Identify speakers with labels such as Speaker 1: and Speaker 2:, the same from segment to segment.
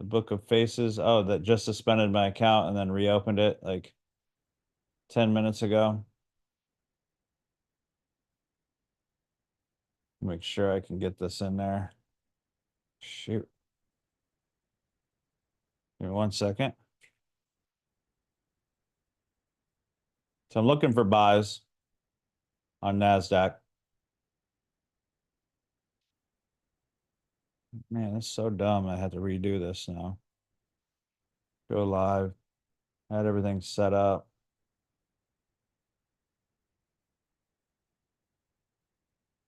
Speaker 1: The Book of Faces. Oh, that just suspended my account and then reopened it like 10 minutes ago. Make sure I can get this in there. Shoot. Give me 1 second. So I'm looking for buys on Nasdaq. Man, that's so dumb. I had to redo this now. Go live. I had everything set up.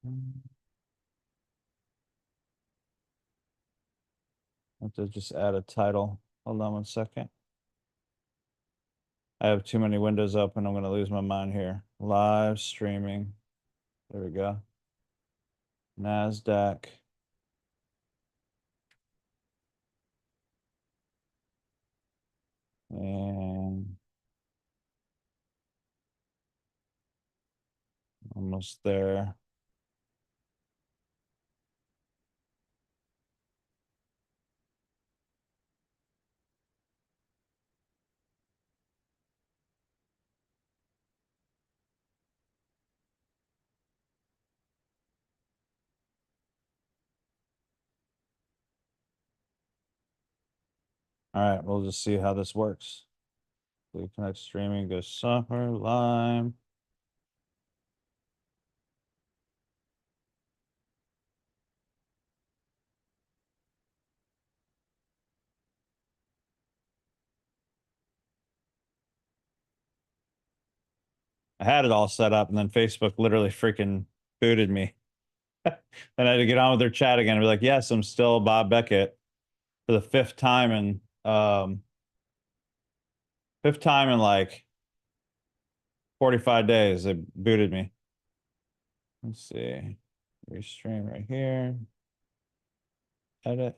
Speaker 1: I have to just add a title. Hold on 1 second. I have too many windows open. I'm going to lose my mind here. Live streaming. There we go. Nasdaq. And almost there. All right, we'll just see how this works. We connect streaming, go software, live. I had it all set up, and then Facebook literally freaking booted me. And I had to get on with their chat again and be like, yes, I'm still Bob Beckett for the fifth time in like 45 days. They booted me. Let's see. Restream right here. Edit.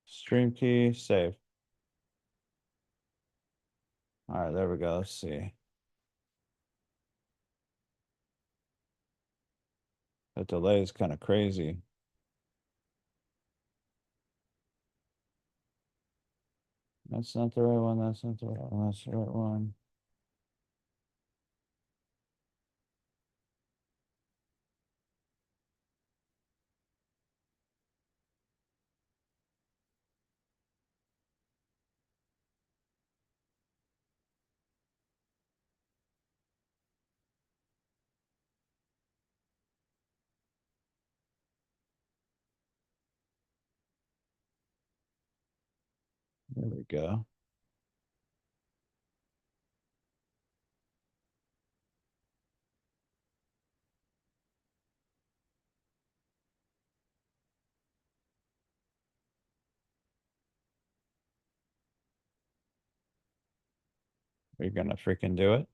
Speaker 1: Stream key, save. All right, there we go. Let's see. That delay is kind of crazy. That's not the right one. That's not the right one. That's the right one. There we go. Are you gonna freaking do it?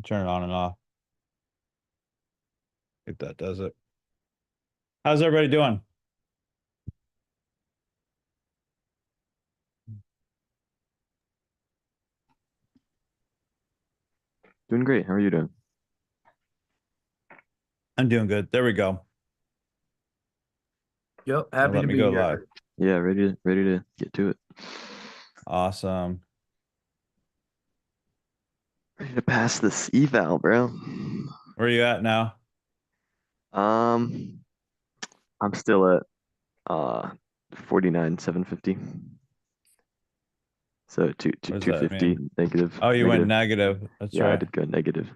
Speaker 1: Turn it on and off. If that does it. How's everybody doing?
Speaker 2: Doing great. How are you doing?
Speaker 1: I'm doing good. There we go.
Speaker 3: Yep,
Speaker 1: Now
Speaker 3: happy
Speaker 1: let
Speaker 3: to
Speaker 1: me
Speaker 3: be
Speaker 1: go
Speaker 3: here.
Speaker 1: live.
Speaker 2: Yeah, ready to get to it.
Speaker 1: Awesome.
Speaker 2: Ready to pass this eval, bro.
Speaker 1: Where are you at now?
Speaker 2: I'm still at 49,750. So
Speaker 1: What does that
Speaker 2: 250
Speaker 1: mean?
Speaker 2: negative.
Speaker 1: Oh, you went
Speaker 2: negative.
Speaker 1: negative. That's
Speaker 2: Yeah, I
Speaker 1: right.
Speaker 2: did go negative.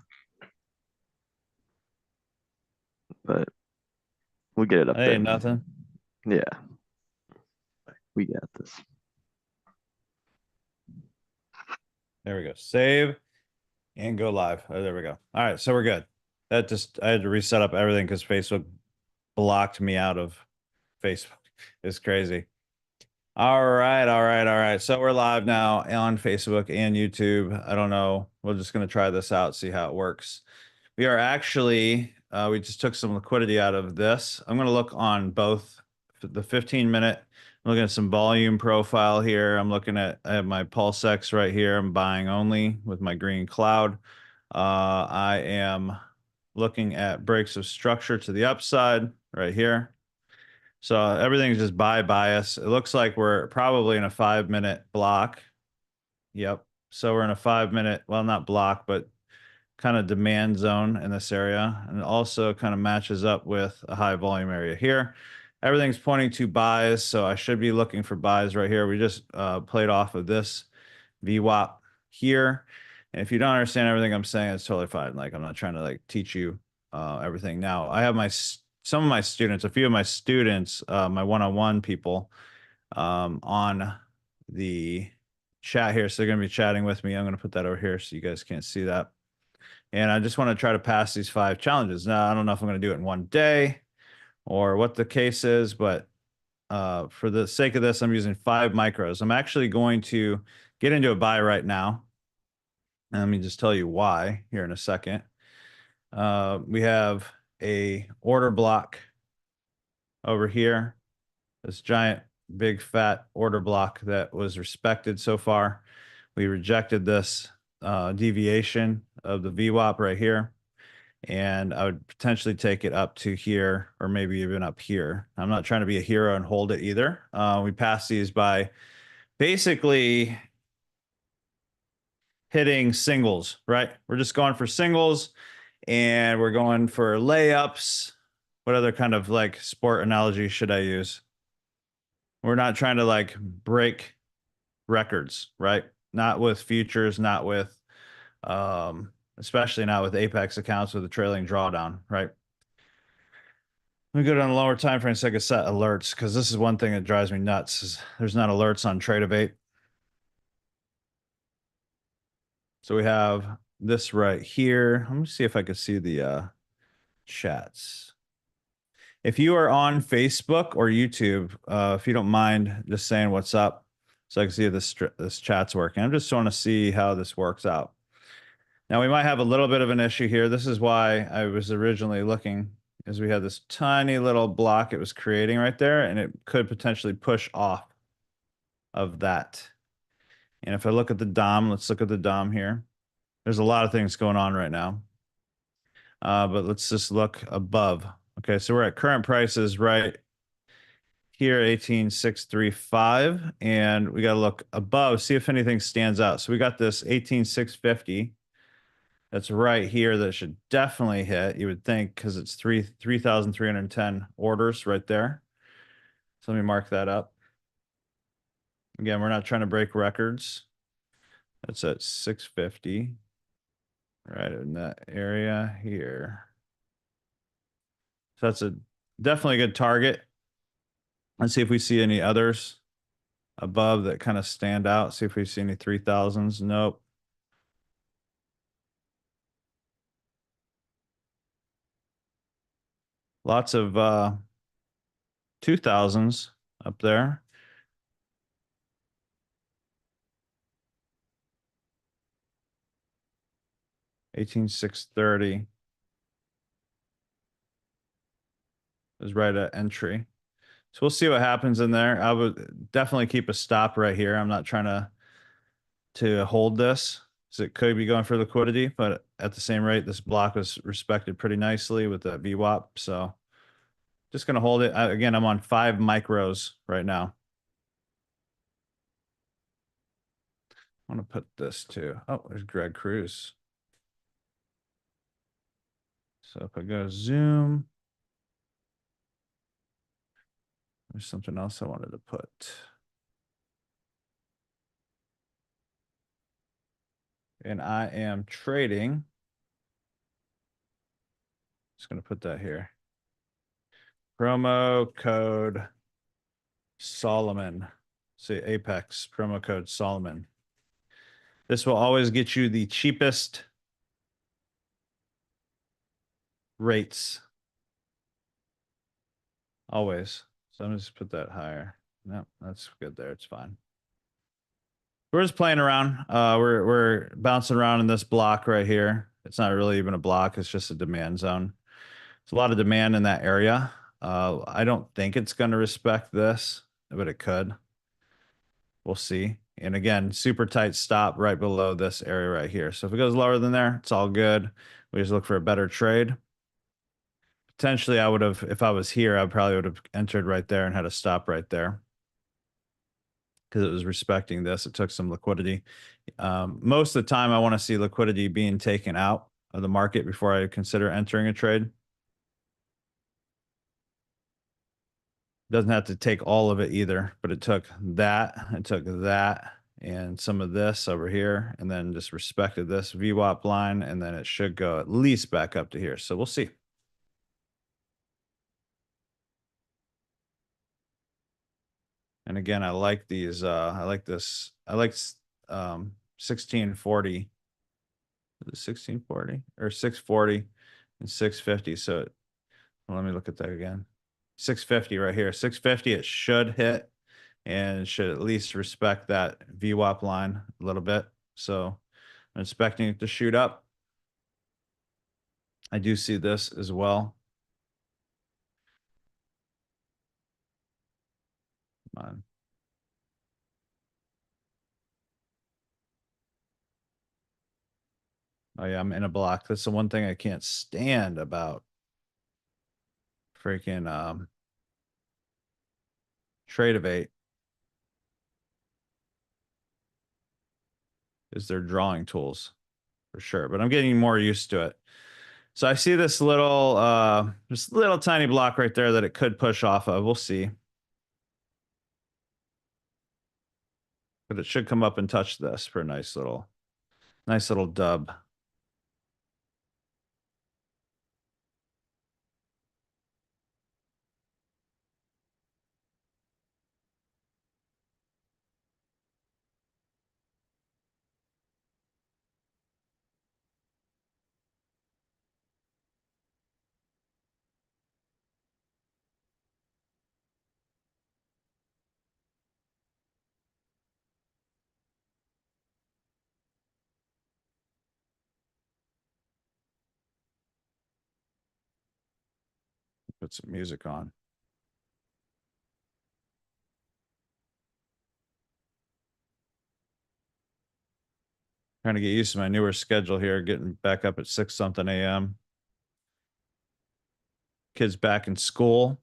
Speaker 2: But we'll get it up
Speaker 1: That
Speaker 2: there.
Speaker 1: ain't nothing.
Speaker 2: Yeah. We got this.
Speaker 1: There we go. Save and go live. Oh, there we go. All right, so we're good. That just I had to reset up everything because Facebook blocked me out of Facebook. It's crazy. All right, all right, all right. So we're live now on Facebook and YouTube. I don't know. We're just gonna try this out, see how it works. We are actually we just took some liquidity out of this. I'm gonna look on both the 15-minute. I'm looking at some volume profile here. I have my PulseX right here. I'm buying only with my green cloud. I am looking at breaks of structure to the upside right here. So everything's just buy bias. It looks like we're probably in a 5-minute block. Yep. So we're in a 5-minute, well, not block, but kind of demand zone in this area. And it also kind of matches up with a high volume area here. Everything's pointing to buys. So I should be looking for buys right here. We just played off of this VWAP here. And if you don't understand everything I'm saying, it's totally fine. Like I'm not trying to like teach you everything. Now I have some of my students, a few of my students, my one-on-one people on the chat here. So they're going to be chatting with me. I'm going to put that over here so you guys can't see that. And I just want to try to pass these 5 challenges. Now, I don't know if I'm going to do it in one day or what the case is, but for the sake of this, I'm using 5 micros. I'm actually going to get into a buy right now. And let me just tell you why here in a second. We have a order block over here. This giant, big, fat order block that was respected so far. We rejected this deviation of the VWAP right here. And I would potentially take it up to here or maybe even up here. I'm not trying to be a hero and hold it either. We pass these by basically hitting singles, right? We're just going for singles and we're going for layups. What other kind of like sport analogy should I use? We're not trying to like break records, right? Not with futures, not with, especially not with Apex accounts with a trailing drawdown, right? Let me go down the lower time frame so I can set alerts because this is one thing that drives me nuts. Is there's not alerts on Tradeovate. So we have this right here. Let me see if I can see the chats. If you are on Facebook or YouTube, if you don't mind just saying what's up so I can see if this chat's working. I'm just trying to see how this works out. Now we might have a little bit of an issue here. This is why I was originally looking, is we had this tiny little block it was creating right there, and it could potentially push off of that. And if I look at the DOM, let's look at the DOM here. There's a lot of things going on right now. But let's just look above. Okay, so we're at current prices right here, 18,635, and we got to look above, see if anything stands out. So we got this 18,650. That's right here. That should definitely hit, you would think, because it's 3,310 orders right there. So let me mark that up. Again, we're not trying to break records. That's at 650. Right in that area here. So that's a definitely a good target. Let's see if we see any others above that kind of stand out. See if we see any 3,000s. Nope. Lots of 2,000s up there. $18,630 is right at entry. So we'll see what happens in there. I would definitely keep a stop right here. I'm not trying to hold this, so it could be going for liquidity, but at the same rate, this block was respected pretty nicely with that VWAP. So just going to hold it. Again, I'm on 5 micros right now. I want to put this too. Oh, there's Greg Cruz. So if I go zoom, there's something else I wanted to put. And I am trading. Just going to put that here. Promo code Solomon. Say Apex, promo code Solomon. This will always get you the cheapest rates. Always. So I'm just put that higher. No, that's good there. It's fine. We're just playing around. We're bouncing around in this block right here. It's not really even a block. It's just a demand zone. There's a lot of demand in that area. I don't think it's going to respect this, but it could. We'll see. And again, super tight stop right below this area right here. So if it goes lower than there, it's all good. We just look for a better trade. Potentially I would have, if I was here, I probably would have entered right there and had a stop right there because it was respecting this. It took some liquidity. Most of the time I want to see liquidity being taken out of the market before I consider entering a trade. Doesn't have to take all of it either, but it took that, and some of this over here, and then just respected this VWAP line, and then it should go at least back up to here. So we'll see. And again, I like these, I like this, I like 1640, 1640 or 640 and 650. So let me look at that again. 650 right here. 650, it should hit and it should at least respect that VWAP line a little bit. So I'm expecting it to shoot up. I do see this as well. Come on. Oh yeah, I'm in a block. That's the one thing I can't stand about freaking Trade of 8 is their drawing tools for sure, but I'm getting more used to it. So I see this little tiny block right there that it could push off of. We'll see. But it should come up and touch this for a nice little dub. Put some music on. Trying to get used to my newer schedule here, getting back up at 6 something a.m. Kids back in school.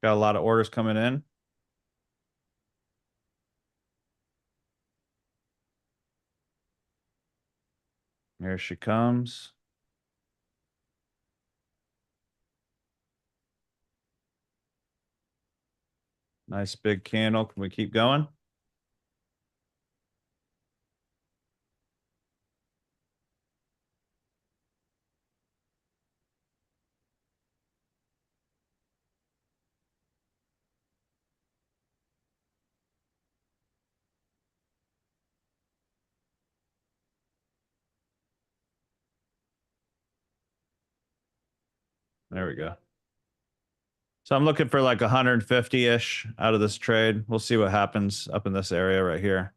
Speaker 1: Got a lot of orders coming in. Here she comes. Nice big candle. Can we keep going? There we go. So I'm looking for like 150-ish out of this trade. We'll see what happens up in this area right here.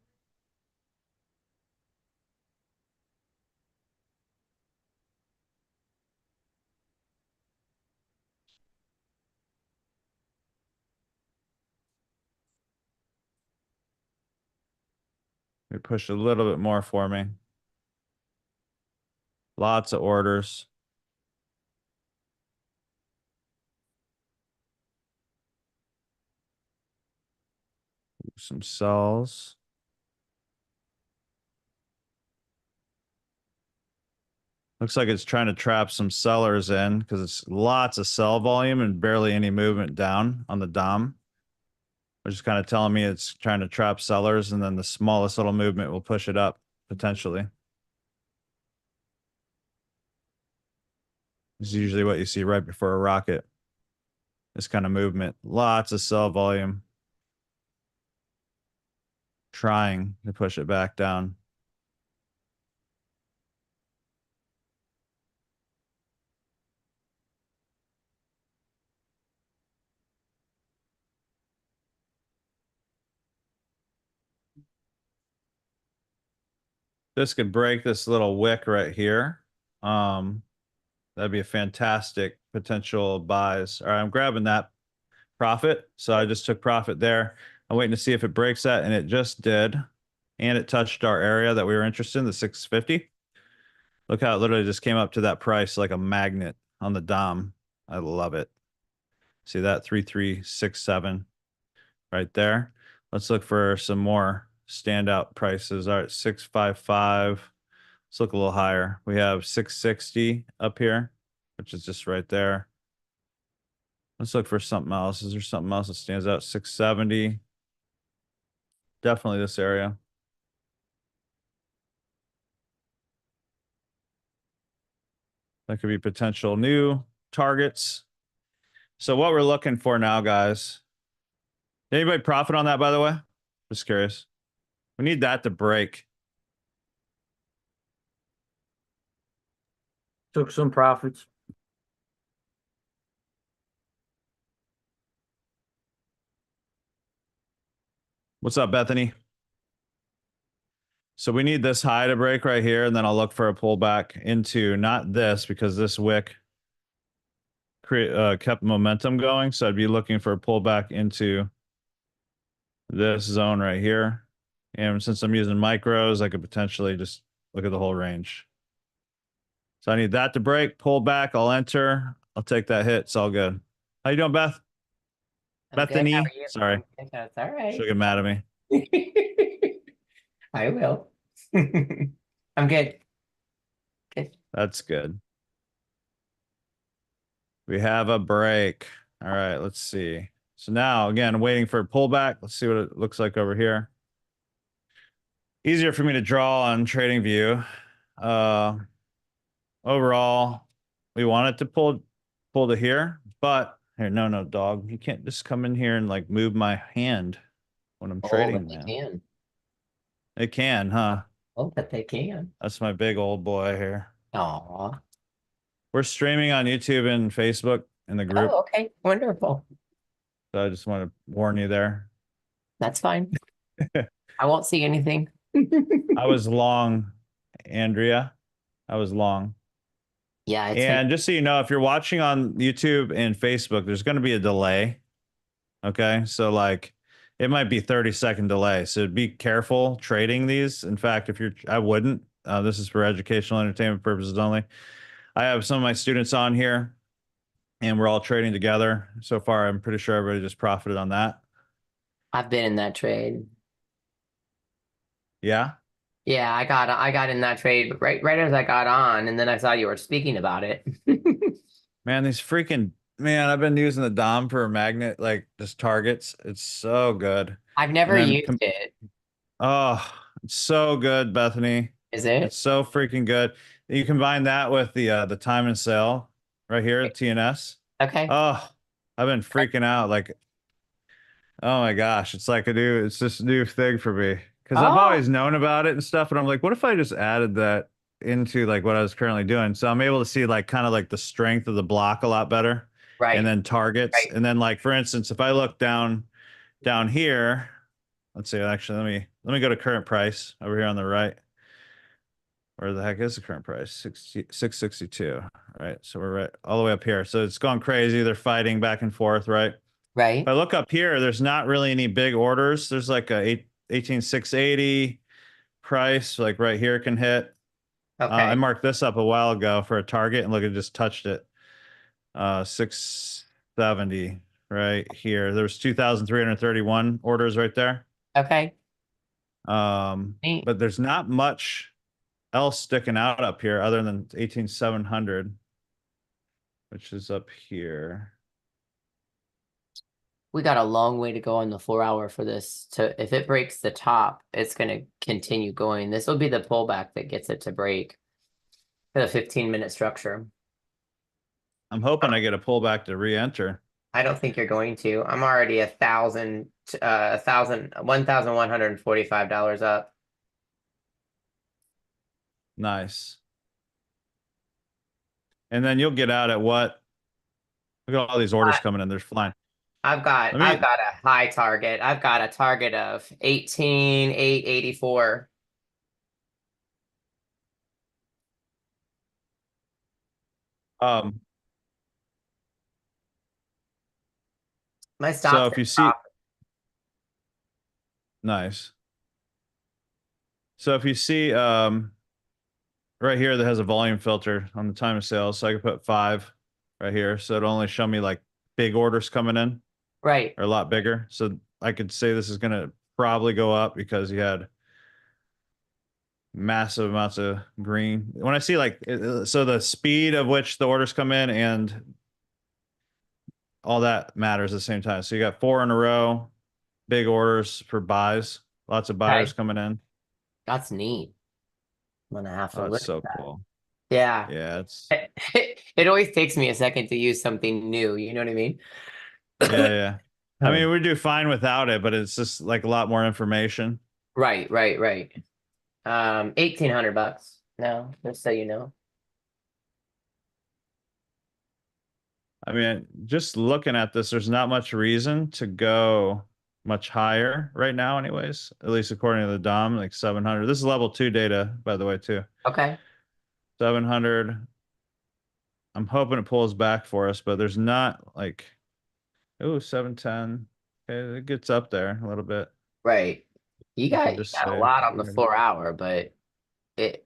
Speaker 1: We push a little bit more for me. Lots of orders. Some sells. Looks like it's trying to trap some sellers in because it's lots of sell volume and barely any movement down on the DOM, which is kind of telling me it's trying to trap sellers, and then the smallest little movement will push it up potentially. This is usually what you see right before a rocket. This kind of movement, lots of sell volume, trying to push it back down. This could break this little wick right here. That'd be a fantastic potential buys. All right, I'm grabbing that profit. So I just took profit there. I'm waiting to see if it breaks that, and it just did. and it touched our area that we were interested in, the 650. Look how it literally just came up to that price like a magnet on the Dom. I love it. See that 3367 right there. Let's look for some more standout prices. All right, 655. Let's look a little higher. We have 660 up here, which is just right there. Let's look for something else. Is there something else that stands out? 670. Definitely this area. That could be potential new targets. So what we're looking for now, guys. Did anybody profit on that, by the way? Just curious. We need that to break.
Speaker 3: Took some profits.
Speaker 1: What's up, Bethany? So we need this high to break right here, and then I'll look for a pullback into not this because this wick kept momentum going. So I'd be looking for a pullback into this zone right here. And since I'm using micros, I could potentially just look at the whole range. So I need that to break, pull back. I'll enter. I'll take that hit. It's all good. How you doing, Beth?
Speaker 4: I'm good. How
Speaker 1: Bethany?
Speaker 4: are you?
Speaker 1: Sorry.
Speaker 4: I'm good. That's all right.
Speaker 1: She'll get mad at me.
Speaker 4: I will. I'm good. Good.
Speaker 1: That's good. We have a break. All right, let's see. So now, again, waiting for a pullback. Let's see what it looks like over here. Easier for me to draw on TradingView. Overall, we want it to pull to here, but here, no, dog. You can't just come in here and like move my hand when I'm
Speaker 4: Oh,
Speaker 1: trading,
Speaker 4: but they
Speaker 1: man.
Speaker 4: can.
Speaker 1: It can, huh?
Speaker 4: Oh, but they can.
Speaker 1: That's my big old boy here.
Speaker 4: Aw.
Speaker 1: We're streaming on YouTube and Facebook in the group.
Speaker 4: Oh, okay. Wonderful.
Speaker 1: So I just want to warn you there.
Speaker 4: That's fine. I won't see anything.
Speaker 1: I was long, Andrea. I was long.
Speaker 4: Yeah, it's
Speaker 1: And just so you know, if you're watching on YouTube and Facebook, there's going to be a delay. Okay. So like it might be 30-second delay. So be careful trading these. In fact, I wouldn't. This is for educational entertainment purposes only. I have some of my students on here and we're all trading together. So far, I'm pretty sure everybody just profited on that.
Speaker 4: I've been in that trade.
Speaker 1: Yeah.
Speaker 4: Yeah, I got in that trade right as I got on, and then I saw you were speaking about it.
Speaker 1: Man, I've been using the Dom for a magnet, like just targets. It's so good.
Speaker 4: I've never
Speaker 1: And then
Speaker 4: used it.
Speaker 1: Oh, it's so good, Bethany.
Speaker 4: Is it?
Speaker 1: It's so freaking good. You combine that with the time and sale right here at TNS.
Speaker 4: Okay.
Speaker 1: Oh, I've been freaking out. Like, oh my gosh, it's this new thing for me. Because I've
Speaker 4: Oh,
Speaker 1: always known about it and stuff, and I'm like, what if I just added that into like what I was currently doing? So I'm able to see like kind of like the strength of the block a lot better.
Speaker 4: right.
Speaker 1: And then targets.
Speaker 4: Right.
Speaker 1: And then like for instance, if I look down here, let's see, actually let me go to current price over here on the right. Where the heck is the current price? 662. Right. So we're right all the way up here. So it's gone crazy. They're fighting back and forth, right?
Speaker 4: Right.
Speaker 1: If I look up here, there's not really any big orders. There's like a 18,680 price, like right here can hit.
Speaker 4: Okay.
Speaker 1: I marked this up a while ago for a target and look, it just touched it. 670 right here. There's 2,331 orders right there.
Speaker 4: Okay. Neat.
Speaker 1: But there's not much else sticking out up here other than 18,700, which is up here.
Speaker 4: We got a long way to go on the 4-hour for this. If it breaks the top, it's going to continue going. This will be the pullback that gets it to break for the 15-minute structure.
Speaker 1: I'm hoping I get a pullback to re-enter.
Speaker 4: I don't think you're going to. I'm already $1,145 up.
Speaker 1: Nice. And then you'll get out at what? Look at all these orders coming in. They're flying.
Speaker 4: I've got a high target. I've got a target of 18,884. My stop.
Speaker 1: So if you see, nice. So if you see right here that has a volume filter on the time of sales, so I could put 5 right here. So it'll only show me like big orders coming in
Speaker 4: Right.
Speaker 1: or a lot bigger. So I could say this is gonna probably go up because you had massive amounts of green. When I see like so the speed of which the orders come in and all that matters at the same time. So you got 4 in a row, big orders for buys, lots of buyers
Speaker 4: Okay.
Speaker 1: coming in.
Speaker 4: That's neat. I'm gonna have to
Speaker 1: Oh,
Speaker 4: look
Speaker 1: it's so
Speaker 4: at that.
Speaker 1: cool.
Speaker 4: Yeah.
Speaker 1: Yeah, it's
Speaker 4: It always takes me a second to use something new, you know what I mean?
Speaker 1: yeah. I mean, we do fine without it, but it's just like a lot more information.
Speaker 4: Right. 1,800 bucks. No, just so you know.
Speaker 1: I mean, just looking at this, there's not much reason to go much higher right now, anyways. At least according to the DOM, like 700. This is level 2 data, by the way, too.
Speaker 4: Okay.
Speaker 1: 700. I'm hoping it pulls back for us, but there's not like, oh, 710. Okay, it gets up there a little bit.
Speaker 4: Right.
Speaker 1: You can
Speaker 4: You
Speaker 1: just
Speaker 4: got a
Speaker 1: say,
Speaker 4: lot on the 4 hour, but it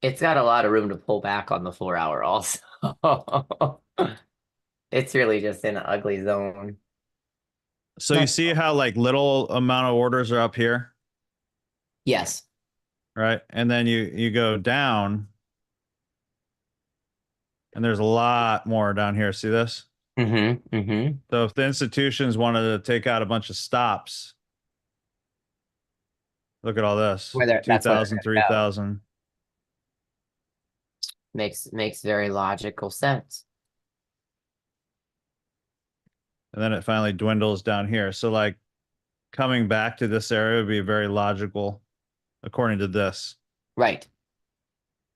Speaker 4: it's got a lot of room to pull back on the 4 hour also. It's really just in an ugly zone.
Speaker 1: so you see how like little amount of orders are up here,
Speaker 4: Yes.
Speaker 1: right? And then you go down and there's a lot more down here. See this?
Speaker 4: Mm-hmm.
Speaker 1: So if the institutions wanted to take out a bunch of stops, look at all this.
Speaker 4: That's where they're
Speaker 1: 2,000,
Speaker 4: gonna go.
Speaker 1: 3,000.
Speaker 4: Makes very logical sense.
Speaker 1: And then it finally dwindles down here. So like coming back to this area would be very logical according to this.
Speaker 4: Right.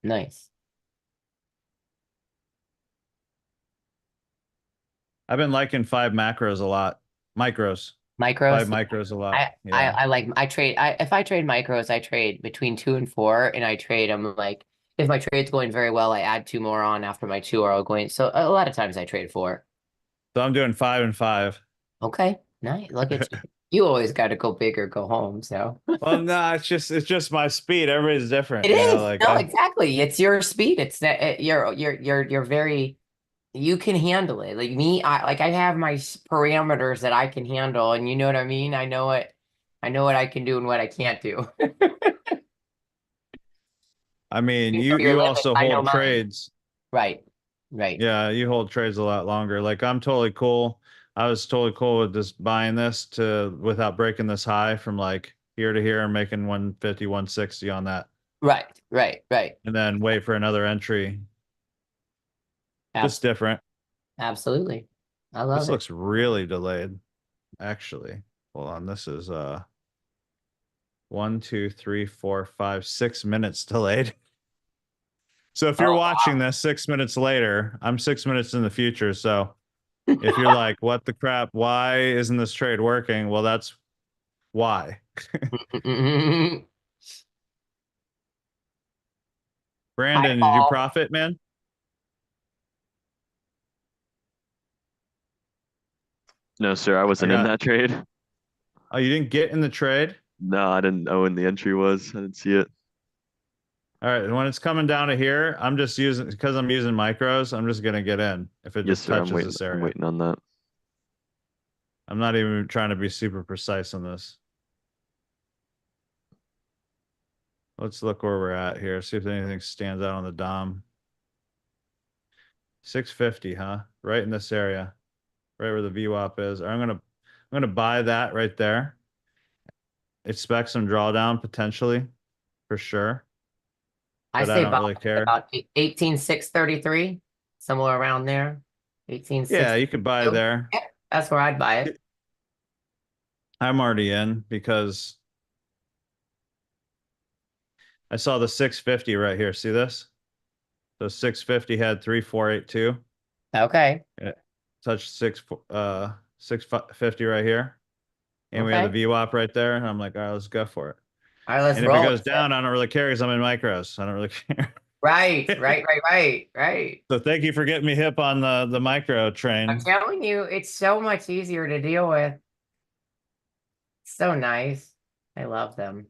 Speaker 4: Nice.
Speaker 1: I've been liking 5 macros a lot. Micros. 5
Speaker 4: Micros.
Speaker 1: micros a lot.
Speaker 4: I
Speaker 1: Yeah.
Speaker 4: I trade if I trade micros, I trade between 2 and 4, and I trade them like if my trade's going very well, I add 2 more on after my 2 are all going. So a lot of times I trade 4.
Speaker 1: So I'm doing 5 and 5.
Speaker 4: Okay, nice. Look at you. You always got to go big or go home. So
Speaker 1: Well, no, it's just my speed. Everybody's different,
Speaker 4: it
Speaker 1: you know,
Speaker 4: is.
Speaker 1: like
Speaker 4: No, exactly. It's your speed. It's that you're very you can handle it. Like me, I have my parameters that I can handle, and you know what I mean? I know what I can do and what I can't do.
Speaker 1: I mean,
Speaker 4: You know your
Speaker 1: you
Speaker 4: limits,
Speaker 1: also
Speaker 4: I know
Speaker 1: hold
Speaker 4: mine.
Speaker 1: trades.
Speaker 4: Right.
Speaker 1: Yeah, you hold trades a lot longer. Like I'm totally cool. I was totally cool with just buying this to without breaking this high from like here to here and making 150, 160 on that.
Speaker 4: Right.
Speaker 1: And then wait for another entry. Just
Speaker 4: Abs
Speaker 1: different.
Speaker 4: Absolutely. I love
Speaker 1: This
Speaker 4: it.
Speaker 1: looks really delayed, actually. Hold on. This is 1, 2, 3, 4, 5, 6 minutes delayed. So if you're
Speaker 4: Oh,
Speaker 1: watching this 6 minutes later, I'm 6 minutes in the future. So if you're like, what the crap? Why isn't this trade working? Well, that's why.
Speaker 4: wow. Hi,
Speaker 1: Brandon, did you
Speaker 4: Paul.
Speaker 1: profit, man?
Speaker 2: No, sir, I
Speaker 1: I
Speaker 2: wasn't in
Speaker 1: got,
Speaker 2: that trade.
Speaker 1: oh, you didn't get in the trade?
Speaker 2: No, I didn't know when the entry was. I didn't see it.
Speaker 1: All right. When it's coming down to here, I'm just using, because I'm using micros, I'm just going to get in if it
Speaker 2: Yes,
Speaker 1: just
Speaker 2: sir.
Speaker 1: touches this
Speaker 2: I'm
Speaker 1: area.
Speaker 2: waiting on that.
Speaker 1: I'm not even trying to be super precise on this. Let's look where we're at here. See if anything stands out on the DOM. 650, huh? Right in this area, right where the VWAP is. I'm gonna buy that right there. Expect some drawdown potentially, for sure.
Speaker 4: I
Speaker 1: But I
Speaker 4: say
Speaker 1: don't really care.
Speaker 4: about 18,633, somewhere around there.
Speaker 1: Yeah,
Speaker 4: 18,632.
Speaker 1: you could buy there.
Speaker 4: Yeah, that's where I'd buy it.
Speaker 1: I'm already in because I saw the 650 right here. See this? So 650 had 3482.
Speaker 4: Okay.
Speaker 1: It touched 650 right here. And we
Speaker 4: Okay.
Speaker 1: have the VWAP right there. And I'm like, all right, let's go for it.
Speaker 4: All right, let's
Speaker 1: And if it
Speaker 4: roll
Speaker 1: goes
Speaker 4: with
Speaker 1: down, I don't really care because I'm in micros. I don't really care.
Speaker 4: Right.
Speaker 1: So thank you for getting me hip on the micro
Speaker 4: I'm
Speaker 1: train.
Speaker 4: telling you, it's so much easier to deal with. So nice. I love them.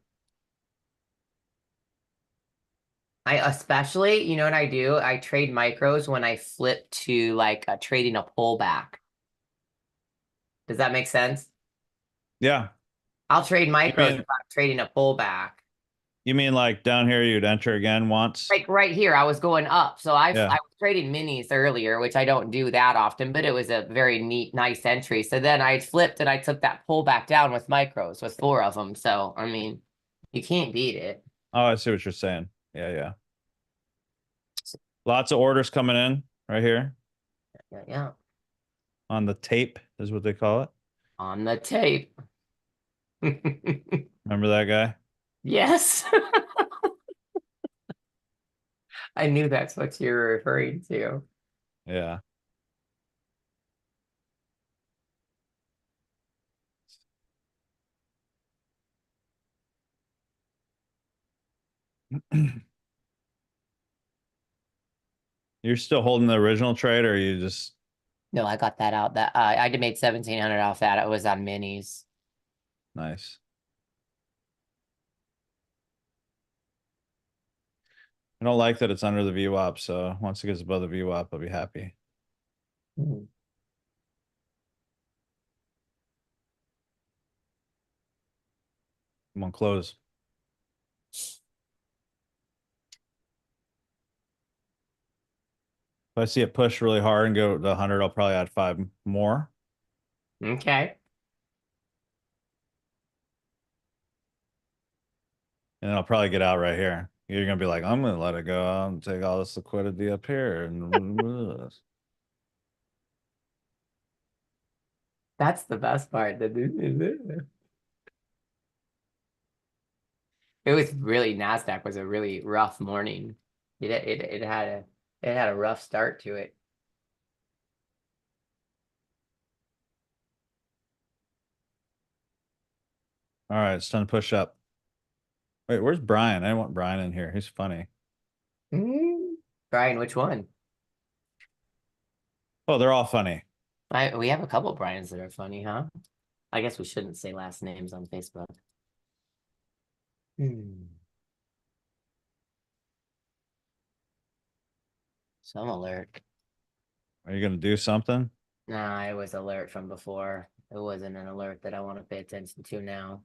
Speaker 4: I especially, you know what I do? I trade micros when I flip to like trading a pullback. Does that make sense?
Speaker 1: Yeah.
Speaker 4: I'll trade
Speaker 1: You
Speaker 4: micros
Speaker 1: mean
Speaker 4: if I'm trading a pullback.
Speaker 1: you mean like down here you'd enter again once?
Speaker 4: Like right here, I was going up. So I
Speaker 1: Yeah.
Speaker 4: was trading minis earlier, which I don't do that often, but it was a very neat, nice entry. So then I flipped and I took that pullback down with micros with 4 of them. So I mean, you can't beat it.
Speaker 1: Oh, I see what you're saying. Yeah, yeah. Lots of orders coming in right here
Speaker 4: Yeah, yeah.
Speaker 1: on the tape is what they call it.
Speaker 4: On the tape.
Speaker 1: Remember that guy?
Speaker 4: Yes. I knew that's what you were referring to.
Speaker 1: Yeah. You're still holding the original trade, or you just
Speaker 4: No, I got that out. That I did made 1,700 off that. It was on minis.
Speaker 1: nice? I don't like that it's under the VWAP, so once it gets above the VWAP, I'll be happy.
Speaker 4: Mhm.
Speaker 1: I'm on close. If I see it push really hard and go to 100, I'll probably add 5 more.
Speaker 4: Okay.
Speaker 1: And then I'll probably get out right here. You're gonna be like, I'm gonna let it go out and take all this liquidity up here. And
Speaker 4: That's the best part. It was really Nasdaq was a really rough morning. It had a rough start to it.
Speaker 1: all right, it's time to push up. Wait, where's Brian? I didn't want Brian in here. He's funny.
Speaker 4: Brian, which one?
Speaker 1: Oh, they're all funny.
Speaker 4: We have a couple Brians that are funny, huh? I guess we shouldn't say last names on Facebook. Some alert.
Speaker 1: Are you gonna do something?
Speaker 4: Nah, it was alert from before. It wasn't an alert that I want to pay attention to now.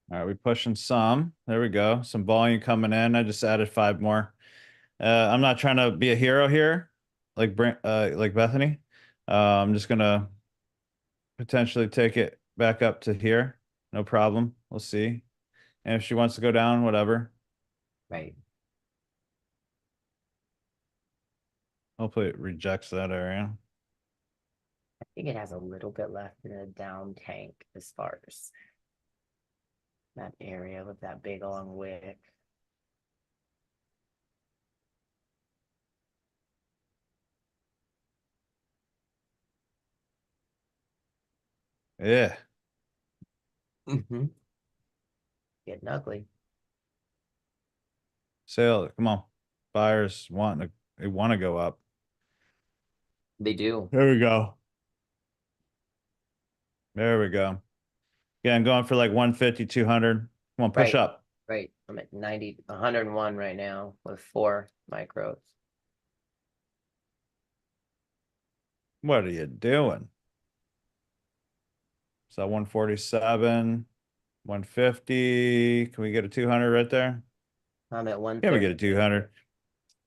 Speaker 1: All right, we pushing some. There we go. Some volume coming in. I just added 5 more. I'm not trying to be a hero here, like Bethany. I'm just gonna potentially take it back up to here. No problem. We'll see. And if she wants to go down, whatever.
Speaker 4: Right.
Speaker 1: Hopefully it rejects that area.
Speaker 4: I think it has a little bit left in a down tank as far as that area with that big long wick.
Speaker 1: Yeah.
Speaker 4: Mm-hmm. Getting ugly.
Speaker 1: Sale. Come on. Buyers they want to go up.
Speaker 4: They do.
Speaker 1: There we go. There we go. Yeah, I'm going for like 150, 200. Come on, push
Speaker 4: Right.
Speaker 1: up.
Speaker 4: Right. I'm at 101 right now with 4 micros.
Speaker 1: What are you doing? So 147, 150. Can we get a 200 right there?
Speaker 4: I'm at
Speaker 1: Can we get
Speaker 4: 130.
Speaker 1: a 200?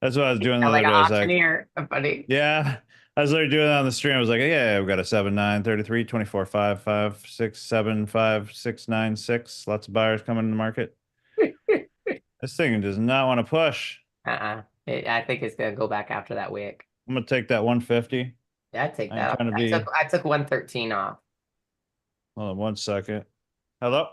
Speaker 1: That's what I was doing the
Speaker 4: I'm
Speaker 1: other
Speaker 4: like an
Speaker 1: day. I was like,
Speaker 4: auctioneer, buddy.
Speaker 1: yeah. I was literally doing it on the stream. I was like, yeah, we got a 7, 9, 33, 24, 5, 5, 6, 7, 5, 6, 9, 6. Lots of buyers coming in the market. This thing does not want to push.
Speaker 4: I think it's gonna go back after that wick.
Speaker 1: I'm gonna take that 150.
Speaker 4: Yeah, I'd take
Speaker 1: I ain't
Speaker 4: that.
Speaker 1: trying to
Speaker 4: I
Speaker 1: be.
Speaker 4: took 113 off.
Speaker 1: Hold on 1 second. Hello.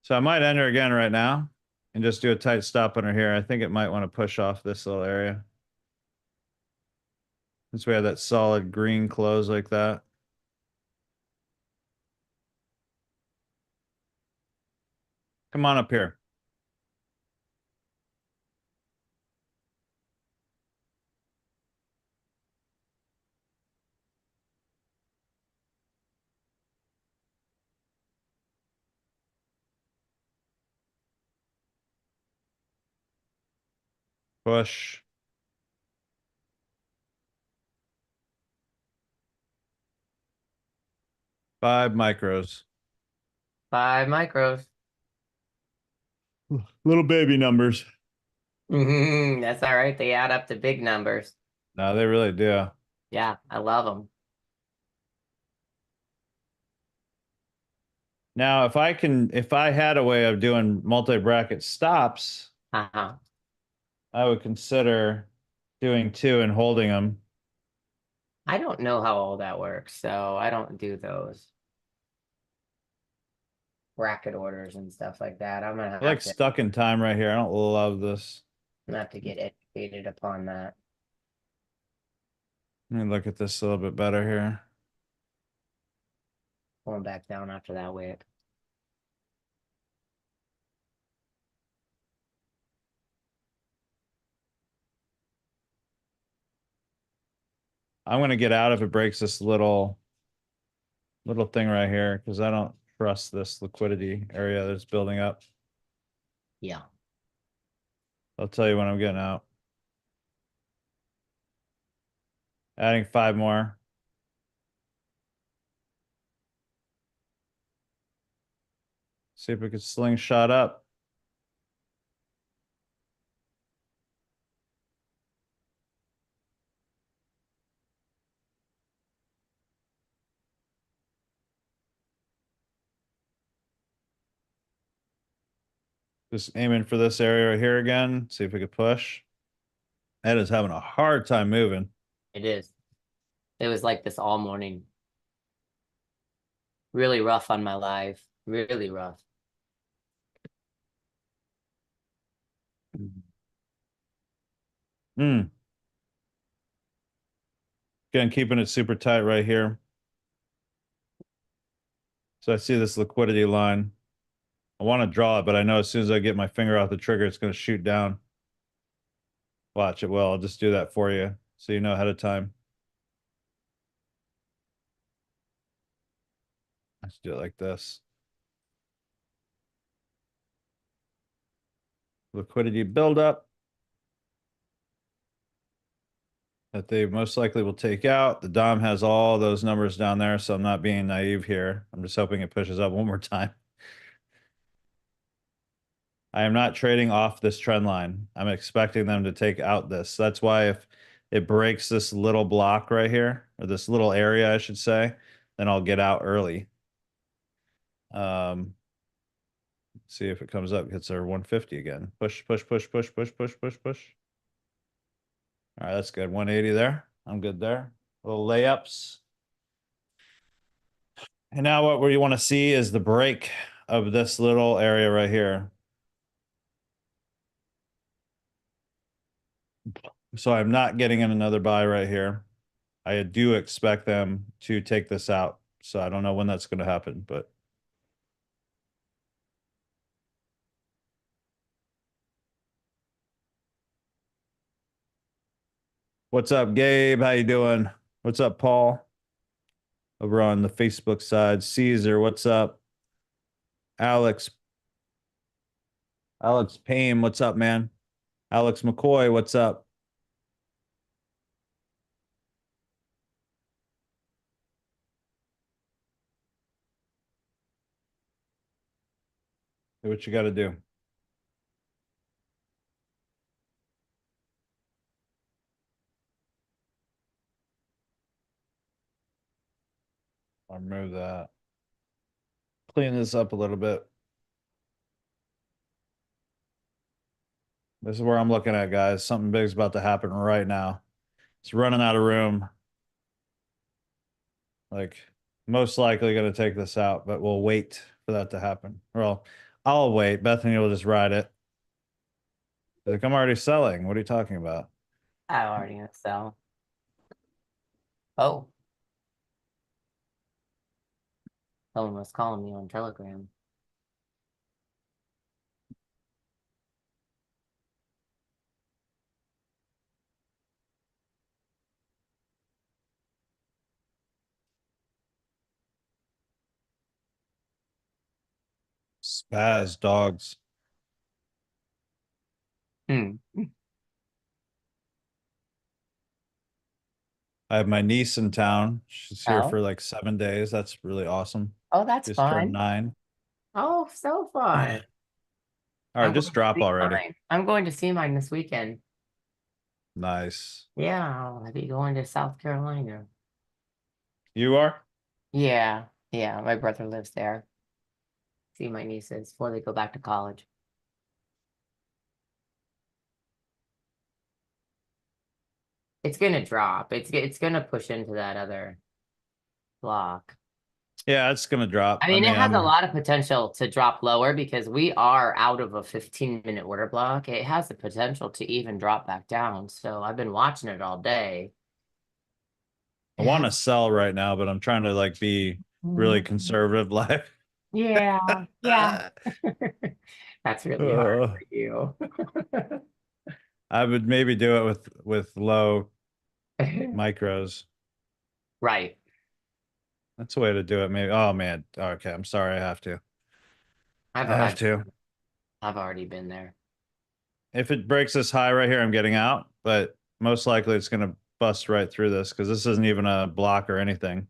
Speaker 1: So I might enter again right now and just do a tight stop under here. I think it might want to push off this little area. Since we had that solid green close like that. Come on up here. Push. Five micros.
Speaker 4: 5 micros.
Speaker 1: Little baby numbers.
Speaker 4: That's all right. They add up to big numbers.
Speaker 1: No, they really do.
Speaker 4: Yeah, I love them.
Speaker 1: Now, if I had a way of doing multi-bracket stops,
Speaker 4: Uh-huh.
Speaker 1: I would consider doing two and holding them.
Speaker 4: I don't know how all that works, so I don't do those bracket orders and stuff like that.
Speaker 1: I like stuck in time right here. I don't love this.
Speaker 4: I'm gonna have to get educated upon that.
Speaker 1: Let me look at this a little bit better here.
Speaker 4: Going back down after that wick.
Speaker 1: I'm gonna get out if it breaks this little thing right here because I don't trust this liquidity area that's building up.
Speaker 4: Yeah.
Speaker 1: I'll tell you when I'm getting out. Adding 5 more. See if we could slingshot up. Just aiming for this area right here again. See if we could push. Ed is having a hard time moving.
Speaker 4: It is. It was like this all morning. Really rough on my live. Really rough.
Speaker 1: Hmm. Again, keeping it super tight right here. So I see this liquidity line. I want to draw it, but I know as soon as I get my finger off the trigger, it's going to shoot down. Watch it. Well, I'll just do that for you so you know ahead of time. Let's do it like this. Liquidity buildup that they most likely will take out. The Dom has all those numbers down there, so I'm not being naive here. I'm just hoping it pushes up one more time. I am not trading off this trend line. I'm expecting them to take out this. That's why if it breaks this little block right here, or this little area, I should say, then I'll get out early. See if it comes up, hits our 150 again. Push, push, push, push, push, push, push, push. All right, that's good. 180 there. I'm good there. Little layups. And now what we want to see is the break of this little area right here. So I'm not getting in another buy right here. I do expect them to take this out. So I don't know when that's going to happen, but what's up, Gabe? How you doing? What's up, Paul? Over on the Facebook side. Caesar, what's up? Alex Payne, what's up, man? Alex McCoy, what's up? Do what you got to do. I'll remove that. Clean this up a little bit. This is where I'm looking at, guys. Something big's about to happen right now. It's running out of room. Like, most likely going to take this out, but we'll wait for that to happen. Well, I'll wait. Bethany will just ride it. Like, I'm already selling. What are you talking about?
Speaker 4: I already gonna sell. Oh. Someone was calling me on Telegram.
Speaker 1: Spaz dogs.
Speaker 4: Hmm.
Speaker 1: I have my niece in town. She's here
Speaker 4: Oh.
Speaker 1: for like 7 days. That's really awesome.
Speaker 4: Oh, that's
Speaker 1: Just turned
Speaker 4: fun.
Speaker 1: 9.
Speaker 4: Oh, so fun.
Speaker 1: All right, just drop already.
Speaker 4: I'm going to see mine this weekend.
Speaker 1: Nice.
Speaker 4: Yeah, I'll be going to South Carolina.
Speaker 1: You are?
Speaker 4: Yeah, yeah, my brother lives there. See my nieces before they go back to college. It's gonna drop. It's gonna push into that other block.
Speaker 1: Yeah, it's gonna drop.
Speaker 4: I mean, it has a
Speaker 1: I'm
Speaker 4: lot of potential to drop lower because we are out of a 15-minute order block. It has the potential to even drop back down. So I've been watching it all day.
Speaker 1: I want to sell right now, but I'm trying to like be really conservative life.
Speaker 4: Yeah, yeah. That's really hard for you.
Speaker 1: I would maybe do it with low micros.
Speaker 4: Right.
Speaker 1: That's the way to do it. Maybe. Oh man. Okay. I'm sorry. I have to.
Speaker 4: I've
Speaker 1: I have
Speaker 4: I've
Speaker 1: to.
Speaker 4: I've already been there.
Speaker 1: If it breaks this high right here, I'm getting out. But most likely it's gonna bust right through this because this isn't even a block or anything.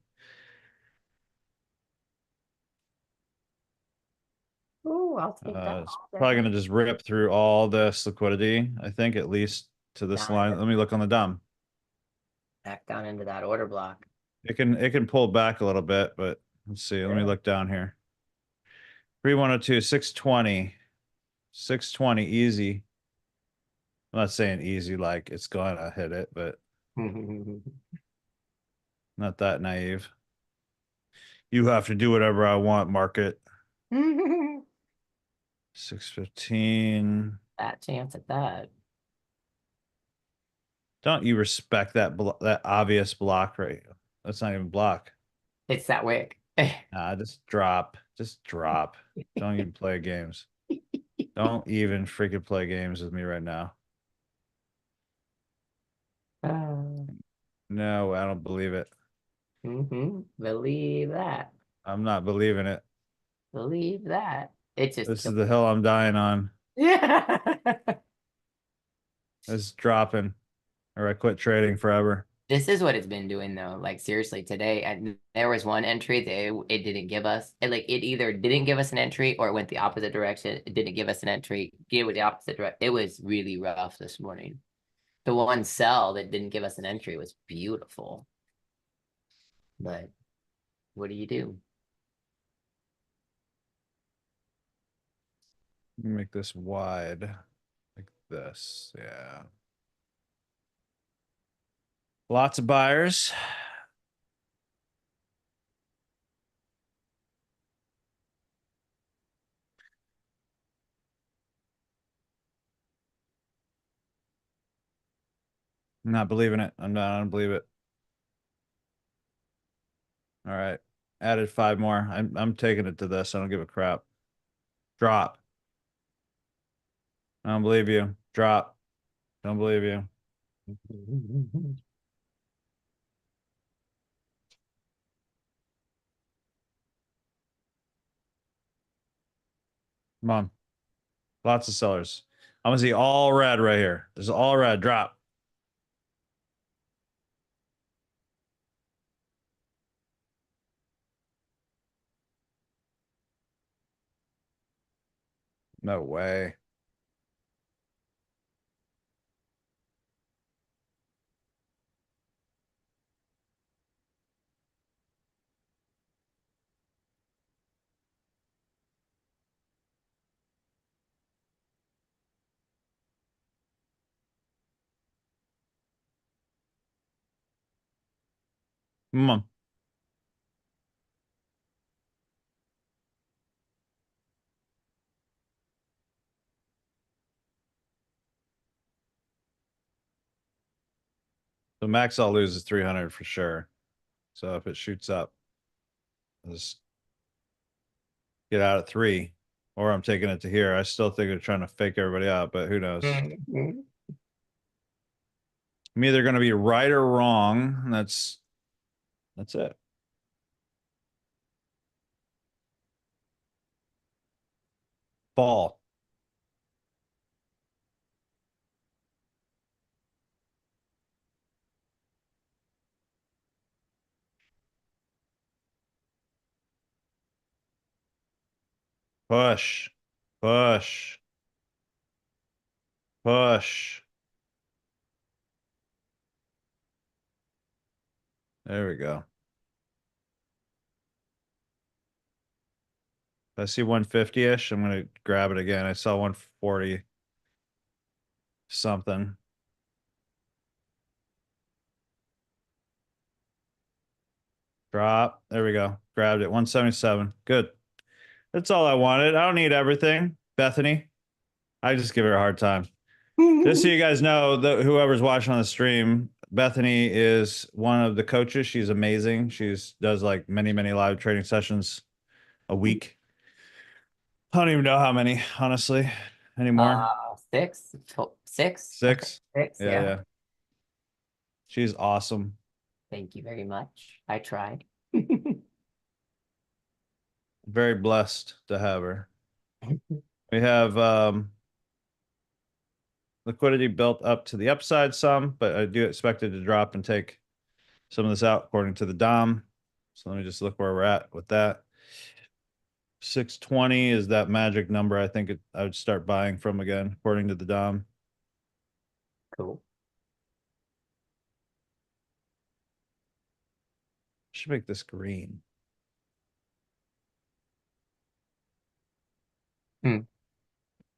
Speaker 4: Oh, I'll take that
Speaker 1: It's
Speaker 4: all
Speaker 1: probably
Speaker 4: day.
Speaker 1: gonna just rip through all this liquidity. I think at least to this
Speaker 4: Down
Speaker 1: line.
Speaker 4: into,
Speaker 1: Let me look on the dumb.
Speaker 4: back down into that order block.
Speaker 1: It can pull back a little bit, but let's see. Let me look down here. 3102, 620. 620 easy. I'm not saying easy like it's gonna hit it, but not that naive. You have to do whatever I want, market. 615.
Speaker 4: That chance at that.
Speaker 1: Don't you respect that obvious block right? That's not even block.
Speaker 4: It's that wick.
Speaker 1: Nah, just drop. Just drop. Don't even play games. Don't even freaking play games with me right now. No, I don't believe it.
Speaker 4: Believe that.
Speaker 1: I'm not believing it.
Speaker 4: Believe that. It just
Speaker 1: This is
Speaker 4: killed
Speaker 1: the
Speaker 4: me.
Speaker 1: hill I'm dying on.
Speaker 4: Yeah.
Speaker 1: It's dropping, or I quit trading forever.
Speaker 4: This is what it's been doing though. Like seriously, today and there was one entry that it didn't give us. It either didn't give us an entry or it went the opposite direction. It didn't give us an entry. Give it the opposite direction. It was really rough this morning. The one sell that didn't give us an entry was beautiful. But what do you do?
Speaker 1: Make this wide like this. Yeah. Lots of buyers. I'm not believing it. I don't believe it. All right. Added 5 more. I'm taking it to this. I don't give a crap. Drop. I don't believe you. Drop. Don't believe you. Come on. Lots of sellers. I'm gonna see all red right here. There's all red. Drop. No way. Come on. The max I'll lose is 300 for sure. So if it shoots up, I'll just get out at 3, or I'm taking it to here. I still think they're trying to fake everybody out, but who knows?
Speaker 4: Mhm.
Speaker 1: I'm either going to be right or wrong. And that's it. Fall. Push. Push. Push. There we go. If I see 150-ish, I'm going to grab it again. I saw 140 something. Drop. There we go. Grabbed it. 177. Good. That's all I wanted. I don't need everything. Bethany, I just give her a hard time. Just so you guys know, whoever's watching on the stream, Bethany is one of the coaches. She's amazing. She's does like many, many live trading sessions a week. I don't even know how many, honestly, anymore.
Speaker 4: 6, 6,
Speaker 1: 6.
Speaker 4: 6.
Speaker 1: Yeah,
Speaker 4: Yeah.
Speaker 1: yeah. She's awesome.
Speaker 4: Thank you very much. I tried.
Speaker 1: Very blessed to have her. We have liquidity built up to the upside some, but I do expect it to drop and take some of this out according to the DOM. So let me just look where we're at with that. 620 is that magic number. I think I would start buying from again, according to the DOM.
Speaker 4: Cool.
Speaker 1: Should make this green.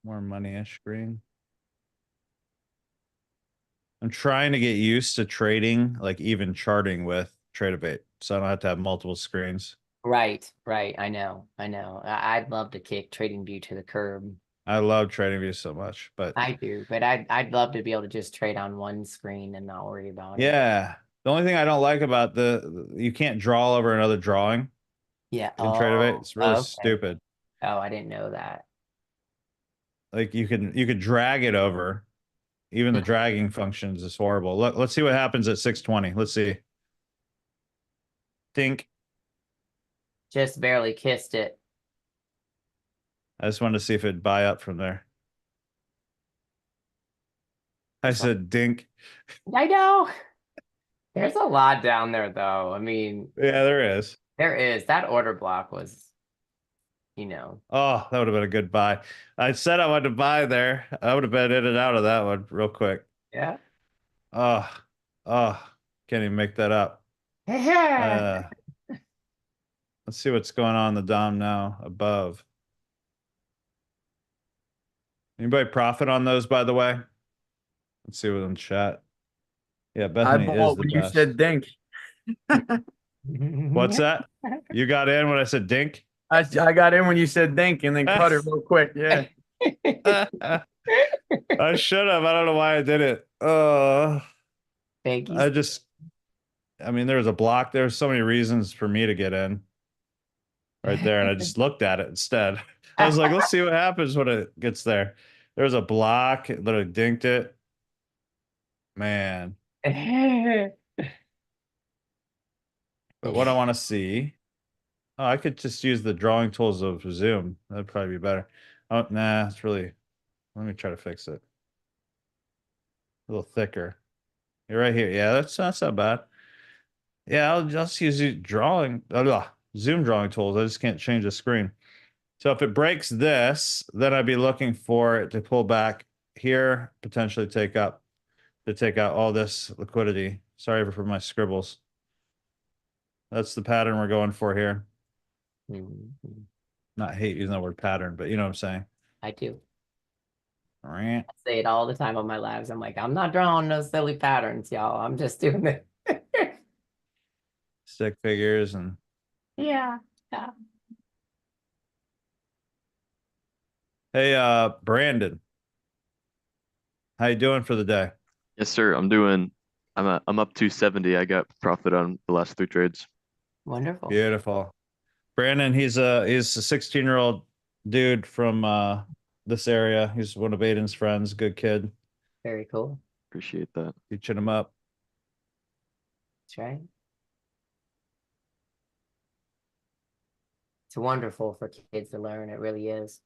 Speaker 1: More money-ish green. I'm trying to get used to trading, like even charting with Tradeovate, so I don't have to have multiple screens.
Speaker 4: Right. I know. I'd love to kick TradingView to the curb.
Speaker 1: I love TradingView so much, but
Speaker 4: I do, but I'd love to be able to just trade on one screen and not worry about it.
Speaker 1: yeah. The only thing I don't like about you can't draw over another drawing
Speaker 4: Yeah.
Speaker 1: in Tradeovate. It's really
Speaker 4: Okay.
Speaker 1: stupid.
Speaker 4: Oh, I didn't know that.
Speaker 1: Like you could drag it over. Even the dragging functions is horrible. Let's see what happens at 620. Let's see. Think.
Speaker 4: Just barely kissed it.
Speaker 1: I just wanted to see if it'd buy up from there. I said dink.
Speaker 4: I know. There's a lot down there, though. I mean,
Speaker 1: Yeah, there is.
Speaker 4: there is. That order block was,
Speaker 1: Oh, that would have been a good buy. I said I wanted to buy there. I would have been in and out of that one real quick.
Speaker 4: Yeah.
Speaker 1: Oh, can't even make that up. Let's see what's going on in the DOM now above. Anybody profit on those, by the way? Let's see what's in chat. Yeah,
Speaker 3: I
Speaker 1: Bethany is
Speaker 3: bought
Speaker 1: the
Speaker 3: when you
Speaker 1: best.
Speaker 3: said dink.
Speaker 1: What's that? You got in when I said dink?
Speaker 3: I got in when you said dink and then cut it real quick. Yeah.
Speaker 1: I should have. I don't know why I did it.
Speaker 4: Thank you.
Speaker 1: I mean, there was a block. There's so many reasons for me to get in right there. And I just looked at it instead. I was like, let's see what happens when it gets there. There's a block. It literally dinked it. Man. But what I want to see. Oh, I could just use the drawing tools of Zoom. That'd probably be better. Oh, nah, it's really. Let me try to fix it. A little thicker. You're right here. Yeah, that's not bad. Yeah, I'll just use Zoom drawing tools. I just can't change the screen. So if it breaks this, then I'd be looking for it to pull back here, potentially take out all this liquidity. Sorry for my scribbles. That's the pattern we're going for here. Not hate using the word pattern, but you know what I'm saying.
Speaker 4: I do.
Speaker 1: All right.
Speaker 4: I say it all the time on my lives. I'm like, I'm not drawing no silly patterns, y'all. I'm just doing it.
Speaker 1: Stick figures and
Speaker 4: Yeah.
Speaker 1: hey, Brandon. How you doing for the day?
Speaker 2: Yes, sir. I'm up 270. I got profit on the last 3 trades.
Speaker 4: Wonderful.
Speaker 1: Beautiful. Brandon, he's a 16-year-old dude from this area. He's one of Aiden's friends, good kid.
Speaker 4: Very cool.
Speaker 2: Appreciate that.
Speaker 1: Teaching him up.
Speaker 4: That's right. It's wonderful for kids to learn. It really is.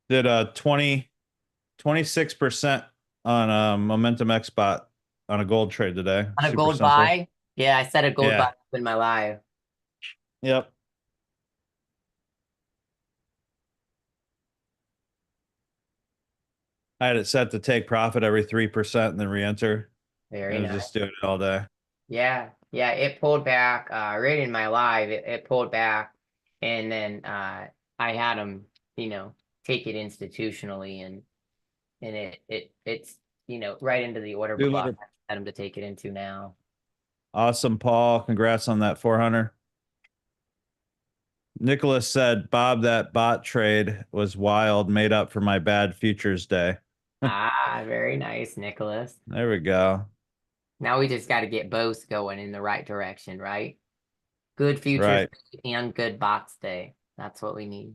Speaker 1: Did 26% on Momentum X bot on a gold trade today.
Speaker 4: On a
Speaker 1: Super
Speaker 4: gold
Speaker 1: simple.
Speaker 4: buy? Yeah, I said a gold
Speaker 1: Yeah.
Speaker 4: buy in my live.
Speaker 1: Yep. I had it set to take profit every 3% and then re-enter.
Speaker 4: Very
Speaker 1: I was
Speaker 4: nice.
Speaker 1: just doing it all day.
Speaker 4: Yeah, yeah, it pulled back right in my live. It pulled back, and then I had them, take it institutionally, and it's right into the order
Speaker 1: Dude,
Speaker 4: block.
Speaker 1: look
Speaker 4: I had them to take it into now.
Speaker 1: Awesome, Paul. Congrats on that 400. Nicholas said, Bob, that bot trade was wild, made up for my bad futures day.
Speaker 4: Ah, very nice, Nicholas.
Speaker 1: There we go.
Speaker 4: Now we just got to get both going in the right direction, right? Good futures
Speaker 1: Right.
Speaker 4: and good bots day. That's what we need.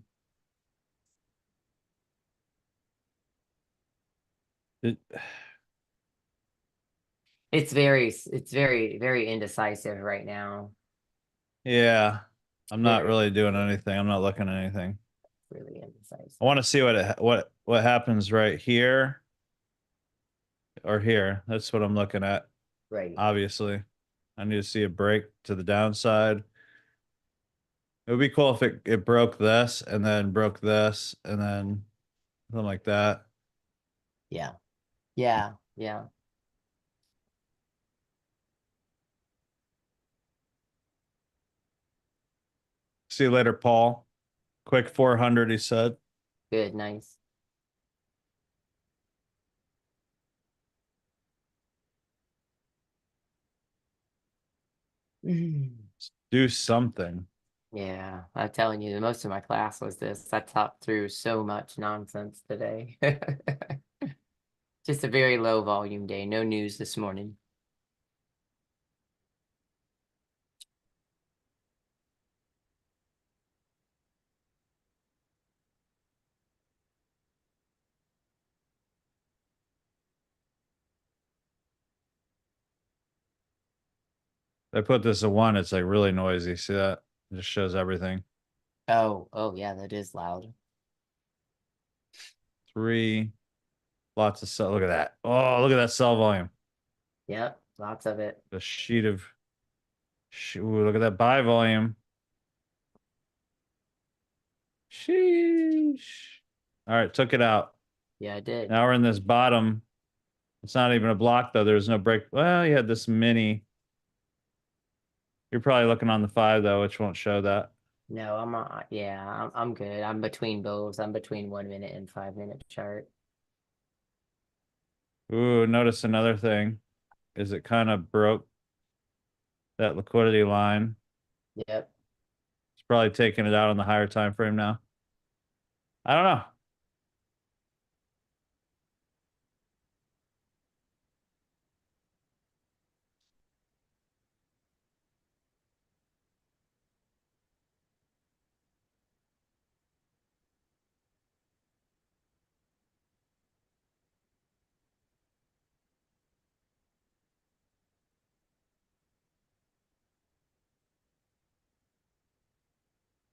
Speaker 1: It-
Speaker 4: It's very, very indecisive right now.
Speaker 1: yeah. I'm not
Speaker 4: Very,
Speaker 1: really doing anything. I'm not looking at anything.
Speaker 4: really indecisive.
Speaker 1: I want to see what happens right here or here. That's what I'm looking at.
Speaker 4: Right.
Speaker 1: Obviously, I need to see a break to the downside. It would be cool if it broke this and then broke this and then something like that.
Speaker 4: Yeah. Yeah. Yeah.
Speaker 1: See you later, Paul. Quick 400, he said.
Speaker 4: Good. Nice.
Speaker 1: Do something.
Speaker 4: Yeah. I'm telling you, most of my class was this. I talked through so much nonsense today. Just a very low volume day. No news this morning.
Speaker 1: I put this at 1. It's like really noisy. See that? It just shows everything.
Speaker 4: Oh, yeah, that is loud.
Speaker 1: 3. Lots of sell. Look at that. Oh, look at that sell volume.
Speaker 4: Yep. Lots of it.
Speaker 1: The sheet of. Ooh, look at that buy volume. Sheesh. All right, took it out.
Speaker 4: Yeah, I did.
Speaker 1: Now we're in this bottom. It's not even a block though. There's no break. Well, you had this mini. You're probably looking on the 5 though, which won't show that.
Speaker 4: No, I'm good. I'm between both. I'm between 1 minute and 5 minute chart.
Speaker 1: Ooh, notice another thing is it kind of broke that liquidity line.
Speaker 4: Yep.
Speaker 1: It's probably taking it out on the higher time frame now. I don't know.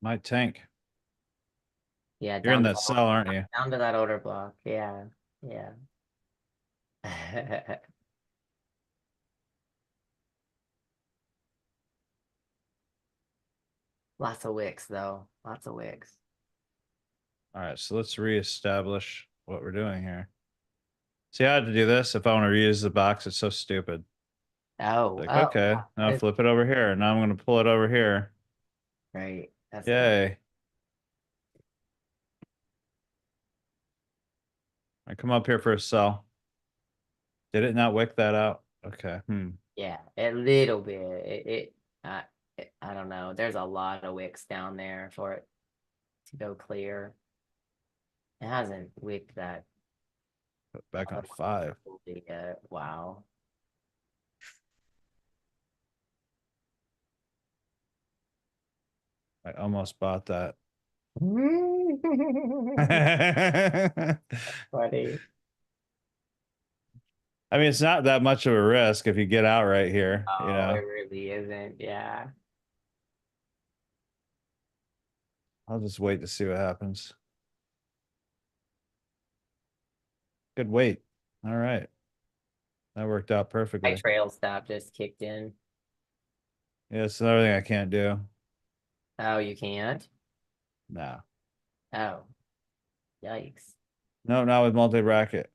Speaker 1: Might tank.
Speaker 4: Yeah,
Speaker 1: You're in
Speaker 4: down to
Speaker 1: that cell, aren't you?
Speaker 4: down to that order block. Yeah. Yeah. Lots of wicks though. Lots of wicks.
Speaker 1: All right, so let's reestablish what we're doing here. See, I had to do this if I want to reuse the box. It's so stupid.
Speaker 4: Oh,
Speaker 1: Like,
Speaker 4: oh,
Speaker 1: okay, now
Speaker 4: that's
Speaker 1: flip it over here. Now I'm going to pull it over here.
Speaker 4: right. That's good.
Speaker 1: Yay. I come up here for a sell. Did it not wick that out? Okay.
Speaker 4: Yeah, a little bit. Uh, I don't know. There's a lot of wicks down there for it to go clear. It hasn't wicked that
Speaker 1: Back on 5.
Speaker 4: Wow.
Speaker 1: I almost bought that.
Speaker 4: Funny.
Speaker 1: I mean, it's not that much of a risk if you get out right here, you
Speaker 4: Oh, it
Speaker 1: know.
Speaker 4: really isn't. Yeah.
Speaker 1: I'll just wait to see what happens. Good wait. All right. That worked out
Speaker 4: My
Speaker 1: perfectly.
Speaker 4: trail stop just kicked in.
Speaker 1: Yeah, it's another thing I can't do.
Speaker 4: Oh, you can't?
Speaker 1: No.
Speaker 4: Oh, yikes.
Speaker 1: No, not with multi-bracket.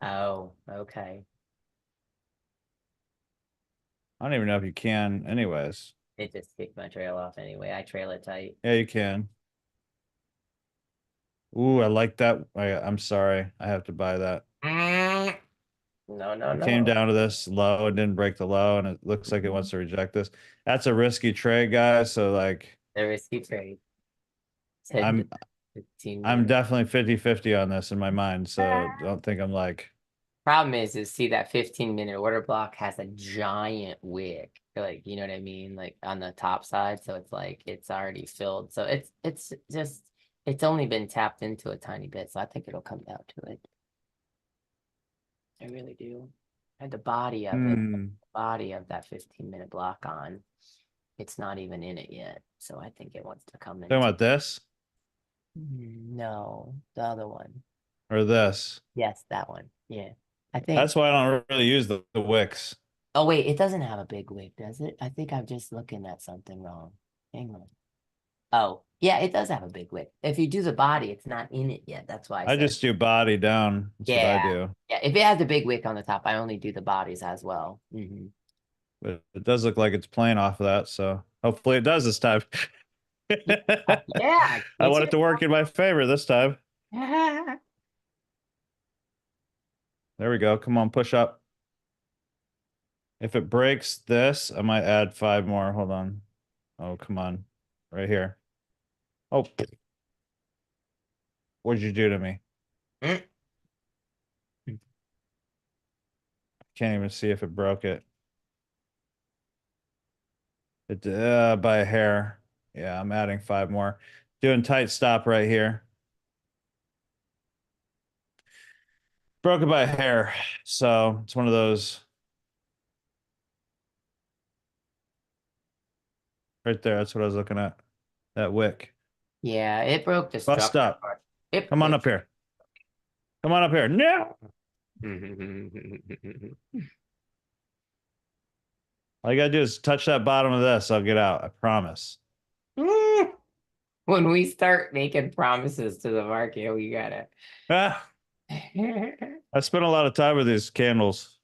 Speaker 4: Oh, okay.
Speaker 1: I don't even know if you can anyways.
Speaker 4: It just kicked my trail off anyway. I trail it tight.
Speaker 1: Yeah, you can. Ooh, I like that. I'm sorry. I have to buy that.
Speaker 4: No, no,
Speaker 1: It came
Speaker 4: no.
Speaker 1: down to this low and didn't break the low, and it looks like it wants to reject this. That's a risky trade, guys. So like
Speaker 4: The risky trade. 10 to
Speaker 1: I'm
Speaker 4: 15
Speaker 1: I'm
Speaker 4: minutes.
Speaker 1: definitely 50-50 on this in my mind. So don't think I'm like,
Speaker 4: Problem is see that 15-minute order block has a giant wick. Like, you know what I mean? Like on the top side. So it's like it's already filled. So it's just it's only been tapped into a tiny bit. So I think it'll come down to it. I really do. And the body of it, body of that 15-minute block on. It's not even in it yet. So I think it wants to come in.
Speaker 1: talking about this
Speaker 4: No, the other one.
Speaker 1: or this.
Speaker 4: Yes, that one. Yeah. I think.
Speaker 1: That's why I don't really use the wicks.
Speaker 4: Oh, wait, it doesn't have a big wick, does it? I think I'm just looking at something wrong. Hang on. Oh, yeah, it does have a big wick. If you do the body, it's not in it yet. That's why I
Speaker 1: I
Speaker 4: said.
Speaker 1: just do body down. That's what I
Speaker 4: Yeah.
Speaker 1: do.
Speaker 4: Yeah, if it has a big wick on the top, I only do the bodies as well.
Speaker 1: But it does look like it's playing off of that. So hopefully it does this time.
Speaker 4: Yeah.
Speaker 1: I want it to work in my favor this time. There we go. Come on, push up. If it breaks this, I might add 5 more. Hold on. Oh, come on. Right here. Oh. What'd you do to me? Can't even see if it broke it. It by a hair. Yeah, I'm adding 5 more. Doing tight stop right here. Broke it by a hair. So it's one of those. Right there. That's what I was looking at. That wick.
Speaker 4: Yeah, it broke the
Speaker 1: Bust
Speaker 4: structure
Speaker 1: up.
Speaker 4: part.
Speaker 1: Come on up here. Come on up here. No. All you gotta do is touch that bottom of this. I'll get out. I promise.
Speaker 4: When we start making promises to the market, we gotta.
Speaker 1: Ah, I spent a lot of time with these candles.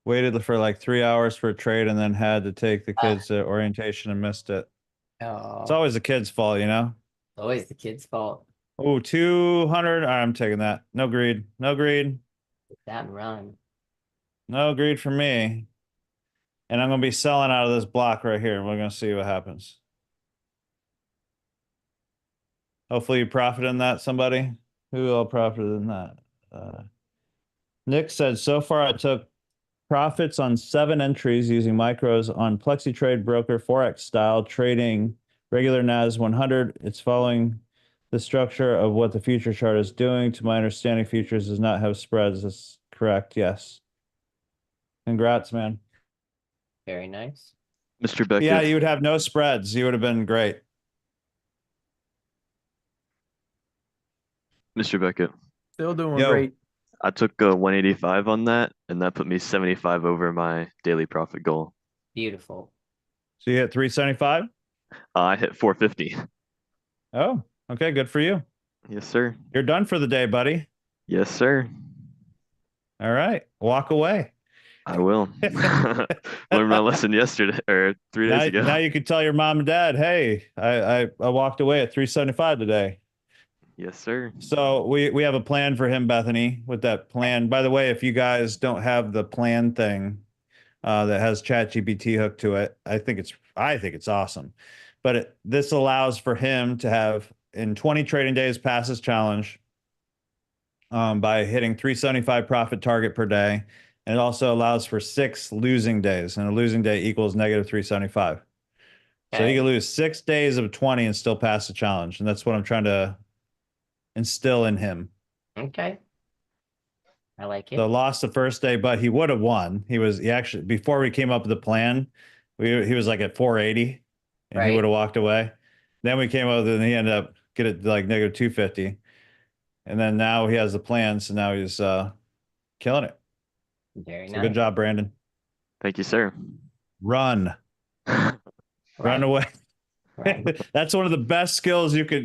Speaker 1: Waited for like 3 hours for a trade and then had to take the kids to orientation and missed it.
Speaker 4: Oh,
Speaker 1: It's always the kid's fault, you know?
Speaker 4: always the kid's fault.
Speaker 1: Oh, 200. I'm taking that. No greed. No greed.
Speaker 4: That and run.
Speaker 1: No greed for me. And I'm going to be selling out of this block right here. We're going to see what happens. Hopefully you profited in that, somebody. Who all profited in that? Nick said, so far I took profits on 7 entries using micros on PlexiTrade Broker Forex style trading regular NAS 100. It's following the structure of what the future chart is doing. To my understanding, futures does not have spreads. That's correct. Yes. Congrats, man.
Speaker 4: Very nice.
Speaker 2: Mr. Beckett.
Speaker 1: Yeah, you would have no spreads. You would have been great.
Speaker 2: Mr. Beckett.
Speaker 3: Still doing
Speaker 1: Yo.
Speaker 3: great.
Speaker 2: I took a 185 on that, and that put me 75 over my daily profit goal.
Speaker 4: Beautiful.
Speaker 1: So you hit 375?
Speaker 2: I hit 450.
Speaker 1: Oh, okay. Good for you.
Speaker 2: Yes, sir.
Speaker 1: You're done for the day, buddy.
Speaker 2: Yes, sir.
Speaker 1: All right. Walk away.
Speaker 2: I will. Learned my lesson yesterday or 3 days ago.
Speaker 1: Now you can tell your mom and dad, hey, I walked away at 375 today.
Speaker 2: Yes, sir.
Speaker 1: So we have a plan for him, Bethany, with that plan. By the way, if you guys don't have the plan thing, that has ChatGPT hooked to it. I think it's awesome. But this allows for him to have in 20 trading days pass his challenge by hitting 375 profit target per day. And it also allows for 6 losing days, and a losing day equals negative 375. So he
Speaker 4: Okay.
Speaker 1: can lose 6 days of 20 and still pass the challenge. And that's what I'm trying to instill in him.
Speaker 4: Okay. I like
Speaker 1: So
Speaker 4: it.
Speaker 1: lost the first day, but he would have won. He actually, before we came up with the plan, he was like at 480 and he
Speaker 4: Right.
Speaker 1: would have walked away. Then we came up with it and he ended up get it like negative 250. And then now he has the plan. So now he's killing it.
Speaker 4: Very
Speaker 1: So
Speaker 4: nice.
Speaker 1: good job, Brandon.
Speaker 2: Thank you, sir.
Speaker 1: Run
Speaker 4: Right.
Speaker 1: away.
Speaker 4: Right.
Speaker 1: That's one of the best skills you could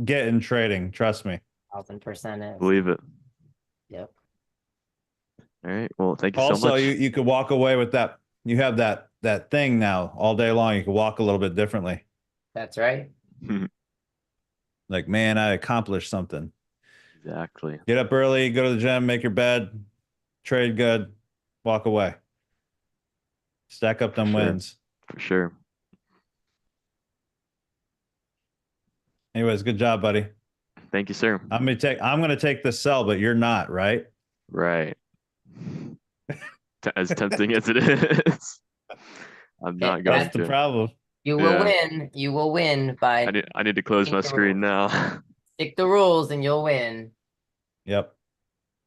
Speaker 1: get in trading. Trust me.
Speaker 4: 1000% is.
Speaker 2: Believe it.
Speaker 4: Yep.
Speaker 2: All right. Well, thank you so
Speaker 1: Also,
Speaker 2: much.
Speaker 1: you could walk away with that. You have that thing now all day long. You can walk a little bit differently.
Speaker 4: That's right.
Speaker 1: Like, man, I accomplished something.
Speaker 2: Exactly.
Speaker 1: Get up early, go to the gym, make your bed, trade good, walk away. Stack up them
Speaker 2: Sure.
Speaker 1: wins.
Speaker 2: For sure.
Speaker 1: Anyways, good job, buddy.
Speaker 2: Thank you, sir.
Speaker 1: I'm gonna take the sell, but you're not, right?
Speaker 2: Right. As tempting as it is, I'm not going
Speaker 1: That's the
Speaker 2: to.
Speaker 1: problem.
Speaker 4: You will
Speaker 2: Yeah.
Speaker 4: win. You will win, but
Speaker 2: I need to close my
Speaker 4: Stick the
Speaker 2: screen
Speaker 4: rules.
Speaker 2: now.
Speaker 4: stick the rules and you'll win.
Speaker 1: Yep,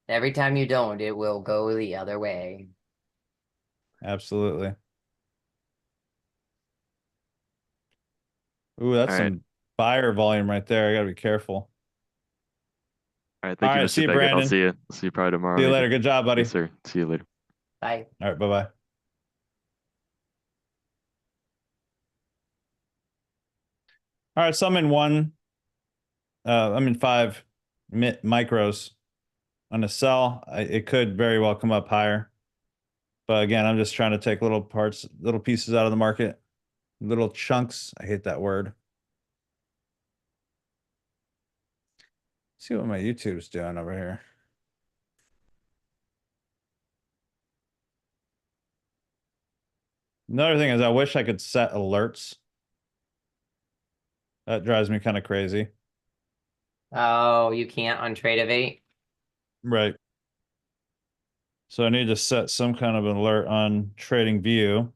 Speaker 4: Every time you don't, it will go the other way.
Speaker 1: absolutely. Ooh, that's
Speaker 2: All right.
Speaker 1: some buyer volume right there. I gotta be careful.
Speaker 2: All right. Thank
Speaker 1: All
Speaker 2: you,
Speaker 1: right, see
Speaker 2: Mr.
Speaker 1: you,
Speaker 2: Beckett. I'll
Speaker 1: Brandon.
Speaker 2: see you. I'll see you probably tomorrow.
Speaker 1: See you
Speaker 2: maybe.
Speaker 1: later. Good job, buddy.
Speaker 2: Yes, sir. See you later.
Speaker 4: Bye.
Speaker 1: All right, bye-bye. All right, so I'm in 5 micros on a sell. It could very well come up higher. But again, I'm just trying to take little pieces out of the market, little chunks. I hate that word. See what my YouTube's doing over here. Another thing is I wish I could set alerts. That drives me kind of crazy.
Speaker 4: Oh, you can't on Tradeovate?
Speaker 1: Right. So I need to set some kind of an alert on Trading View.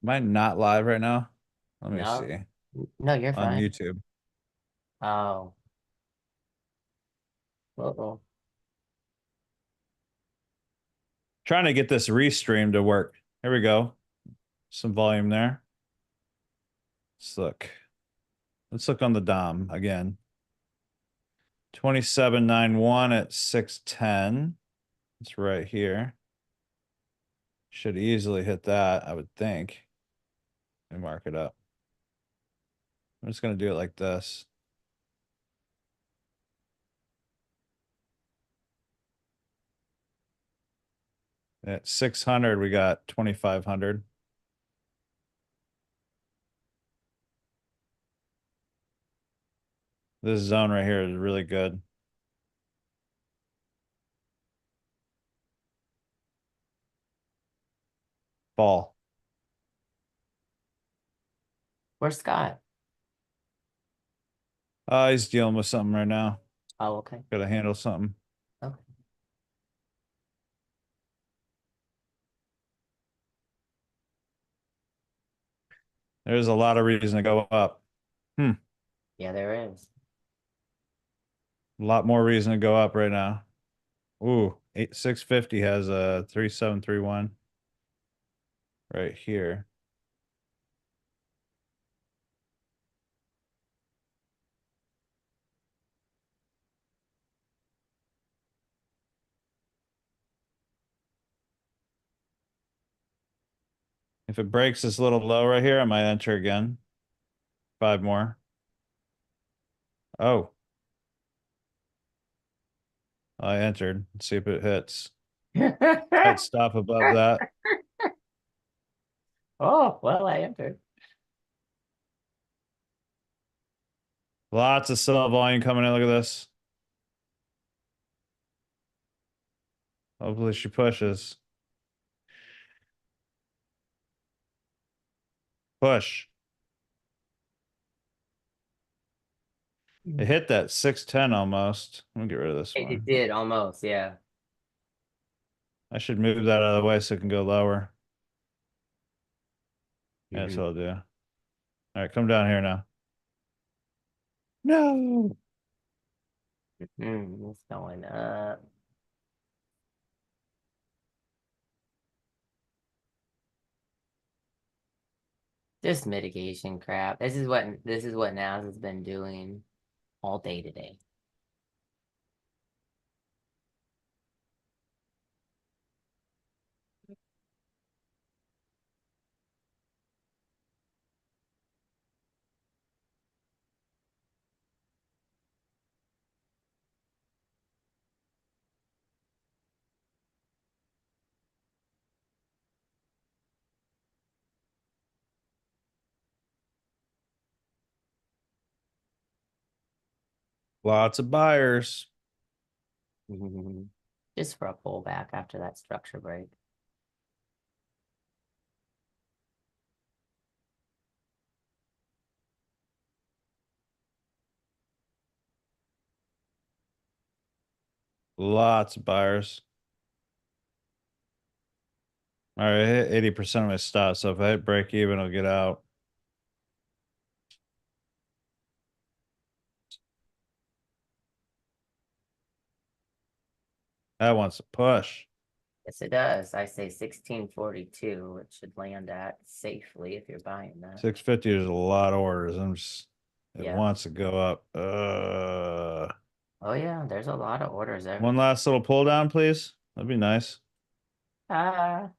Speaker 1: Am I not live right now? Let me
Speaker 4: No.
Speaker 1: see.
Speaker 4: No, you're
Speaker 1: On
Speaker 4: fine.
Speaker 1: YouTube.
Speaker 4: Oh. Uh-oh.
Speaker 1: Trying to get this restream to work. Here we go. Some volume there. Let's look. Let's look on the DOM again. 2791 at 610. It's right here. Should easily hit that, I would think. Let me mark it up. I'm just going to do it like this. At 600, we got 2500. This zone right here is really good. Fall.
Speaker 4: Where's Scott?
Speaker 1: He's dealing with something right now.
Speaker 4: Oh, okay.
Speaker 1: Gotta handle something.
Speaker 4: Okay.
Speaker 1: There's a lot of reason to go up.
Speaker 4: Yeah, there is.
Speaker 1: A lot more reason to go up right now. Ooh, 650 has a 3731 right here. If it breaks this little low right here, I might enter again. 5 more. Oh. I entered. Let's see if it hits. Might stop above that.
Speaker 4: Oh, well, I entered.
Speaker 1: Lots of sell volume coming in. Look at this. Hopefully she pushes. Push. It hit that 610 almost. I'm gonna get rid of this
Speaker 4: It
Speaker 1: one.
Speaker 4: did almost, yeah.
Speaker 1: I should move that out of the way so it can go lower. Yeah, that's
Speaker 4: Mhm.
Speaker 1: what I'll do. All right, come down here now. No.
Speaker 4: It's going up. Just mitigation crap. This is what NAS has been doing all day today.
Speaker 1: Lots of buyers.
Speaker 4: Just for a pullback after that structure break.
Speaker 1: Lots of buyers. All right, I hit 80% of my stop. So if I hit break even, I'll get out. That wants to push.
Speaker 4: Yes, it does. I say 1642. It should land at safely if you're buying that.
Speaker 1: 650 is a lot of orders. It
Speaker 4: Yeah.
Speaker 1: wants to go up.
Speaker 4: Oh yeah, there's a lot of orders there.
Speaker 1: One last little pull down, please. That'd be nice.
Speaker 4: Ah,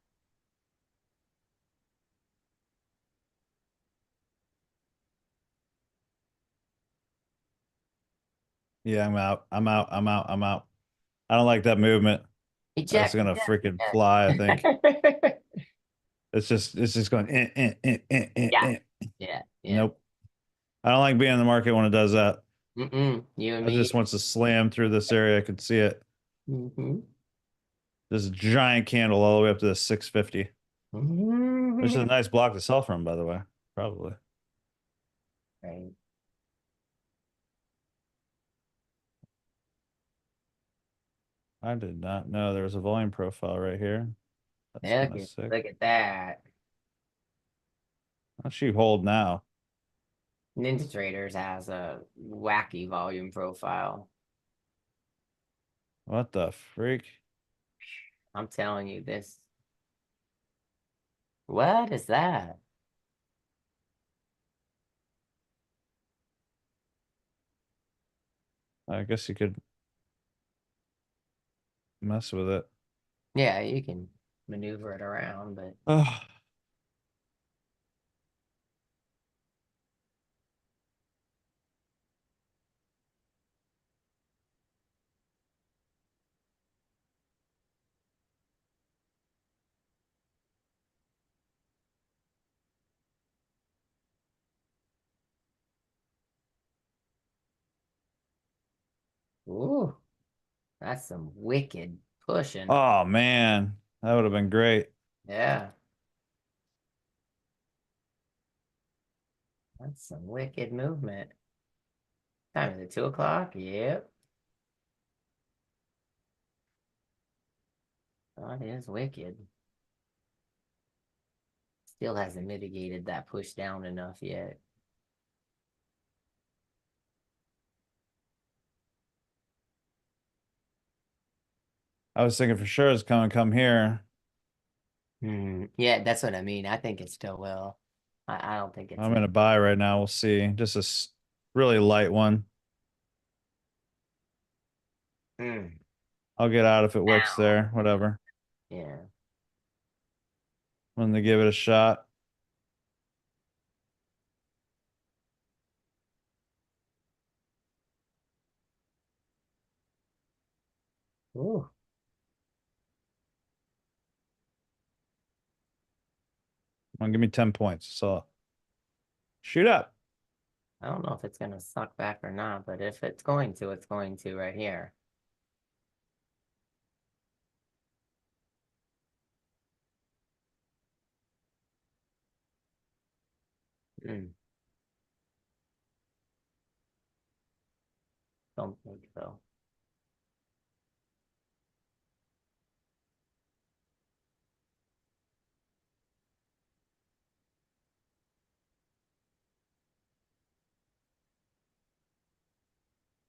Speaker 1: Yeah, I'm out. I'm out. I'm out. I'm out. I don't like that movement. It's
Speaker 4: eject.
Speaker 1: gonna freaking fly, I think. It's just going
Speaker 4: Yeah. Yeah.
Speaker 1: Nope. I don't like being in the market when it does that.
Speaker 4: You and
Speaker 1: It
Speaker 4: me.
Speaker 1: just wants to slam through this area. I could see it. This giant candle all the way up to the 650. Which is a nice block to sell from, by the way. Probably.
Speaker 4: Right.
Speaker 1: I did not know there was a volume profile right here. That's kind of sick.
Speaker 4: Look at that.
Speaker 1: Why don't you hold now?
Speaker 4: Ninja Traders has a wacky volume profile.
Speaker 1: What the freak?
Speaker 4: I'm telling you this. What is that?
Speaker 1: I guess you could mess with it.
Speaker 4: Yeah, you can maneuver it around, but
Speaker 1: Oh,
Speaker 4: ooh, that's some wicked pushing.
Speaker 1: oh man, that would have been great.
Speaker 4: Yeah. That's some wicked movement. Time is it 2 o'clock? Yep. That is wicked. Still hasn't mitigated that push down enough yet.
Speaker 1: I was thinking for sure it's gonna come here.
Speaker 4: Yeah, that's what I mean. I think it still will. I don't think it's
Speaker 1: I'm gonna buy right now. We'll see. Just a really light one. I'll get out if it wicks there. Whatever.
Speaker 4: Yeah.
Speaker 1: When they give it a shot.
Speaker 4: Ooh.
Speaker 1: Come on, give me 10 points. So shoot up.
Speaker 4: I don't know if it's gonna suck back or not, but if it's going to, it's going to right here. Mm, don't think so.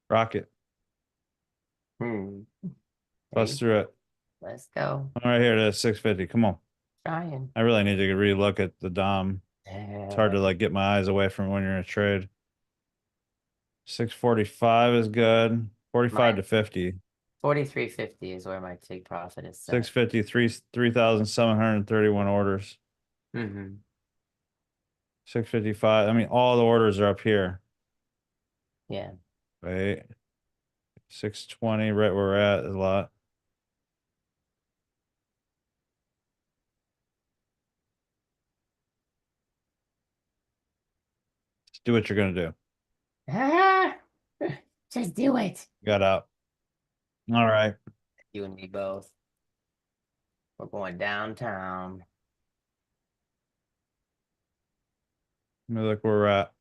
Speaker 1: Rocket.
Speaker 4: Hmm.
Speaker 1: Bust
Speaker 4: Hey,
Speaker 1: through it.
Speaker 4: let's go.
Speaker 1: All right, here it is, 650. Come on.
Speaker 4: Trying.
Speaker 1: I really need to relook at the Dom. It's hard to like get my eyes away from when you're in a trade. 645 is good. 45 to 50.
Speaker 4: 43.50 is where my take profit is set.
Speaker 1: 650, 3,731 orders.
Speaker 4: Mm-hmm.
Speaker 1: 655. I mean, all the orders are up here.
Speaker 4: Yeah.
Speaker 1: Wait. 620, right where we're at, is a lot. Just do what you're gonna do.
Speaker 4: Ah, just do it.
Speaker 1: Got out. All right.
Speaker 4: You and me both. We're going downtown.
Speaker 1: Let me look where we're at.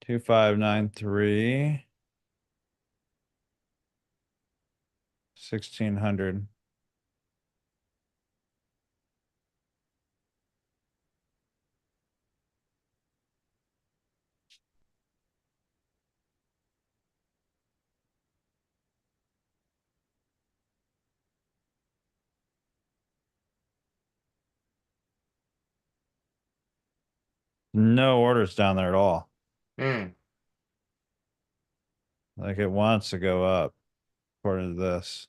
Speaker 1: 2593. 1600. No orders down there at all.
Speaker 4: Mm.
Speaker 1: Like it wants to go up, according to this.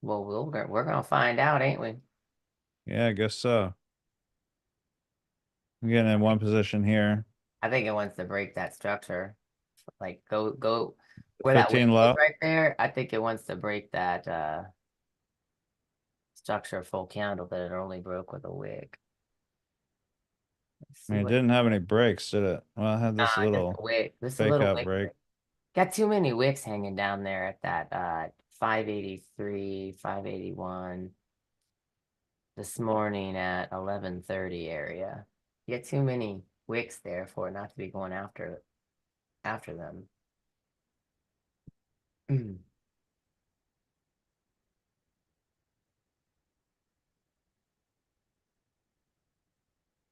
Speaker 4: Well, we're gonna find out, ain't we?
Speaker 1: Yeah, I guess so. I'm getting in one position here.
Speaker 4: I think it wants to break that structure. Like go where that
Speaker 1: 15
Speaker 4: wick
Speaker 1: low.
Speaker 4: is right there. I think it wants to break that structure full candle that it only broke with a wick. Let's
Speaker 1: I
Speaker 4: see
Speaker 1: mean, it
Speaker 4: what
Speaker 1: didn't have any breaks, did it? Well, I had this
Speaker 4: just a
Speaker 1: little
Speaker 4: wick. This
Speaker 1: fake
Speaker 4: little
Speaker 1: out
Speaker 4: wick.
Speaker 1: break.
Speaker 4: Got too many wicks hanging down there at that 583, 581 this morning at 11:30 area. You get too many wicks there for it not to be going after them.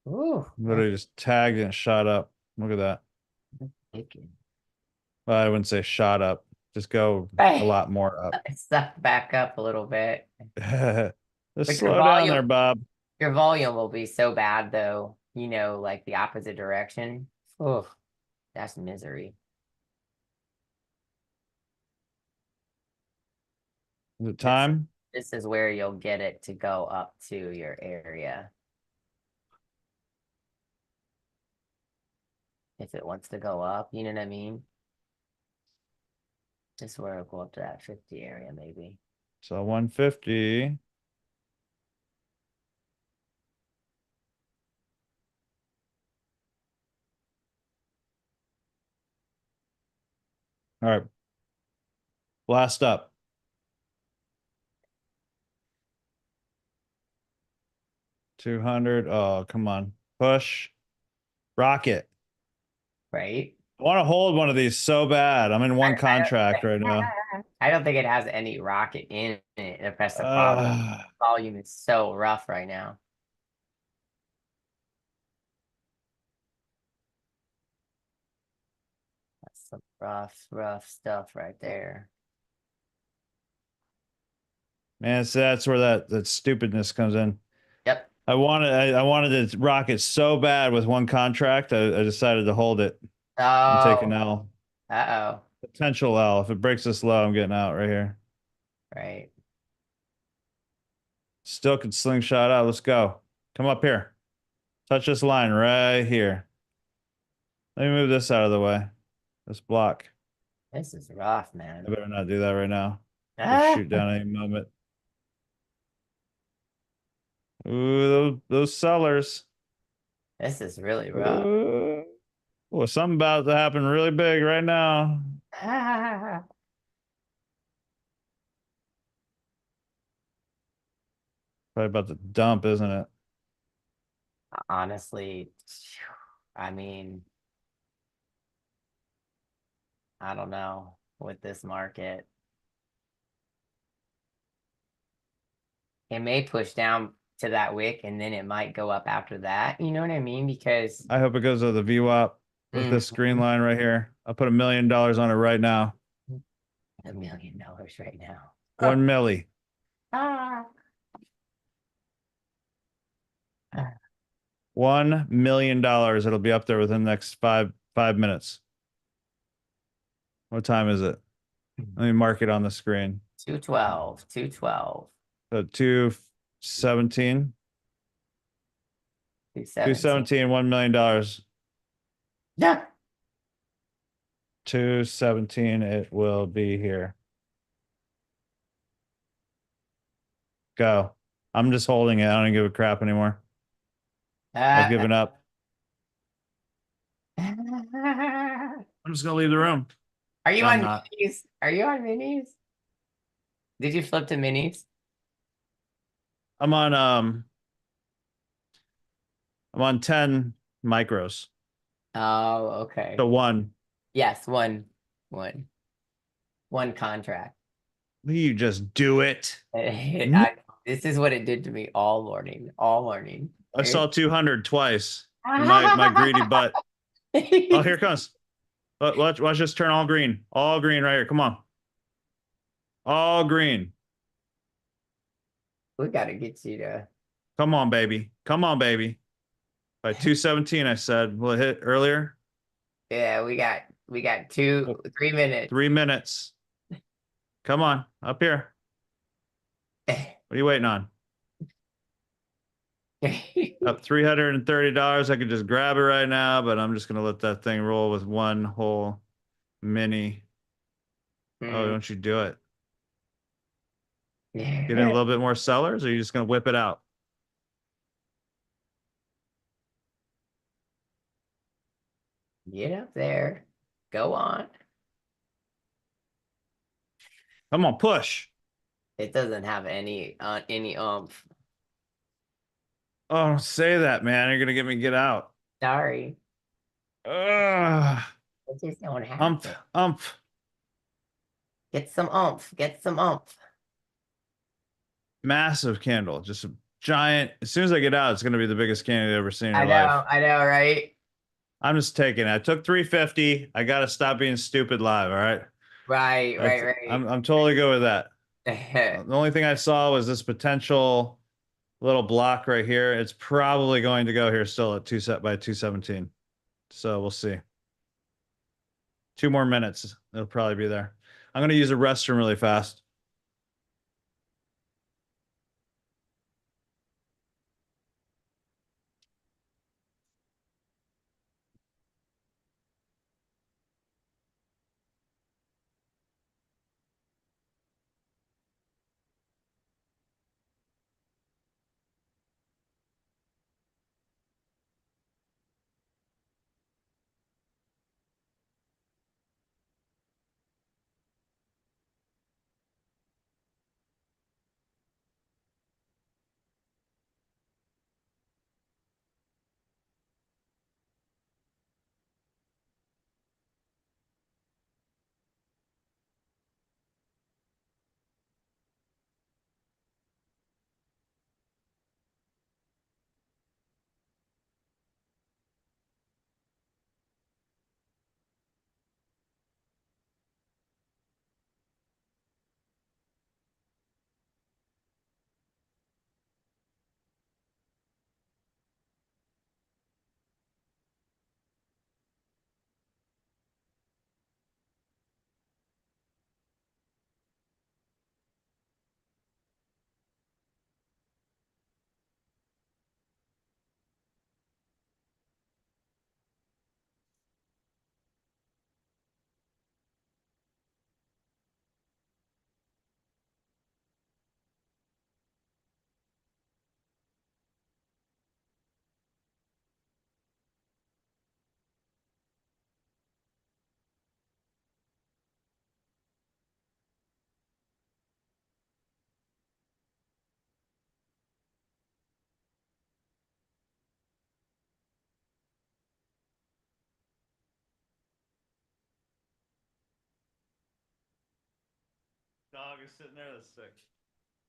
Speaker 4: Ooh,
Speaker 1: Literally just tagged and shot up. Look at that.
Speaker 4: taking.
Speaker 1: Well, I wouldn't say shot up. Just go a
Speaker 4: Hey,
Speaker 1: lot more up.
Speaker 4: suck back up a little bit.
Speaker 1: Just
Speaker 4: But your
Speaker 1: slow down there,
Speaker 4: volume,
Speaker 1: Bob.
Speaker 4: your volume will be so bad though, like the opposite direction. Oh, that's misery.
Speaker 1: Is it time?
Speaker 4: This is where you'll get it to go up to your area. If it wants to go up, you know what I mean? Just where it'll go up to that 50 area, maybe.
Speaker 1: So 150. All right. Blast up. 200. Oh, come on. Push. Rocket.
Speaker 4: Right?
Speaker 1: I want to hold one of these so bad. I'm in one contract right now.
Speaker 4: I don't think it has any rocket in it. If that's the problem. Volume is so rough right now. That's some rough stuff right there.
Speaker 1: Man, so that's where that stupidness comes in.
Speaker 4: Yep.
Speaker 1: I wanted to rock it so bad with one contract. I decided to hold it and take an
Speaker 4: Oh,
Speaker 1: L.
Speaker 4: uh-oh.
Speaker 1: Potential L. If it breaks this low, I'm getting out right here.
Speaker 4: Right.
Speaker 1: Still could slingshot out. Let's go. Come up here. Touch this line right here. Let me move this out of the way. This block.
Speaker 4: This is rough,
Speaker 1: I
Speaker 4: man.
Speaker 1: better not do that right now. We'll
Speaker 4: Ah,
Speaker 1: shoot down any moment. Ooh, those sellers.
Speaker 4: this is really rough.
Speaker 1: Ooh. Well, something about to happen really big right now.
Speaker 4: Ah.
Speaker 1: Probably about to dump, isn't it?
Speaker 4: Honestly, I mean, I don't know with this market. It may push down to that wick and then it might go up after that. You know what I mean? Because
Speaker 1: I hope it goes to the VWAP with this green
Speaker 4: Mhm.
Speaker 1: line right here. I'll put $1 million on it right now.
Speaker 4: $1 million right now.
Speaker 1: 1 milli.
Speaker 4: Ah.
Speaker 1: $1 million. It'll be up there within the next five minutes. What time is it? Let me mark it on the screen.
Speaker 4: 212, 212,
Speaker 1: So 217.
Speaker 4: 217.
Speaker 1: 217, $1 million.
Speaker 4: Yeah.
Speaker 1: 217, it will be here. Go. I'm just holding it. I don't give a crap anymore. I've given up. I'm just gonna leave the room.
Speaker 4: Are you
Speaker 1: I'm
Speaker 4: on
Speaker 1: not.
Speaker 4: minis? Are you on minis? Did you flip to minis?
Speaker 1: I'm on 10 micros.
Speaker 4: Oh, okay.
Speaker 1: So one.
Speaker 4: Yes, one contract.
Speaker 1: You just do it.
Speaker 4: This is what it did to me all morning, all morning.
Speaker 1: I saw 200 twice. My greedy butt. Oh, here it comes. Watch this turn all green. All green right here. Come on. All green.
Speaker 4: We gotta get you to.
Speaker 1: Come on, baby. Come on, baby. By 217, I said. Will it hit earlier?
Speaker 4: Yeah, we got 3 minutes.
Speaker 1: 3 minutes. Come on. Up here. What are you waiting on? Up $330. I could just grab it right now, but I'm just gonna let that thing roll with one whole mini. Oh, don't you do it. Get in a little bit more sellers, or are you just gonna whip it out?
Speaker 4: Get up there. Go on.
Speaker 1: Come on, push.
Speaker 4: It doesn't have any oomph.
Speaker 1: Oh, don't say that, man. You're gonna get me get out.
Speaker 4: Sorry.
Speaker 1: Ugh.
Speaker 4: It just don't have
Speaker 1: Umph,
Speaker 4: it.
Speaker 1: umph.
Speaker 4: Get some oomph. Get some oomph.
Speaker 1: Massive candle. Just a giant. As soon as I get out, it's gonna be the biggest candle you've ever seen in your life.
Speaker 4: I know, right?
Speaker 1: I'm just taking it. I took 350. I gotta stop being stupid live, all right?
Speaker 4: Right, right,
Speaker 1: I'm totally good with that.
Speaker 4: right.
Speaker 1: The only thing I saw was this potential little block right here. It's probably going to go here still at by 217. So we'll see. 2 more minutes. It'll probably be there. I'm going to use a restroom really fast. Dog is sitting there. That's sick.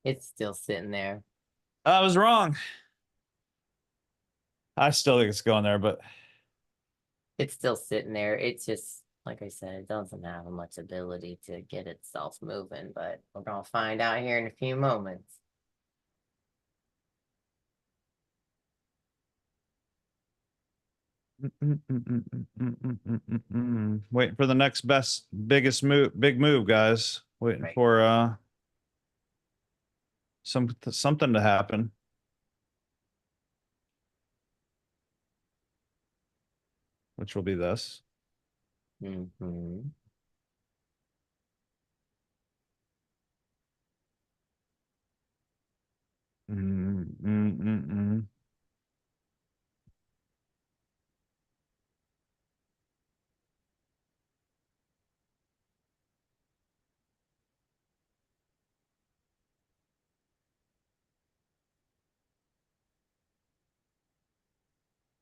Speaker 4: It's still sitting there.
Speaker 1: I was wrong. I still think it's going there, but
Speaker 4: It's still sitting there. It's just, like I said, it doesn't have much ability to get itself moving, but we're gonna find out here in a few moments.
Speaker 1: waiting for the next best, biggest move, big move, guys. Waiting
Speaker 4: Right.
Speaker 1: for something to happen. Which will be this.
Speaker 4: Mm-hmm.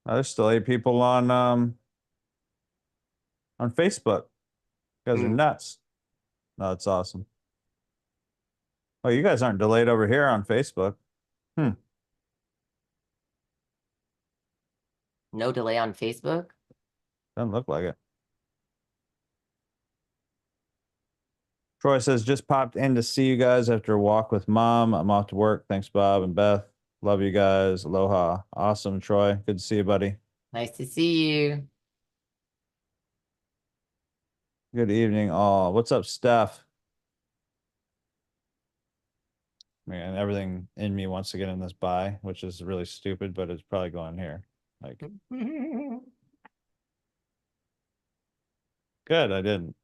Speaker 1: There's still 8 people on Facebook. You guys are nuts. No, that's awesome. Oh, you guys aren't delayed over here on Facebook.
Speaker 4: No delay on Facebook?
Speaker 1: Doesn't look like it. Troy says, just popped in to see you guys after a walk with mom. I'm off to work. Thanks, Bob and Beth. Love you guys. Aloha. Awesome, Troy. Good to see you, buddy.
Speaker 4: Nice to see you.
Speaker 1: Good evening, all. What's up, Steph? Man, everything in me wants to get in this buy, which is really stupid, but it's probably going here. Like, good, I didn't.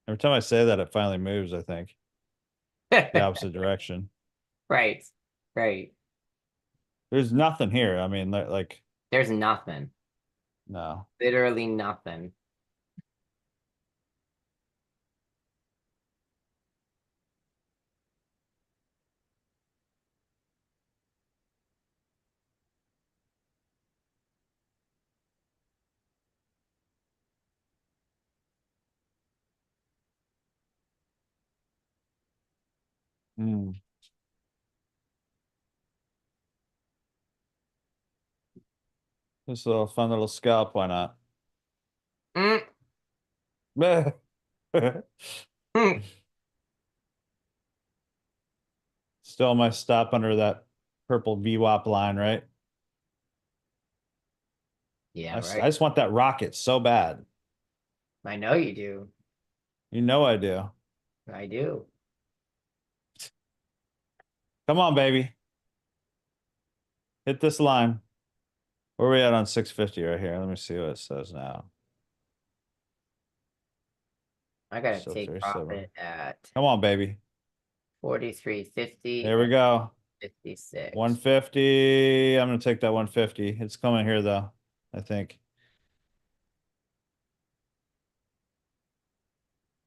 Speaker 1: Every time I say that, it finally moves, I think. The opposite direction.
Speaker 4: Right. Right.
Speaker 1: There's nothing here. I mean, like,
Speaker 4: There's nothing.
Speaker 1: no.
Speaker 4: Literally nothing.
Speaker 1: Hmm. This little fun little scalp, why not?
Speaker 4: Mm, mm.
Speaker 1: Still my stop under that purple VWAP line, right?
Speaker 4: Yeah,
Speaker 1: I
Speaker 4: right.
Speaker 1: just want that rocket so bad.
Speaker 4: I know you do.
Speaker 1: You know I do.
Speaker 4: I do.
Speaker 1: Come on, baby. Hit this line. Where are we at on 650 right here? Let me see what it says now.
Speaker 4: I gotta
Speaker 1: Still
Speaker 4: take
Speaker 1: 37.
Speaker 4: profit at
Speaker 1: Come on, baby.
Speaker 4: 43.50.
Speaker 1: There we go.
Speaker 4: 56.
Speaker 1: 150. I'm gonna take that 150. It's coming here though, I think.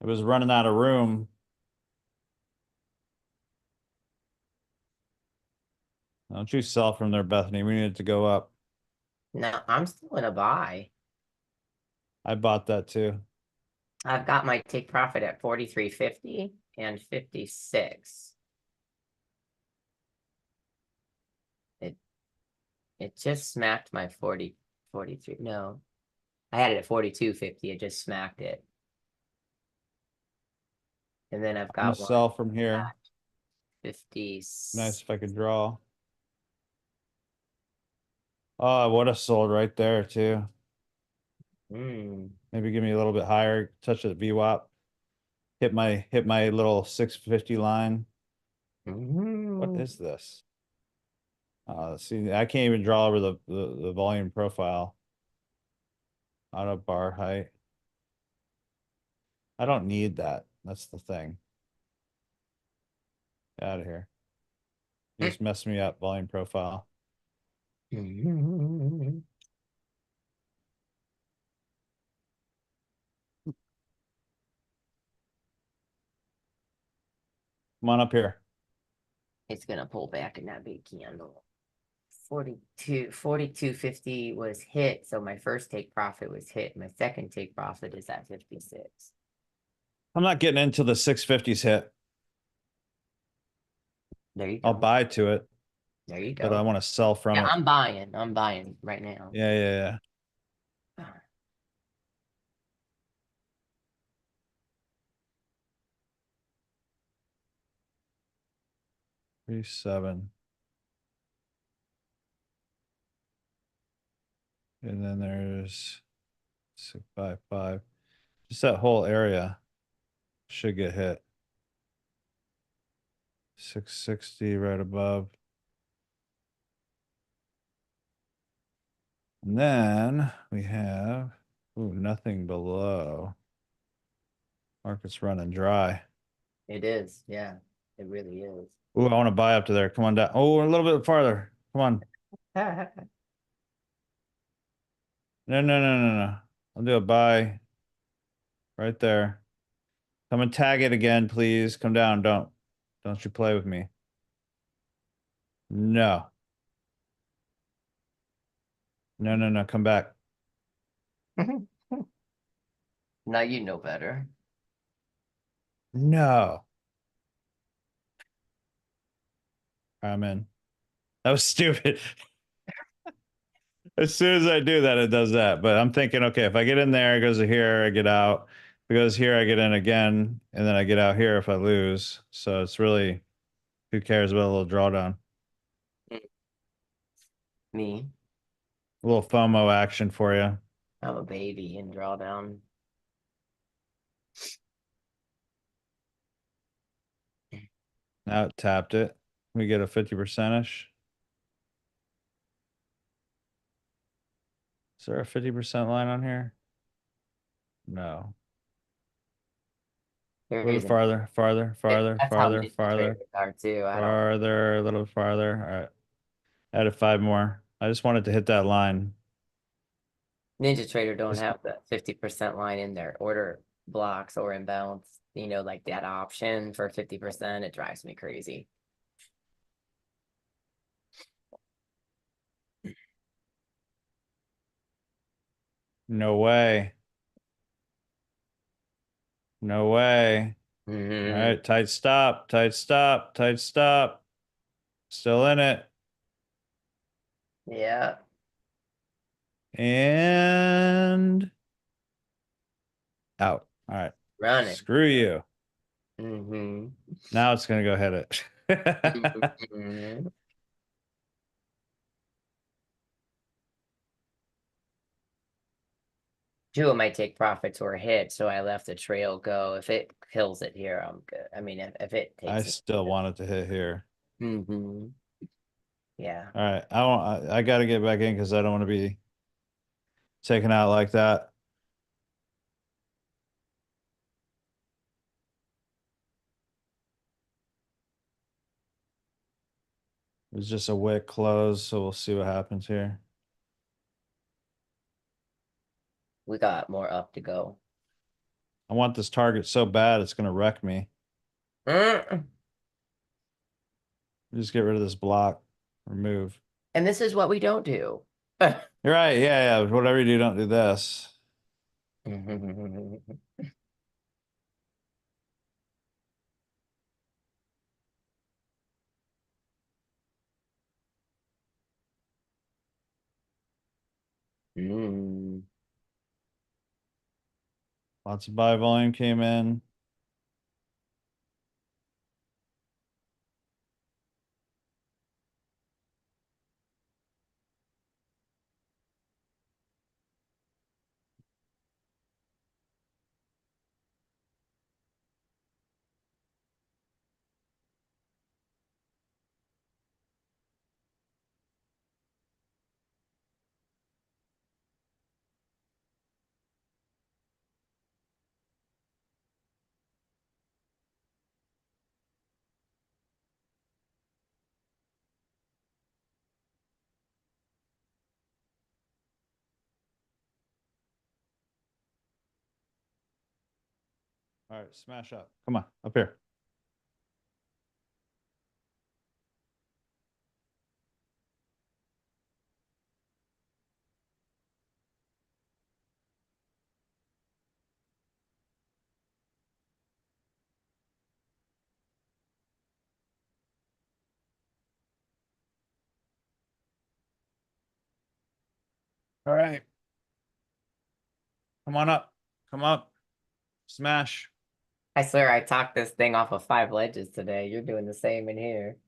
Speaker 1: It was running out of room. Don't you sell from there, Bethany? We need it to go up.
Speaker 4: No, I'm still in a buy.
Speaker 1: I bought that too.
Speaker 4: I've got my take profit at 43.50 and 56. It just smacked my 43. No, I had it at 42.50. It just smacked it. And then I've
Speaker 1: I'm gonna
Speaker 4: got one
Speaker 1: sell from here.
Speaker 4: at 50.
Speaker 1: Nice if I could draw. Oh, I would have sold right there too.
Speaker 4: Mm.
Speaker 1: Maybe give me a little bit higher, touch of the VWAP. Hit my little 650 line. What
Speaker 4: Mm.
Speaker 1: is this? See, I can't even draw over the volume profile. Auto bar height. I don't need that. That's the thing. Get out of here. You just messed me up, volume profile.
Speaker 4: Mm.
Speaker 1: Come on up here.
Speaker 4: It's gonna pull back in that big candle. 42.50 was hit, so my first take profit was hit. My second take profit is at 56.
Speaker 1: I'm not getting into the 650s hit.
Speaker 4: There you
Speaker 1: I'll
Speaker 4: go.
Speaker 1: buy to it,
Speaker 4: There you
Speaker 1: but I
Speaker 4: go.
Speaker 1: want to sell from
Speaker 4: Yeah,
Speaker 1: it.
Speaker 4: I'm buying. I'm buying right now.
Speaker 1: Yeah, yeah, yeah. 3.7. And then there's 6.55. Just that whole area should get hit. 660 right above. And then we have nothing below. Market's running dry.
Speaker 4: It is. Yeah, it really is.
Speaker 1: Ooh, I want to buy up to there. Come on down. Oh, a little bit farther. Come on. No, no, no, no, no. I'll do a buy right there. Come and tag it again, please. Come down. Don't you play with me. No. No, no, no. Come back.
Speaker 4: Now you know better.
Speaker 1: No. I'm in. That was stupid. As soon as I do that, it does that. But I'm thinking, okay, if I get in there, it goes to here, I get out. If it goes here, I get in again, and then I get out here if I lose. So it's really, who cares about a little drawdown?
Speaker 4: Me,
Speaker 1: A little FOMO action for you.
Speaker 4: I'm a baby in drawdown.
Speaker 1: Now it tapped it. We get a 50%-ish. Is there a 50% line on here? No. A
Speaker 4: There
Speaker 1: little
Speaker 4: isn't.
Speaker 1: farther, farther, farther,
Speaker 4: That's how
Speaker 1: farther,
Speaker 4: ninja
Speaker 1: farther,
Speaker 4: traders are too. I don't.
Speaker 1: farther, a little farther. All right. Added 5 more. I just wanted to hit that line.
Speaker 4: Ninja Trader don't
Speaker 1: Just-
Speaker 4: have the 50% line in their order blocks or imbalance. You know, like that option for 50%. It drives me crazy.
Speaker 1: No way. No way. All
Speaker 4: Mhm.
Speaker 1: right, tight stop, tight stop, tight stop. Still in it.
Speaker 4: Yeah.
Speaker 1: And out. All right.
Speaker 4: Running.
Speaker 1: Screw you.
Speaker 4: Mm-hmm.
Speaker 1: Now it's gonna go hit it.
Speaker 4: Mhm. Two might take profits or hit, so I left the trail go. If it kills it here, I'm good. I mean, if it
Speaker 1: I
Speaker 4: takes it.
Speaker 1: still wanted to hit here.
Speaker 4: Mm-hmm. Yeah.
Speaker 1: All right. I gotta get back in because I don't want to be taken out like that. It was just a wick close, so we'll see what happens here.
Speaker 4: We got more up to go.
Speaker 1: I want this target so bad it's gonna wreck me.
Speaker 4: Mm.
Speaker 1: Just get rid of this block. Remove.
Speaker 4: And this is what we don't do.
Speaker 1: You're right. Yeah, yeah. Whatever you do, don't do this.
Speaker 4: Mm.
Speaker 1: Lots of buy volume came in. All right, smash up. Come on, up here. All right. Come on up. Come up. Smash.
Speaker 4: I swear I talked this thing off of 5 ledges today. You're doing the same in here.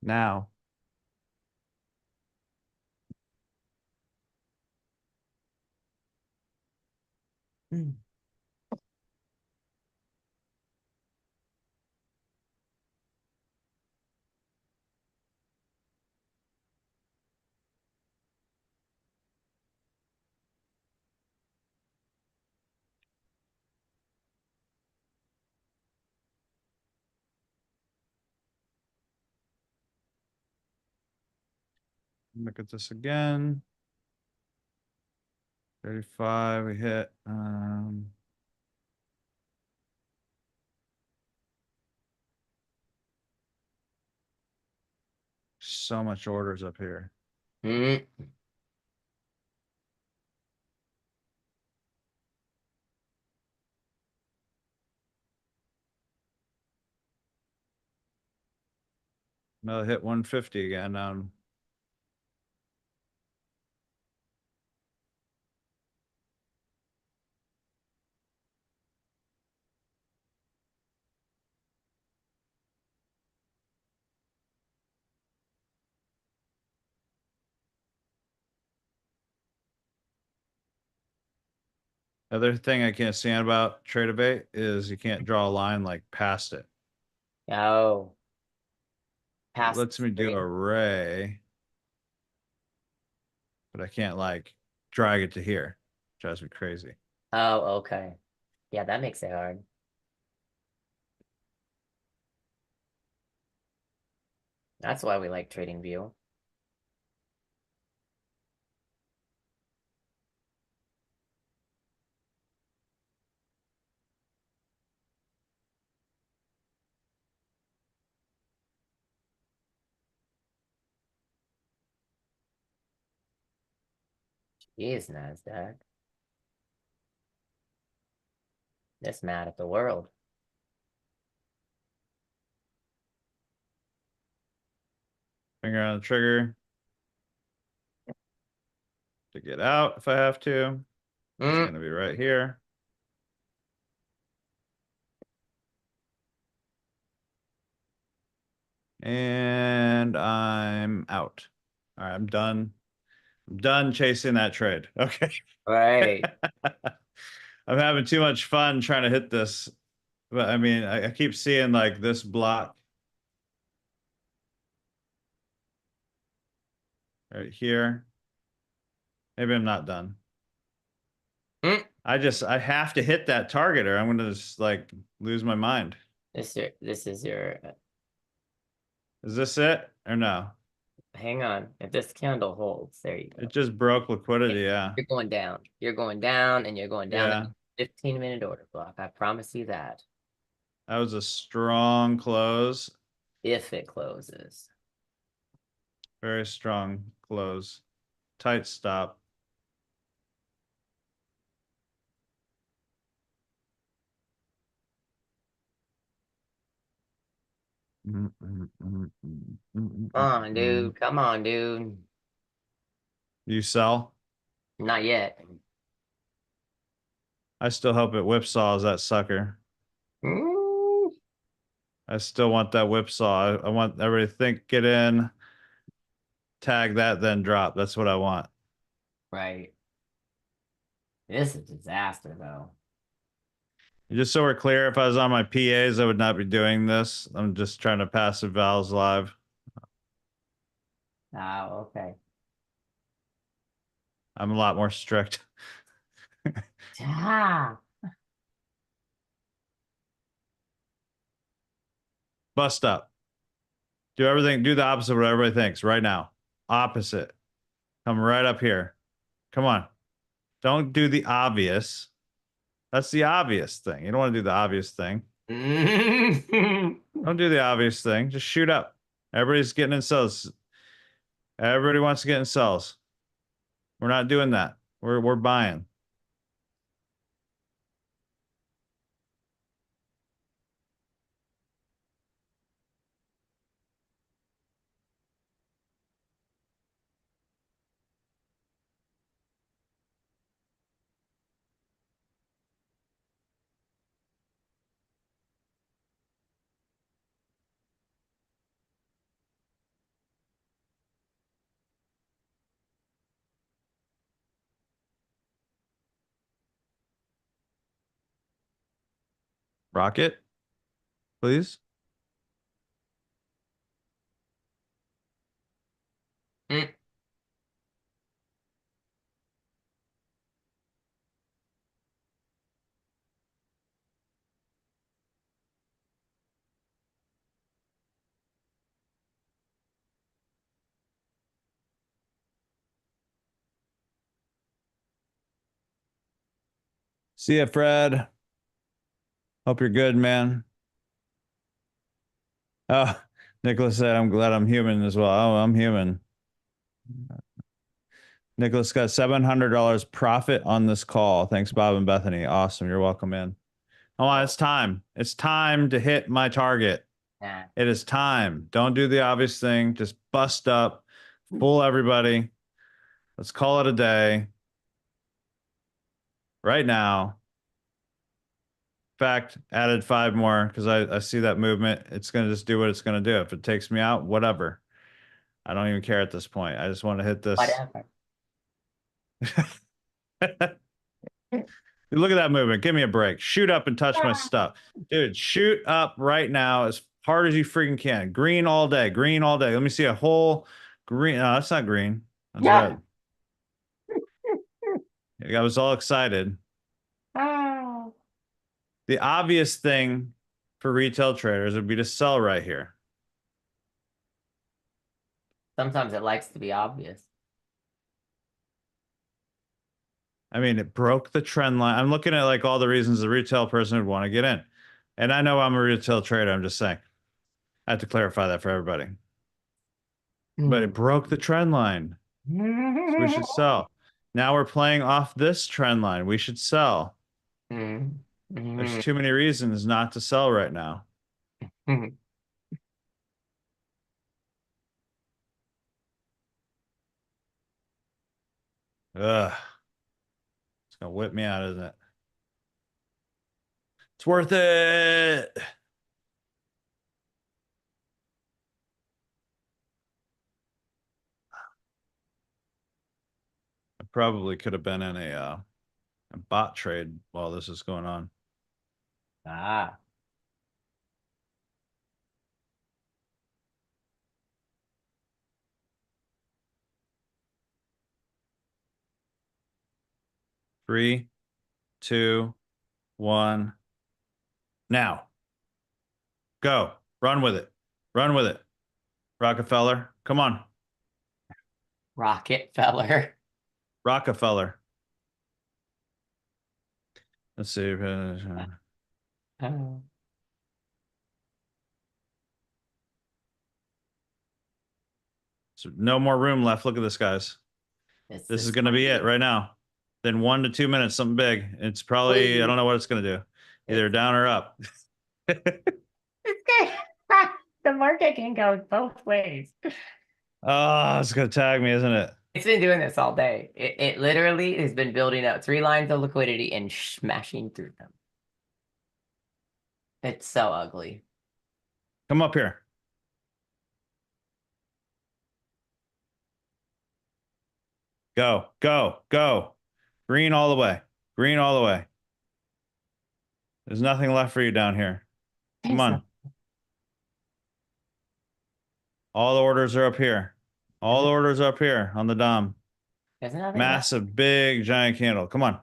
Speaker 1: Now. Look at this again. 35, we hit. So much orders up here.
Speaker 4: Mm.
Speaker 1: Another hit 150 again. Other thing I can't stand about trade debate is you can't draw a line like past it.
Speaker 4: Oh.
Speaker 1: It
Speaker 4: Past
Speaker 1: lets me do
Speaker 4: screen.
Speaker 1: array, but I can't like drag it to here. Drives me crazy.
Speaker 4: Oh, okay. Yeah, that makes it hard. That's why we like trading view. Jeez, Nasdaq. Just mad at the world.
Speaker 1: Finger on the trigger to get out if I have to. It's
Speaker 4: Mm.
Speaker 1: going to be right here. And I'm out. All right, I'm done. I'm done chasing that trade. Okay.
Speaker 4: Right.
Speaker 1: I'm having too much fun trying to hit this. But I mean, I keep seeing like this block right here. Maybe I'm not done.
Speaker 4: Mm.
Speaker 1: I have to hit that target or I'm gonna just like lose my mind.
Speaker 4: This is your
Speaker 1: Is this it or no?
Speaker 4: hang on. If this candle holds, there you go.
Speaker 1: It just broke liquidity, yeah.
Speaker 4: You're going down. You're going down and you're going down.
Speaker 1: Yeah.
Speaker 4: 15-minute order block. I promise you that.
Speaker 1: That was a strong close.
Speaker 4: If it closes.
Speaker 1: Very strong close. Tight stop.
Speaker 4: Come on, dude. Come on, dude.
Speaker 1: You sell?
Speaker 4: Not yet.
Speaker 1: I still hope it whipsaws that sucker.
Speaker 4: Mm.
Speaker 1: I still want that whipsaw. I want everybody to think, get in, tag that, then drop. That's what I want.
Speaker 4: Right. This is a disaster, though.
Speaker 1: Just so we're clear, if I was on my PAs, I would not be doing this. I'm just trying to passive vals live.
Speaker 4: Oh, okay.
Speaker 1: I'm a lot more strict.
Speaker 4: Ah.
Speaker 1: Bust up. Do everything, do the opposite of what everybody thinks right now. Opposite. Come right up here. Come on. Don't do the obvious. That's the obvious thing. You don't want to do the obvious thing. Don't do the obvious thing. Just shoot up. Everybody's getting in cells. Everybody wants to get in cells. We're not doing that. We're buying. Rocket, please.
Speaker 4: Mm.
Speaker 1: See ya, Fred. Hope you're good, man. Oh, Nicholas said, I'm glad I'm human as well. Oh, I'm human. Nicholas got $700 profit on this call. Thanks, Bob and Bethany. Awesome. You're welcome, man. Come on, it's time. It's time to hit my target.
Speaker 4: Nah.
Speaker 1: It is time. Don't do the obvious thing. Just bust up, fool everybody. Let's call it a day. Right now. In fact, added 5 more because I see that movement. It's going to just do what it's going to do. If it takes me out, whatever. I don't even care at this point. I just want to hit this.
Speaker 4: Whatever.
Speaker 1: Look at that movement. Give me a break. Shoot up and touch my stuff. Dude, shoot up right now as hard as you freaking can. Green all day. Green all day. Let me see a whole green. No, that's not green. That's
Speaker 4: Yeah.
Speaker 1: red. I was all excited.
Speaker 4: Oh.
Speaker 1: The obvious thing for retail traders would be to sell right here.
Speaker 4: Sometimes it likes to be obvious.
Speaker 1: I mean, it broke the trend line. I'm looking at like all the reasons the retail person would want to get in. And I know I'm a retail trader. I'm just saying. I have to clarify that for everybody. But it broke the trend line. So we should sell. Now we're playing off this trend line. We should sell. There's too many reasons not to sell right now. Ugh. It's gonna whip me out, isn't it? It's worth it. I probably could have been in a bot trade while this is going on.
Speaker 4: Ah.
Speaker 1: 3, 2, 1. Now. Go. Run with it. Run with it. Rockefeller. Come on.
Speaker 4: Rockefeller.
Speaker 1: Rockefeller. Let's see.
Speaker 4: Oh.
Speaker 1: So no more room left. Look at this, guys. This is going to be it right now. Then 1 to 2 minutes, something big. It's probably, I don't know what it's going to do. Either down or up.
Speaker 4: The market can go both ways.
Speaker 1: Oh, it's going to tag me, isn't it?
Speaker 4: It's been doing this all day. It literally has been building up 3 lines of liquidity and smashing through them. It's so ugly.
Speaker 1: Come up here. Go, go, go. Green all the way. Green all the way. There's nothing left for you down here. Come on. All the orders are up here. All the orders are up here on the DOM.
Speaker 4: There's nothing left.
Speaker 1: Massive, big, giant candle. Come on.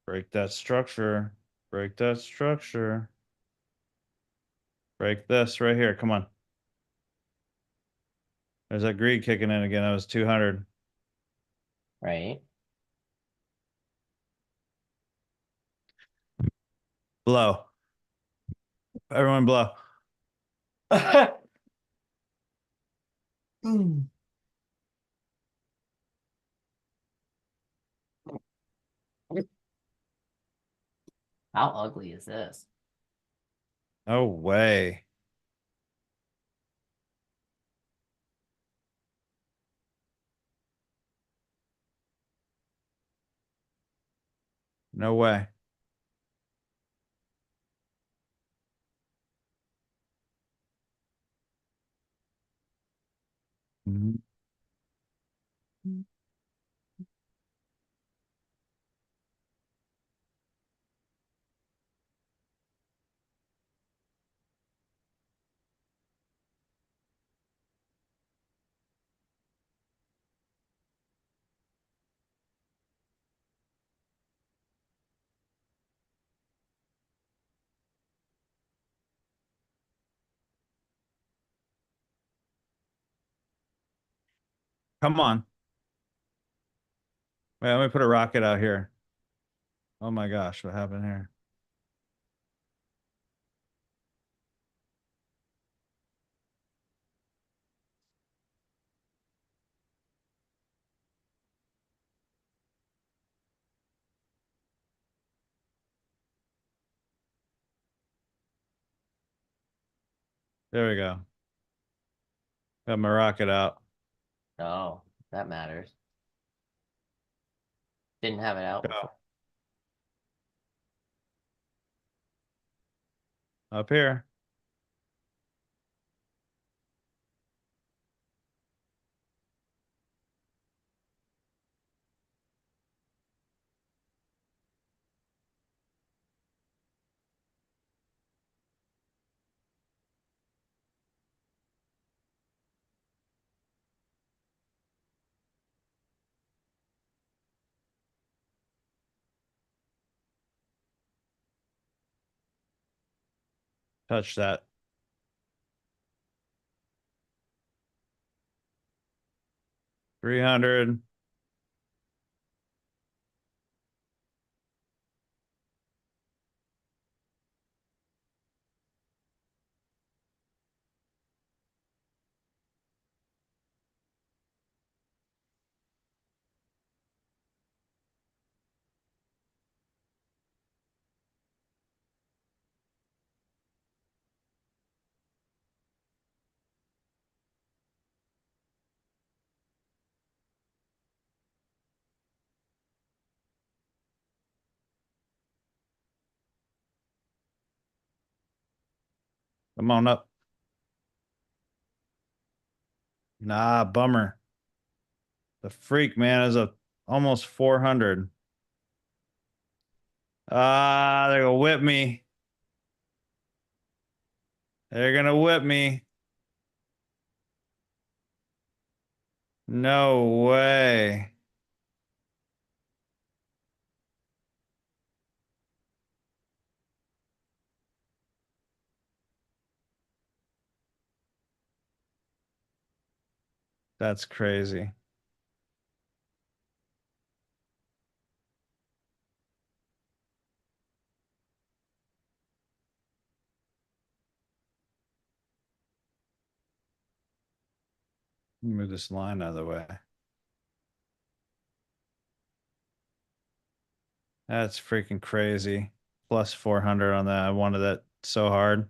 Speaker 1: Break that structure. Break that structure. Break this right here. Come on. There's that greed kicking in again. That was 200.
Speaker 4: Right.
Speaker 1: Blow. Everyone blow.
Speaker 4: Hmm. How ugly is this?
Speaker 1: No way. No way. Mhm. Come on. Wait, let me put a rocket out here. Oh my gosh, what happened here? There we go. Got my rocket out.
Speaker 4: Oh, that matters. Didn't have it out
Speaker 1: Go.
Speaker 4: before.
Speaker 1: Up here. Touch that. 300. Come on up. Nah, bummer. The freak, man, is a almost 400. Ah, they're gonna whip me. They're gonna whip me. No way. That's crazy. Move this line out of the way. That's freaking crazy. Plus 400 on that. I wanted that so hard.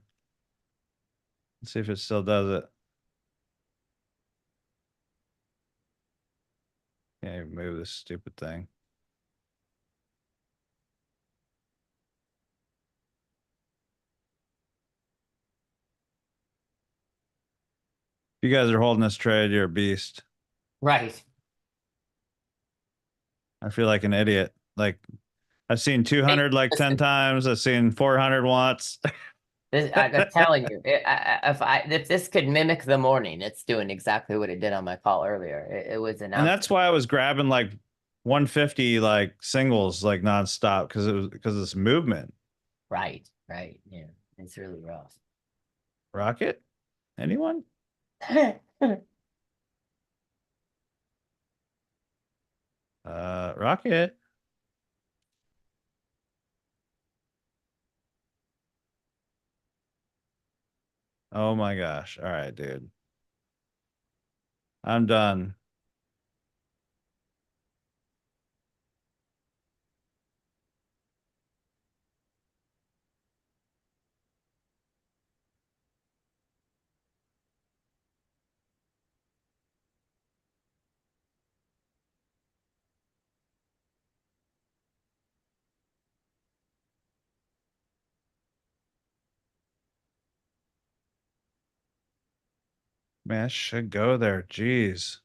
Speaker 1: Let's see if it still does it. Can't even move this stupid thing. If you guys are holding this trade, you're a beast.
Speaker 4: Right.
Speaker 1: I feel like an idiot. Like I've seen 200 like 10
Speaker 4: Listen,
Speaker 1: times. I've seen 400 once.
Speaker 4: I'm telling you, if this could mimic the morning, it's doing exactly what it did on my call earlier. It was an
Speaker 1: And that's why I was grabbing like 150 like singles like nonstop because it was because of this movement.
Speaker 4: right, right. Yeah, it's really rough.
Speaker 1: Rocket? Anyone? Rocket. Oh my gosh. All right, dude. I'm done. Man, I should go there. Jeez.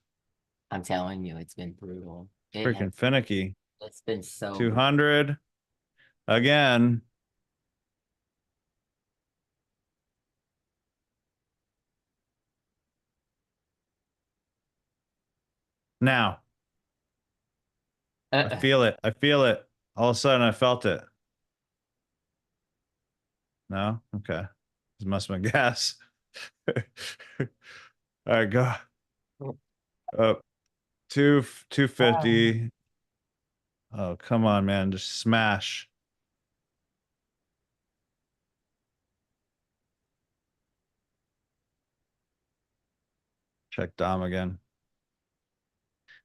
Speaker 4: I'm telling you, it's been brutal.
Speaker 1: Freaking finicky.
Speaker 4: It's been so
Speaker 1: 200 again. Now, I feel it. I feel it. All of a sudden, I felt it. No? Okay. This must have been gas. All right, go. Up 250. Oh, come on, man. Just smash. Check Dom again.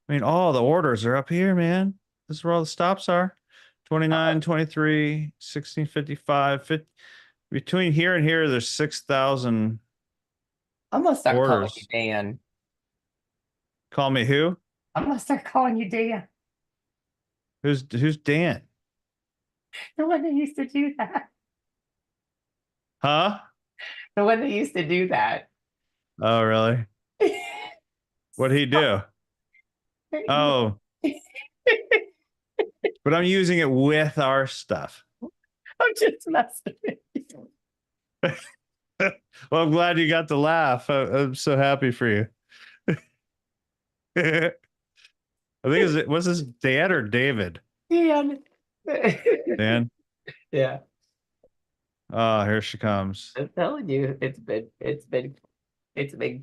Speaker 1: I mean, all the orders are up here, man. This is where all the stops are. 29, 23, 1655, 50. Between here and here, there's 6,000
Speaker 4: I'm gonna start calling you
Speaker 1: orders.
Speaker 4: Dan.
Speaker 1: Call me who?
Speaker 4: I'm gonna start calling you Dan.
Speaker 1: Who's Dan?
Speaker 4: The one that used to do that.
Speaker 1: Huh?
Speaker 4: The one that used to do that.
Speaker 1: Oh, really? What'd he do? Oh, but I'm using it with our stuff.
Speaker 4: I'm just messing with you.
Speaker 1: Well, I'm glad you got the laugh. I'm so happy for you. I think was this Dan or David?
Speaker 4: Dan.
Speaker 1: Dan?
Speaker 4: Yeah.
Speaker 1: Oh, here she comes.
Speaker 4: I'm telling you, it's been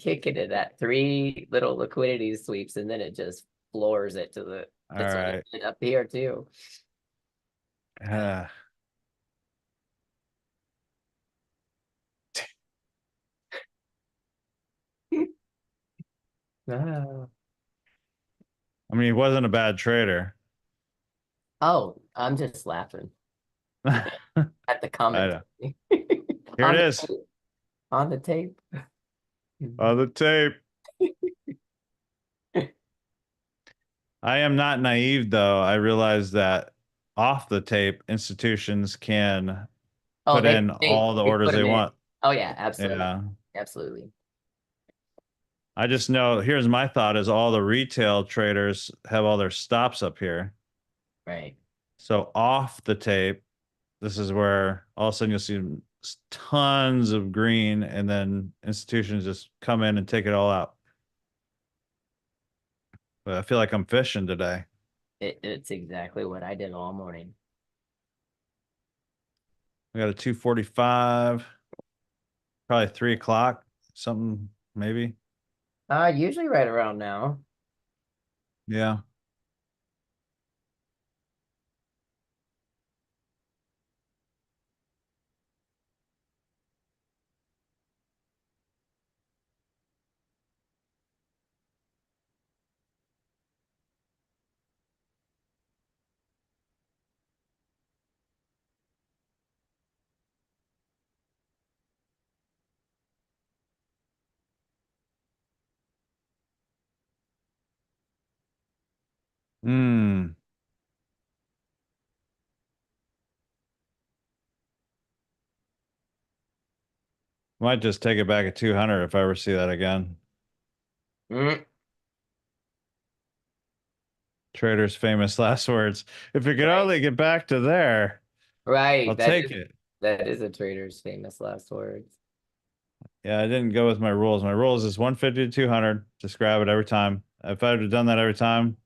Speaker 4: kicking it at 3 little liquidity sweeps, and then it just floors it to the
Speaker 1: All
Speaker 4: that's what
Speaker 1: right.
Speaker 4: it did up here too. Ah.
Speaker 1: I mean, he wasn't a bad trader.
Speaker 4: Oh, I'm just laughing
Speaker 1: I
Speaker 4: at the comment.
Speaker 1: know. Here
Speaker 4: On
Speaker 1: it
Speaker 4: the
Speaker 1: is
Speaker 4: tape. On the tape.
Speaker 1: on the tape. I am not naive, though. I realize that off the tape, institutions can
Speaker 4: Oh,
Speaker 1: put in all the
Speaker 4: they
Speaker 1: orders
Speaker 4: put
Speaker 1: they
Speaker 4: 'em in.
Speaker 1: want.
Speaker 4: Oh yeah, absolutely.
Speaker 1: Yeah.
Speaker 4: Absolutely.
Speaker 1: I just know, here's my thought is all the retail traders have all their stops up here.
Speaker 4: Right.
Speaker 1: So off the tape, this is where all of a sudden you'll see tons of green and then institutions just come in and take it all out. But I feel like I'm fishing today.
Speaker 4: It's exactly what I did all morning.
Speaker 1: We got a 245, probably 3 o'clock, something maybe.
Speaker 4: Usually right around now.
Speaker 1: Yeah. Hmm. Might just take it back at 200 if I ever see that again.
Speaker 4: Mm,
Speaker 1: Trader's famous last words. If it could
Speaker 4: right.
Speaker 1: only get back to there,
Speaker 4: Right.
Speaker 1: I'll take it.
Speaker 4: That is a trader's famous last words.
Speaker 1: Yeah, I didn't go with my rules. My rules is 150 to 200. Just grab it every time. If I'd have done that every time,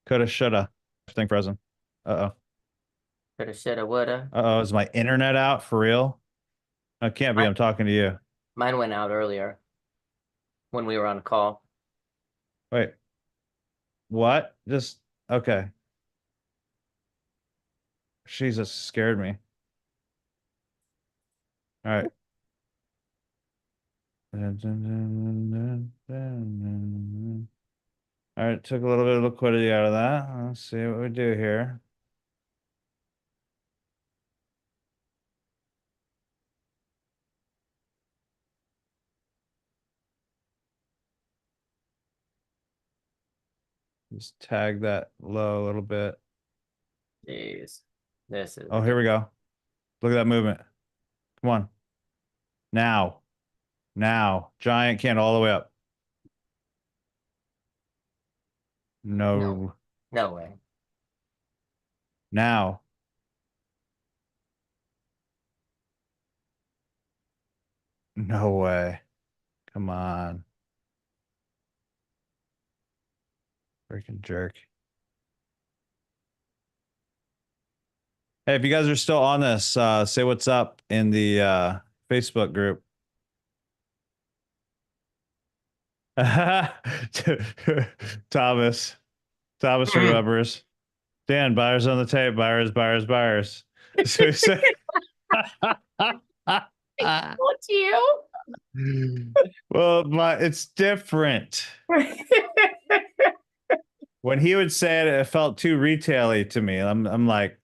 Speaker 1: coulda, shoulda. Thing frozen. Uh-oh.
Speaker 4: Coulda, shoulda, woulda.
Speaker 1: Uh-oh, is my internet out for real? It can't be. I'm talking to you.
Speaker 4: Mine went out earlier when we were on a call.
Speaker 1: Wait, What? Just okay. Jesus scared me. All right. All right, took a little bit of liquidity out of that. Let's see what we do here. Just tag that low a little bit.
Speaker 4: Jeez. This is
Speaker 1: Oh, here we go. Look at that movement. Come on. Now. Now. Giant candle all the way up. No.
Speaker 4: no way.
Speaker 1: Now. No way. Come on. Freaking jerk. Hey, if you guys are still on this, say what's up in the Facebook group. Thomas. Thomas remembers. Dan, buyers on the tape, buyers, buyers, buyers. So he said,
Speaker 4: What's you?
Speaker 1: well, it's different. When he would say it, it felt too retail-y to me. I'm like,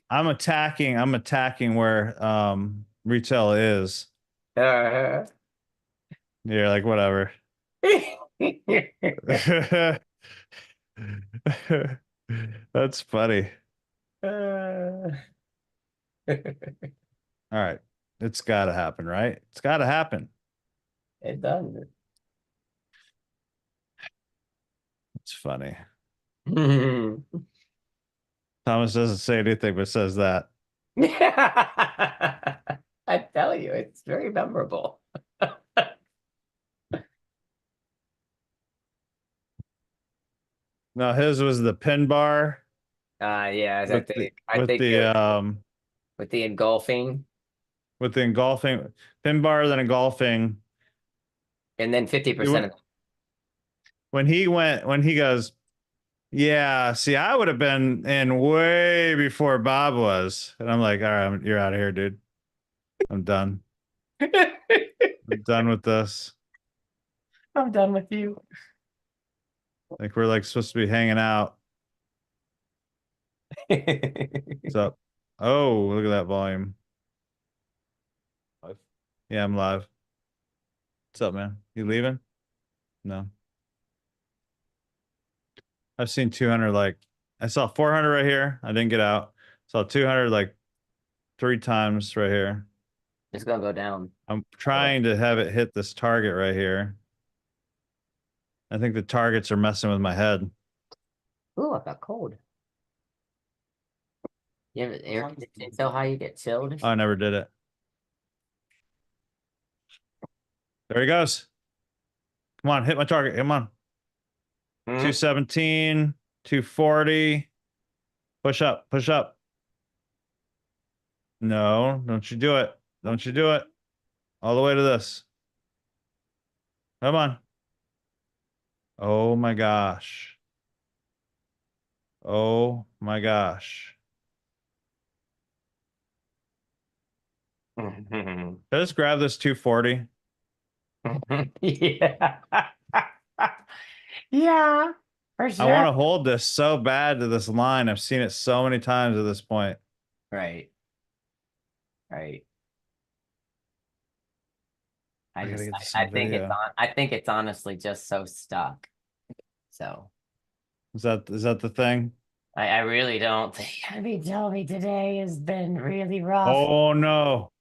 Speaker 1: I'm attacking where retail is. You're like, whatever. That's funny. All right. It's got to happen, right? It's got to happen.
Speaker 4: It does.
Speaker 1: It's funny. Thomas doesn't say anything but says that.
Speaker 4: I tell you, it's very memorable.
Speaker 1: No, his was the pin bar
Speaker 4: Yeah, I
Speaker 1: with
Speaker 4: think
Speaker 1: with
Speaker 4: the engulfing
Speaker 1: the engulfing pin bar, then engulfing.
Speaker 4: and then 50% of
Speaker 1: When he goes, yeah, see, I would have been in way before Bob was. And I'm like, all right, you're out of here, dude. I'm done. I'm done with this.
Speaker 4: I'm done with you.
Speaker 1: Like we're like supposed to be hanging out. What's up? Oh, look at that volume. Live? Yeah, I'm live. What's up, man? You leaving? No. I've seen 200 like I saw 400 right here. I didn't get out. Saw 200 like 3 times right here.
Speaker 4: It's gonna go down.
Speaker 1: I'm trying to have it hit this target right here. I think the targets are messing with my head.
Speaker 4: Ooh, I got cold. You have air conditioning so high you get chilled?
Speaker 1: Oh, I never did it. There he goes. Come on, hit my target. Come on. 217, 240. Push up, push up. No, don't you do it. Don't you do it. All the way to this. Come on. Oh my gosh. Oh my gosh. Let's grab this 240.
Speaker 4: Yeah. Yeah, for sure.
Speaker 1: I want to hold this so bad to this line. I've seen it so many times at this point.
Speaker 4: Right. Right.
Speaker 1: I gotta get this on
Speaker 4: I think it's
Speaker 1: video.
Speaker 4: on. I think it's honestly just so stuck. So
Speaker 1: Is that the thing?
Speaker 4: I really don't think. I mean, Joey today has been really rough.
Speaker 1: Oh no.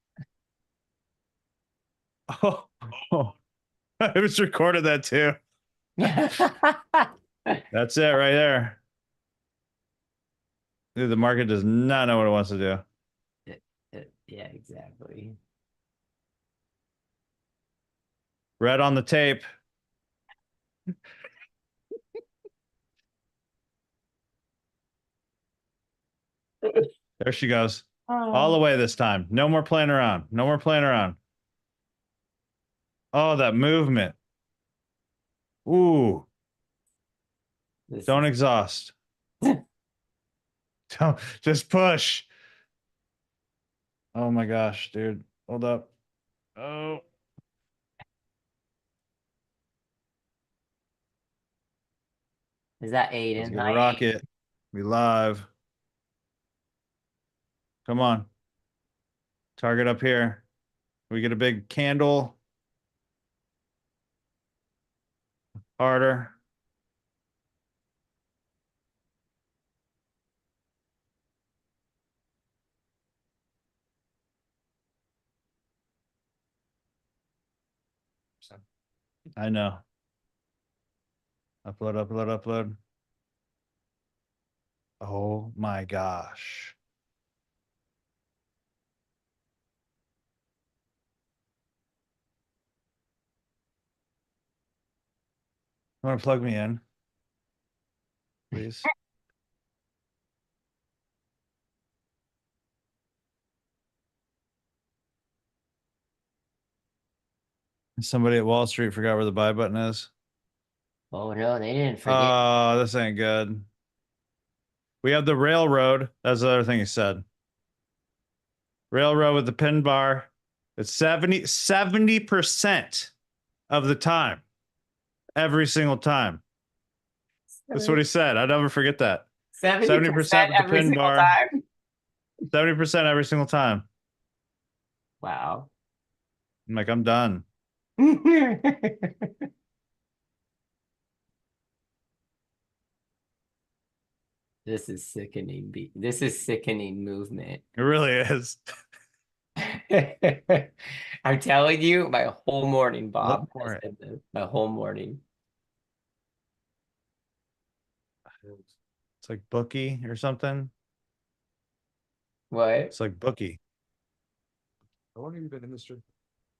Speaker 1: Oh, oh. I was recorded that too. That's it right there. Dude, the market does not know what it wants to do.
Speaker 4: Yeah, exactly.
Speaker 1: Red on the tape. There she goes. All the way this time. No more playing around. No more playing around. Oh, that movement. Ooh,
Speaker 4: This
Speaker 1: don't
Speaker 4: is-
Speaker 1: exhaust. Don't just push. Oh my gosh, dude. Hold up. Oh,
Speaker 4: is that
Speaker 1: let's
Speaker 4: Aiden?
Speaker 1: get a
Speaker 4: Hi, Aiden.
Speaker 1: rocket. We live. Come on. Target up here. We get a big candle. Harder. I know. Upload, upload, upload. Oh my gosh. You want to plug me in? Please. Somebody at Wall Street forgot where the buy button is.
Speaker 4: Oh no, they didn't forget.
Speaker 1: Oh, this ain't good. We have the railroad. That's the other thing he said. Railroad with the pin bar. It's 70% of the time. Every single time. That's what he said. I'll never forget that. 70% with the
Speaker 4: every
Speaker 1: pin
Speaker 4: single
Speaker 1: bar.
Speaker 4: time.
Speaker 1: 70% every single time.
Speaker 4: Wow.
Speaker 1: I'm like, I'm done.
Speaker 4: This is sickening. This is sickening movement.
Speaker 1: It really is.
Speaker 4: I'm telling you, my whole morning, Bob,
Speaker 1: Look for
Speaker 4: has
Speaker 1: it.
Speaker 4: been this. My whole morning.
Speaker 1: It's like bookie or something.
Speaker 4: What?
Speaker 1: It's like bookie.
Speaker 5: How long have you been in this stream?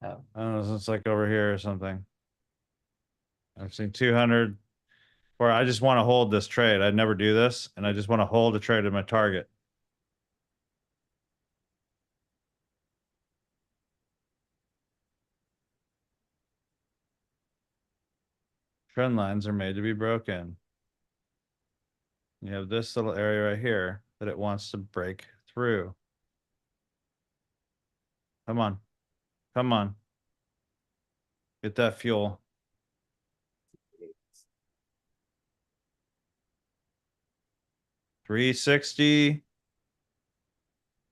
Speaker 4: Oh.
Speaker 1: I don't know. It's like over here or something. I've seen 200. Or I just want to hold this trade. I'd never do this, and I just want to hold a trade at my target. Trend lines are made to be broken. You have this little area right here that it wants to break through. Come on. Come on. Get that fuel. $360,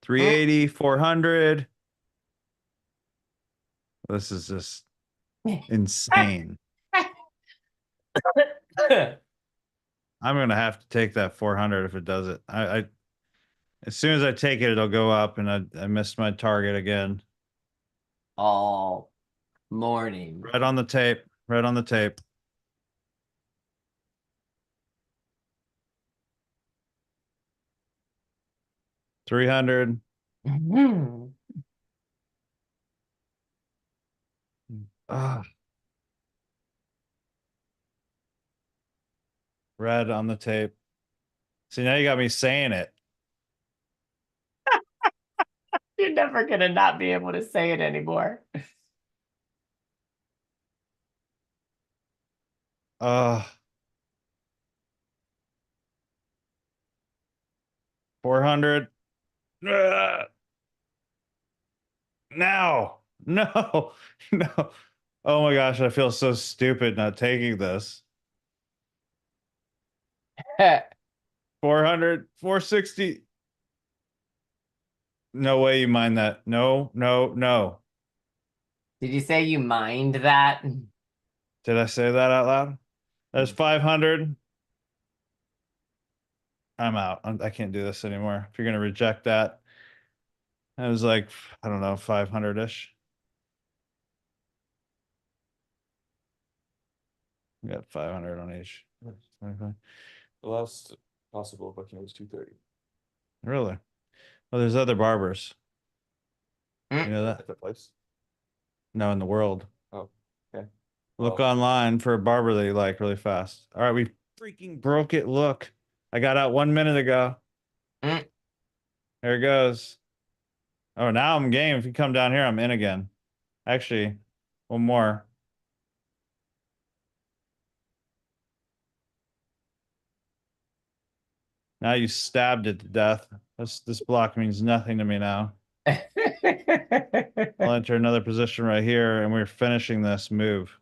Speaker 1: $380, $400. This is just insane. I'm gonna have to take that 400 if it does it. I as soon as I take it, it'll go up, and I missed my target again.
Speaker 4: All morning.
Speaker 1: Right on the tape. Right on the tape. $300. Ah, red on the tape. See, now you got me saying it.
Speaker 4: You're never gonna not be able to say it anymore.
Speaker 1: Uh 400. Now. No. No. Oh my gosh, I feel so stupid not taking this. 400, 460. No way you mind that. No, no, no.
Speaker 4: Did you say you mind that?
Speaker 1: Did I say that out loud? There's 500. I'm out. I can't do this anymore. If you're going to reject that, I was like, I don't know, 500-ish. We got 500 on each. 25.
Speaker 5: The last possible booking was 2:30
Speaker 1: Really? Well, there's other barbers. You know
Speaker 5: at
Speaker 1: that?
Speaker 5: that place.
Speaker 1: No, in the world.
Speaker 5: Oh, okay.
Speaker 1: Look
Speaker 5: Well,
Speaker 1: online for a barber that you like really fast. All right, we freaking broke it. Look, I got out 1 minute ago.
Speaker 4: Mm.
Speaker 1: There it goes. Oh, now I'm game. If you come down here, I'm in again. Actually, one more. Now you stabbed it to death. This block means nothing to me now. I'll enter another position right here, and we're finishing this move.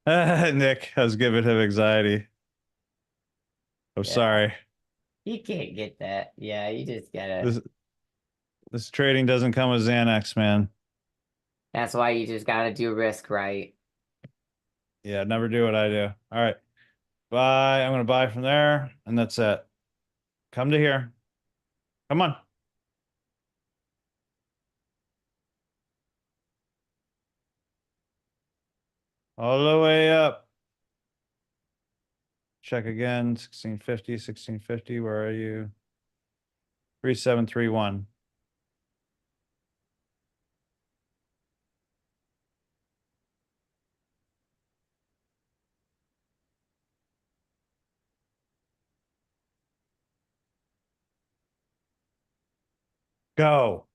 Speaker 1: Nick has given him anxiety. I'm
Speaker 4: Yeah.
Speaker 1: sorry.
Speaker 4: You can't get that. Yeah, you just gotta.
Speaker 1: This trading doesn't come with Xanax, man.
Speaker 4: That's why you just gotta do risk right.
Speaker 1: Yeah, never do what I do. All right. Buy. I'm gonna buy from there, and that's it. Come to here. Come on. All the way up. Check again. 1650, 1650. Where are you? 3731. Go.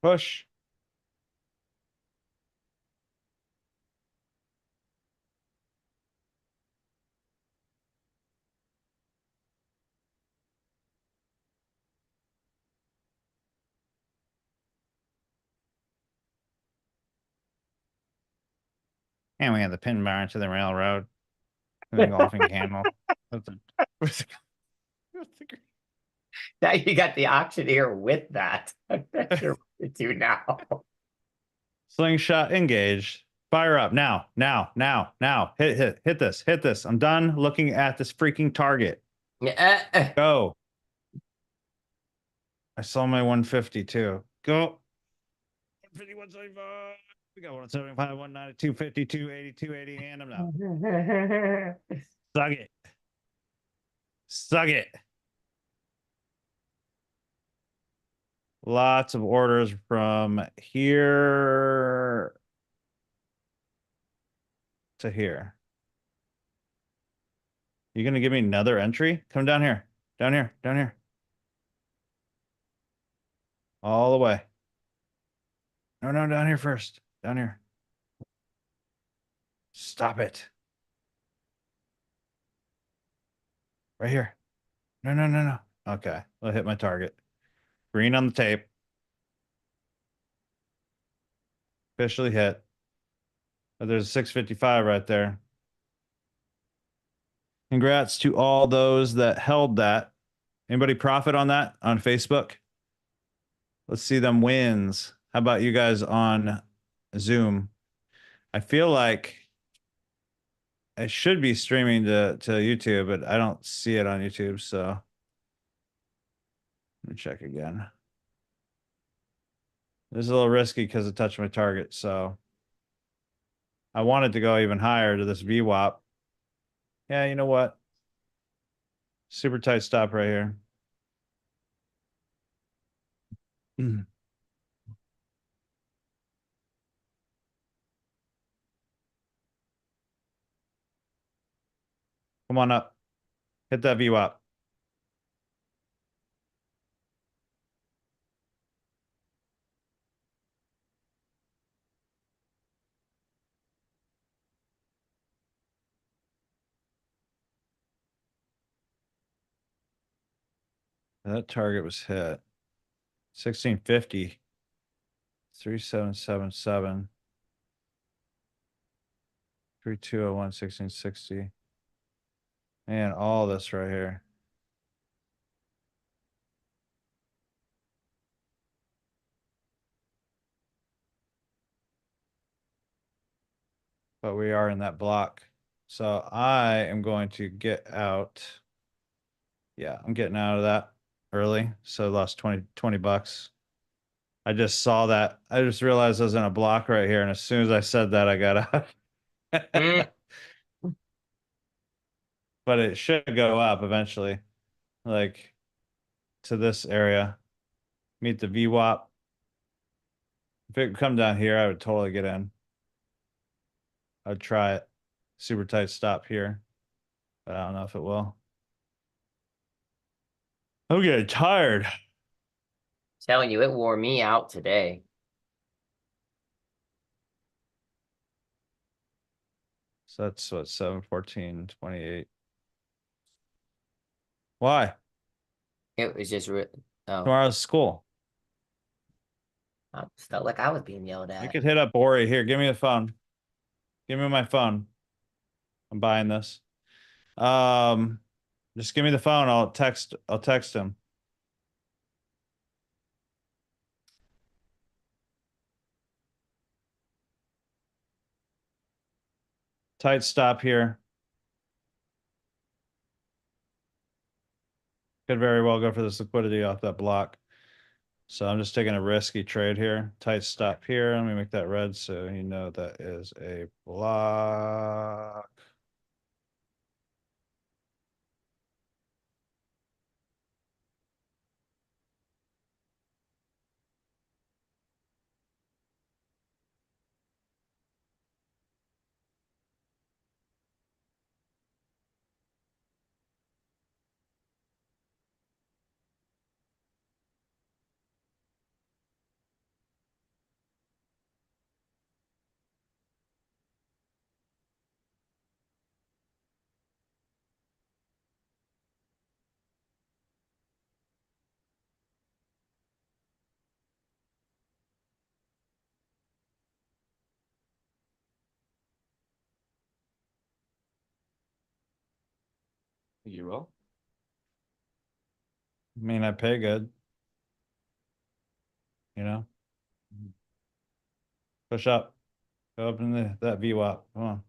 Speaker 1: Push. And we have the pin bar into the railroad. And the golfing camel.
Speaker 4: Now you got the auctioneer with that. I'm not sure what to do now.
Speaker 1: Slingshot engaged. Fire up now, now, now, now. Hit this, hit this. I'm done looking at this freaking target. Go. I saw my 150 too. Go. 150, 175. We got 175, 190, 250, 280, 280, and I'm out. Suck it. Suck it. Lots of orders from here to here. You gonna give me another entry? Come down here. Down here. Down here. All the way. No, no, down here first. Down here. Stop it. Right here. No, no, no, no. Okay. I'll hit my target. Green on the tape. Officially hit. But there's a 655 right there. Congrats to all those that held that. Anybody profit on that on Facebook? Let's see them wins. How about you guys on Zoom? I feel like I should be streaming to YouTube, but I don't see it on YouTube, so let me check again. This is a little risky because it touched my target, so I wanted to go even higher to this VWAP. Yeah, you know what? Super tight stop right here. Come on up. Hit that VWAP. That target was hit. 1650. 3777. 3201, 1660. And all this right here. But we are in that block. So I am going to get out. Yeah, I'm getting out of that early. So I lost 20 bucks. I just saw that. I just realized I was in a block right here. And as soon as I said that, I got out. But it should go up eventually. Like, to this area, meet the VWAP. If it could come down here, I would totally get in. I'd try it. Super tight stop here, but I don't know if it will. I'm getting tired.
Speaker 4: Telling you, it wore me out today.
Speaker 1: So that's what, 7, 14, 28. Why?
Speaker 4: It was just oh,
Speaker 1: Tomorrow's school.
Speaker 4: I felt like I was being yelled
Speaker 1: We
Speaker 4: at.
Speaker 1: could hit up Ori. Here, give me the phone. Give me my phone. I'm buying this. Just give me the phone. I'll text him. Tight stop here. Could very well go for this liquidity off that block. So I'm just taking a risky trade here. Tight stop here. Let me make that red so you know that is a block.
Speaker 5: You will?
Speaker 1: I mean, I pay good. You know? Push up. Go up in that VWAP. Come on.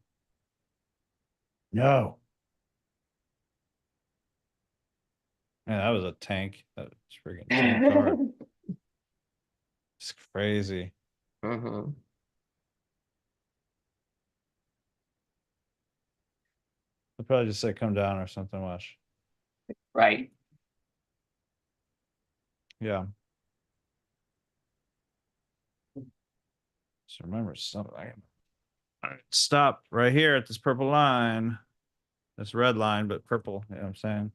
Speaker 1: No. Man, that was a tank. That was freaking tank hard. It's crazy.
Speaker 4: Mm-hmm.
Speaker 1: I'll probably just say come down or something. Watch.
Speaker 4: Right.
Speaker 1: Yeah. So remember something. All right, stop right here at this purple line. This red line, but purple. You know what I'm saying?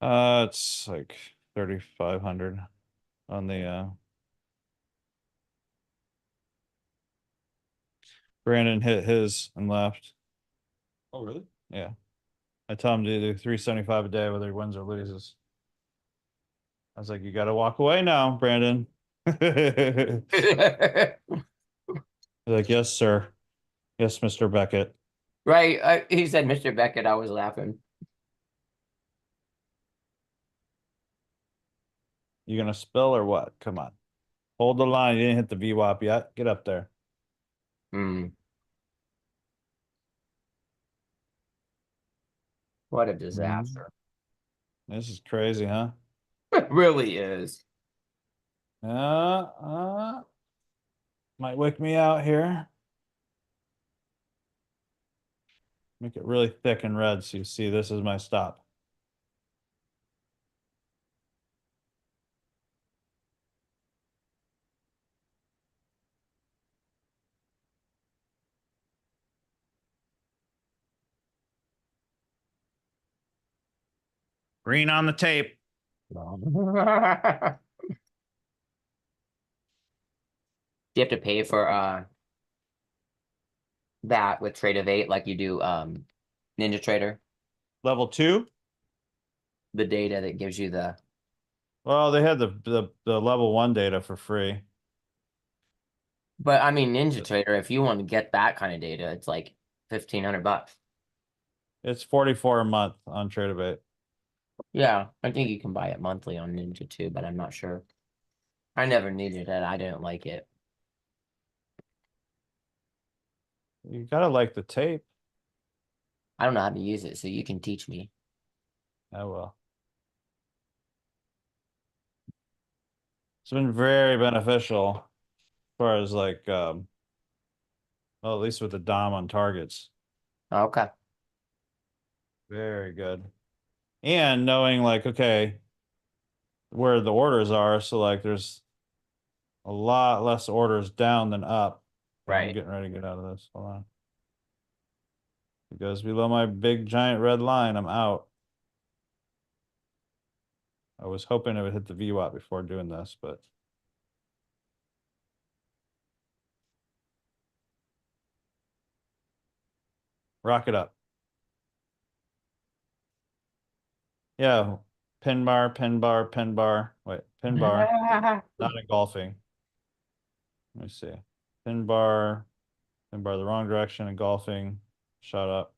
Speaker 1: It's like 3,500 on the Brandon hit his and left.
Speaker 5: Oh, really?
Speaker 1: Yeah. I tell him to do 375 a day whether he wins or loses. I was like, you gotta walk away now, Brandon. He's like, yes, sir. Yes, Mr. Beckett.
Speaker 4: Right. He said Mr. Beckett. I was laughing.
Speaker 1: You gonna spill or what? Come on. Hold the line. You didn't hit the VWAP yet. Get up there.
Speaker 4: Hmm. What a disaster.
Speaker 1: This is crazy, huh?
Speaker 4: It really is.
Speaker 1: Might wick me out here. Make it really thick and red so you see this is my stop. Green on the tape.
Speaker 4: Do you have to pay for that with Trade of 8 like you do Ninja Trader?
Speaker 1: Level 2.
Speaker 4: The data that gives you the
Speaker 1: Well, they had the level 1 data for free.
Speaker 4: but I mean Ninja Trader, if you want to get that kind of data, it's like $1,500.
Speaker 1: It's 44 a month on Trade of 8.
Speaker 4: Yeah, I think you can buy it monthly on Ninja too, but I'm not sure. I never needed it. I didn't like it.
Speaker 1: You gotta like the tape.
Speaker 4: I don't know how to use it, so you can teach me.
Speaker 1: I will. It's been very beneficial as far as like well, at least with the Dom on targets.
Speaker 4: Okay.
Speaker 1: Very good. And knowing like, okay, where the orders are, so like there's a lot less orders down than up. Okay, I'm
Speaker 4: Right.
Speaker 1: getting ready to get out of this. Hold on. It goes below my big giant red line. I'm out. I was hoping it would hit the VWAP before doing this, but rock it up. Yeah, pin bar, pin bar, pin bar. Wait, pin bar. Not engulfing. Let me see. Pin bar the wrong direction, engulfing. Shut up.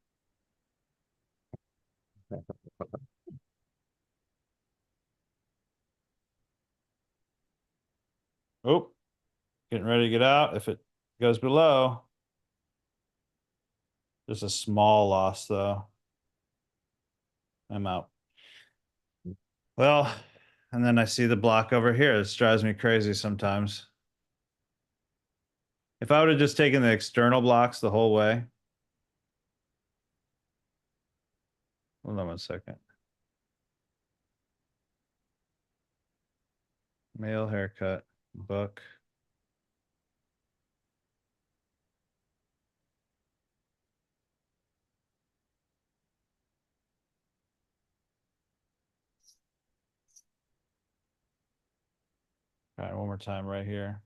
Speaker 1: Oh, getting ready to get out. If it goes below, just a small loss though. I'm out. Well, and then I see the block over here. This drives me crazy sometimes. If I would have just taken the external blocks the whole way. Hold on one second. Male haircut, book. All right, one more time right here.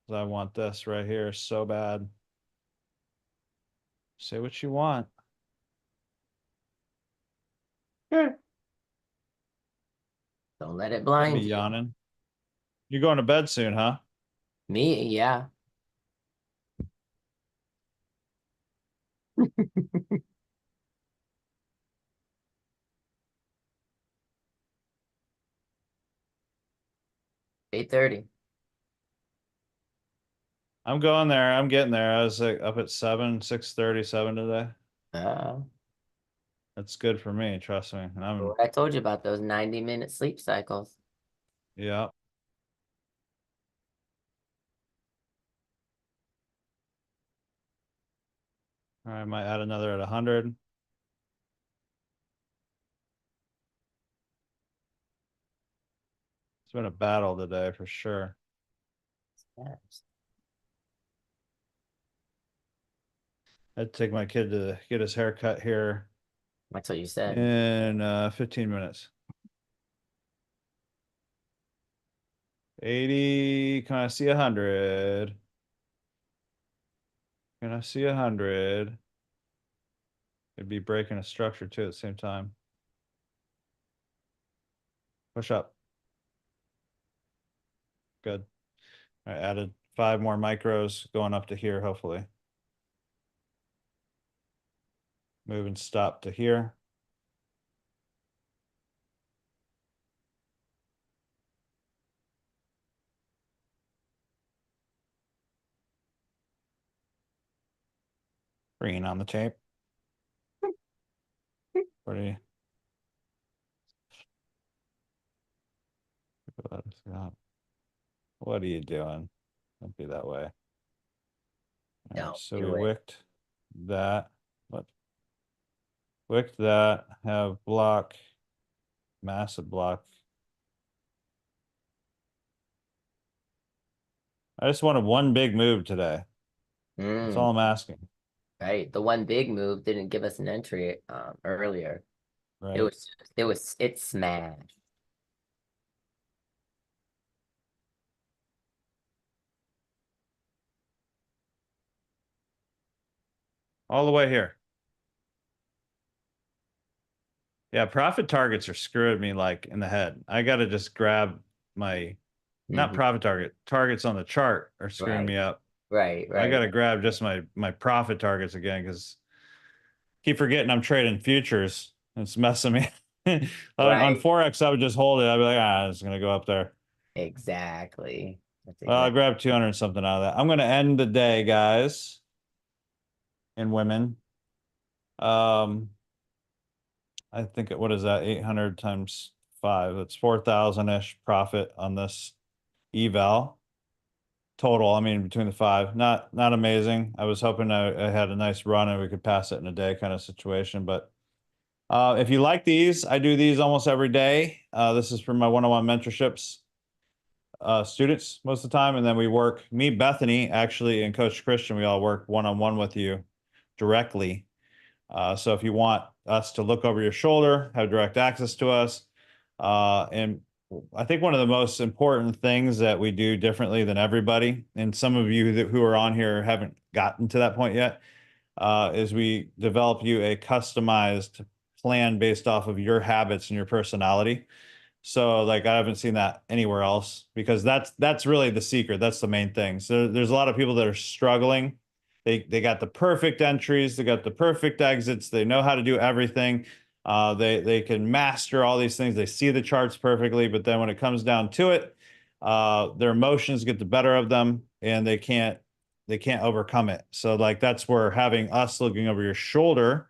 Speaker 1: 'Cause I want this right here so bad. Say what you want.
Speaker 4: Don't let it
Speaker 1: Be
Speaker 4: blind you.
Speaker 1: yawning. You're going to bed soon, huh?
Speaker 4: Me, yeah. $8:30.
Speaker 1: I'm going there. I'm getting there. I was like up at 6:37 today.
Speaker 4: Oh,
Speaker 1: That's good for me, trust me. And I'm
Speaker 4: I told you about those 90-minute sleep cycles.
Speaker 1: yeah. All right, I might add another at 100. It's been a battle today for sure.
Speaker 4: Yes.
Speaker 1: I had to take my kid to get his hair cut here
Speaker 4: That's what you said.
Speaker 1: in 15 minutes. 80. Can I see 100? Can I see 100? It'd be breaking a structure too at the same time. Push up. Good. I added 5 more micros going up to here, hopefully. Move and stop to here. Green on the tape. Pretty. What are you doing? Don't be that way. All right,
Speaker 4: Don't
Speaker 1: so
Speaker 4: do
Speaker 1: we
Speaker 4: it.
Speaker 1: wicked that. What? Wicked that. Have block. Massive block. I just wanted one big move today. That's all I'm asking.
Speaker 4: Right. The one big move didn't give us an entry earlier.
Speaker 1: Right.
Speaker 4: It smashed.
Speaker 1: All the way here. Yeah, profit targets are screwing me like in the head. I got to just grab my, not
Speaker 4: Mhm.
Speaker 1: profit target, targets on the chart are screwing
Speaker 4: Right.
Speaker 1: me up.
Speaker 4: Right,
Speaker 1: I got to
Speaker 4: right.
Speaker 1: grab just my profit targets again because keep forgetting I'm trading futures. It's messing me. On
Speaker 4: Right.
Speaker 1: Forex, I would just hold it. I'd be like, it's gonna go up there.
Speaker 4: Exactly. That's
Speaker 1: I'll
Speaker 4: exactly.
Speaker 1: grab 200 and something out of that. I'm gonna end the day, guys and women. I think what is that? 800 times 5. That's 4,000-ish profit on this eval total. I mean, between the 5, not amazing. I was hoping I had a nice run and we could pass it in a day kind of situation. But if you like these, I do these almost every day. This is for my one-on-one mentorships students most of the time, and then we work. Me, Bethany, actually, and Coach Christian, we all work one-on-one with you directly. So if you want us to look over your shoulder, have direct access to us, and I think one of the most important things that we do differently than everybody, and some of you who are on here haven't gotten to that point yet, is we develop you a customized plan based off of your habits and your personality. So like I haven't seen that anywhere else, because that's really the secret. That's the main thing. So there's a lot of people that are struggling. They got the perfect entries, they got the perfect exits, they know how to do everything. They can master all these things. They see the charts perfectly, but then when it comes down to it, their emotions get the better of them, and they can't overcome it. So like that's where having us looking over your shoulder,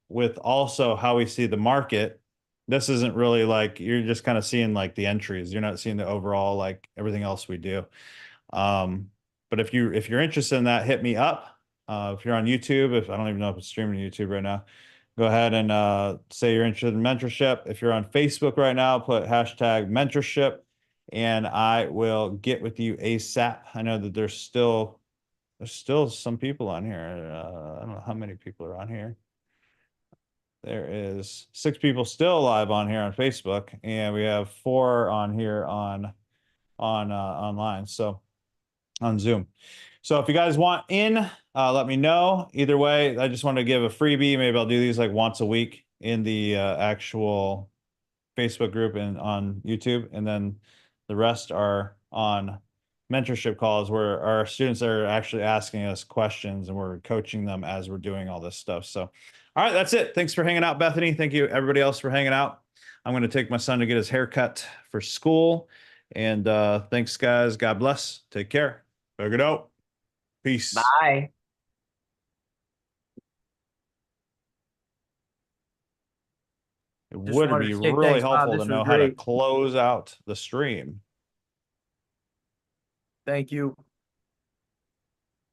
Speaker 1: with also how we see the market. This isn't really like you're just kind of seeing like the entries. You're not seeing the overall like everything else we do. But if you're interested in that, hit me up. If you're on YouTube, if I don't even know if it's streaming YouTube right now, go ahead and say you're interested in mentorship. If you're on Facebook right now, put hashtag mentorship, and I will get with you ASAP. I know that there's still some people on here. I don't know how many people are on here. There is 6 people still live on here on Facebook, and we have 4 on here on online. So on Zoom. So if you guys want in, let me know. Either way, I just want to give a freebie. Maybe I'll do these like once a week in the actual Facebook group and on YouTube, and then the rest are on mentorship calls where our students are actually asking us questions and we're coaching them as we're doing all this stuff. So, all right, that's it. Thanks for hanging out, Bethany. Thank you, everybody else, for hanging out. I'm going to take my son to get his haircut for school. And thanks, guys. God bless. Take care. Figure it out. Peace.
Speaker 4: Bye.
Speaker 1: It
Speaker 3: Just
Speaker 1: would
Speaker 3: wanted
Speaker 1: be
Speaker 3: to say
Speaker 1: really
Speaker 3: thanks, Bob.
Speaker 1: helpful to
Speaker 3: This was
Speaker 1: know how to
Speaker 3: great.
Speaker 1: close out the stream.
Speaker 3: Thank you.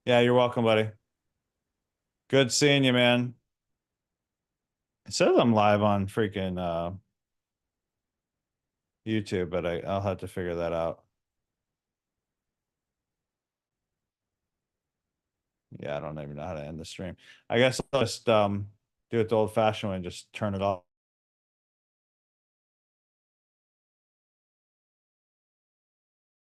Speaker 1: Yeah, you're welcome, buddy. Good seeing you, man. It says I'm live on freaking YouTube, but I'll have to figure that out. Yeah, I don't even know how to end the stream. I guess I'll just do it the old fashioned way and just turn it off.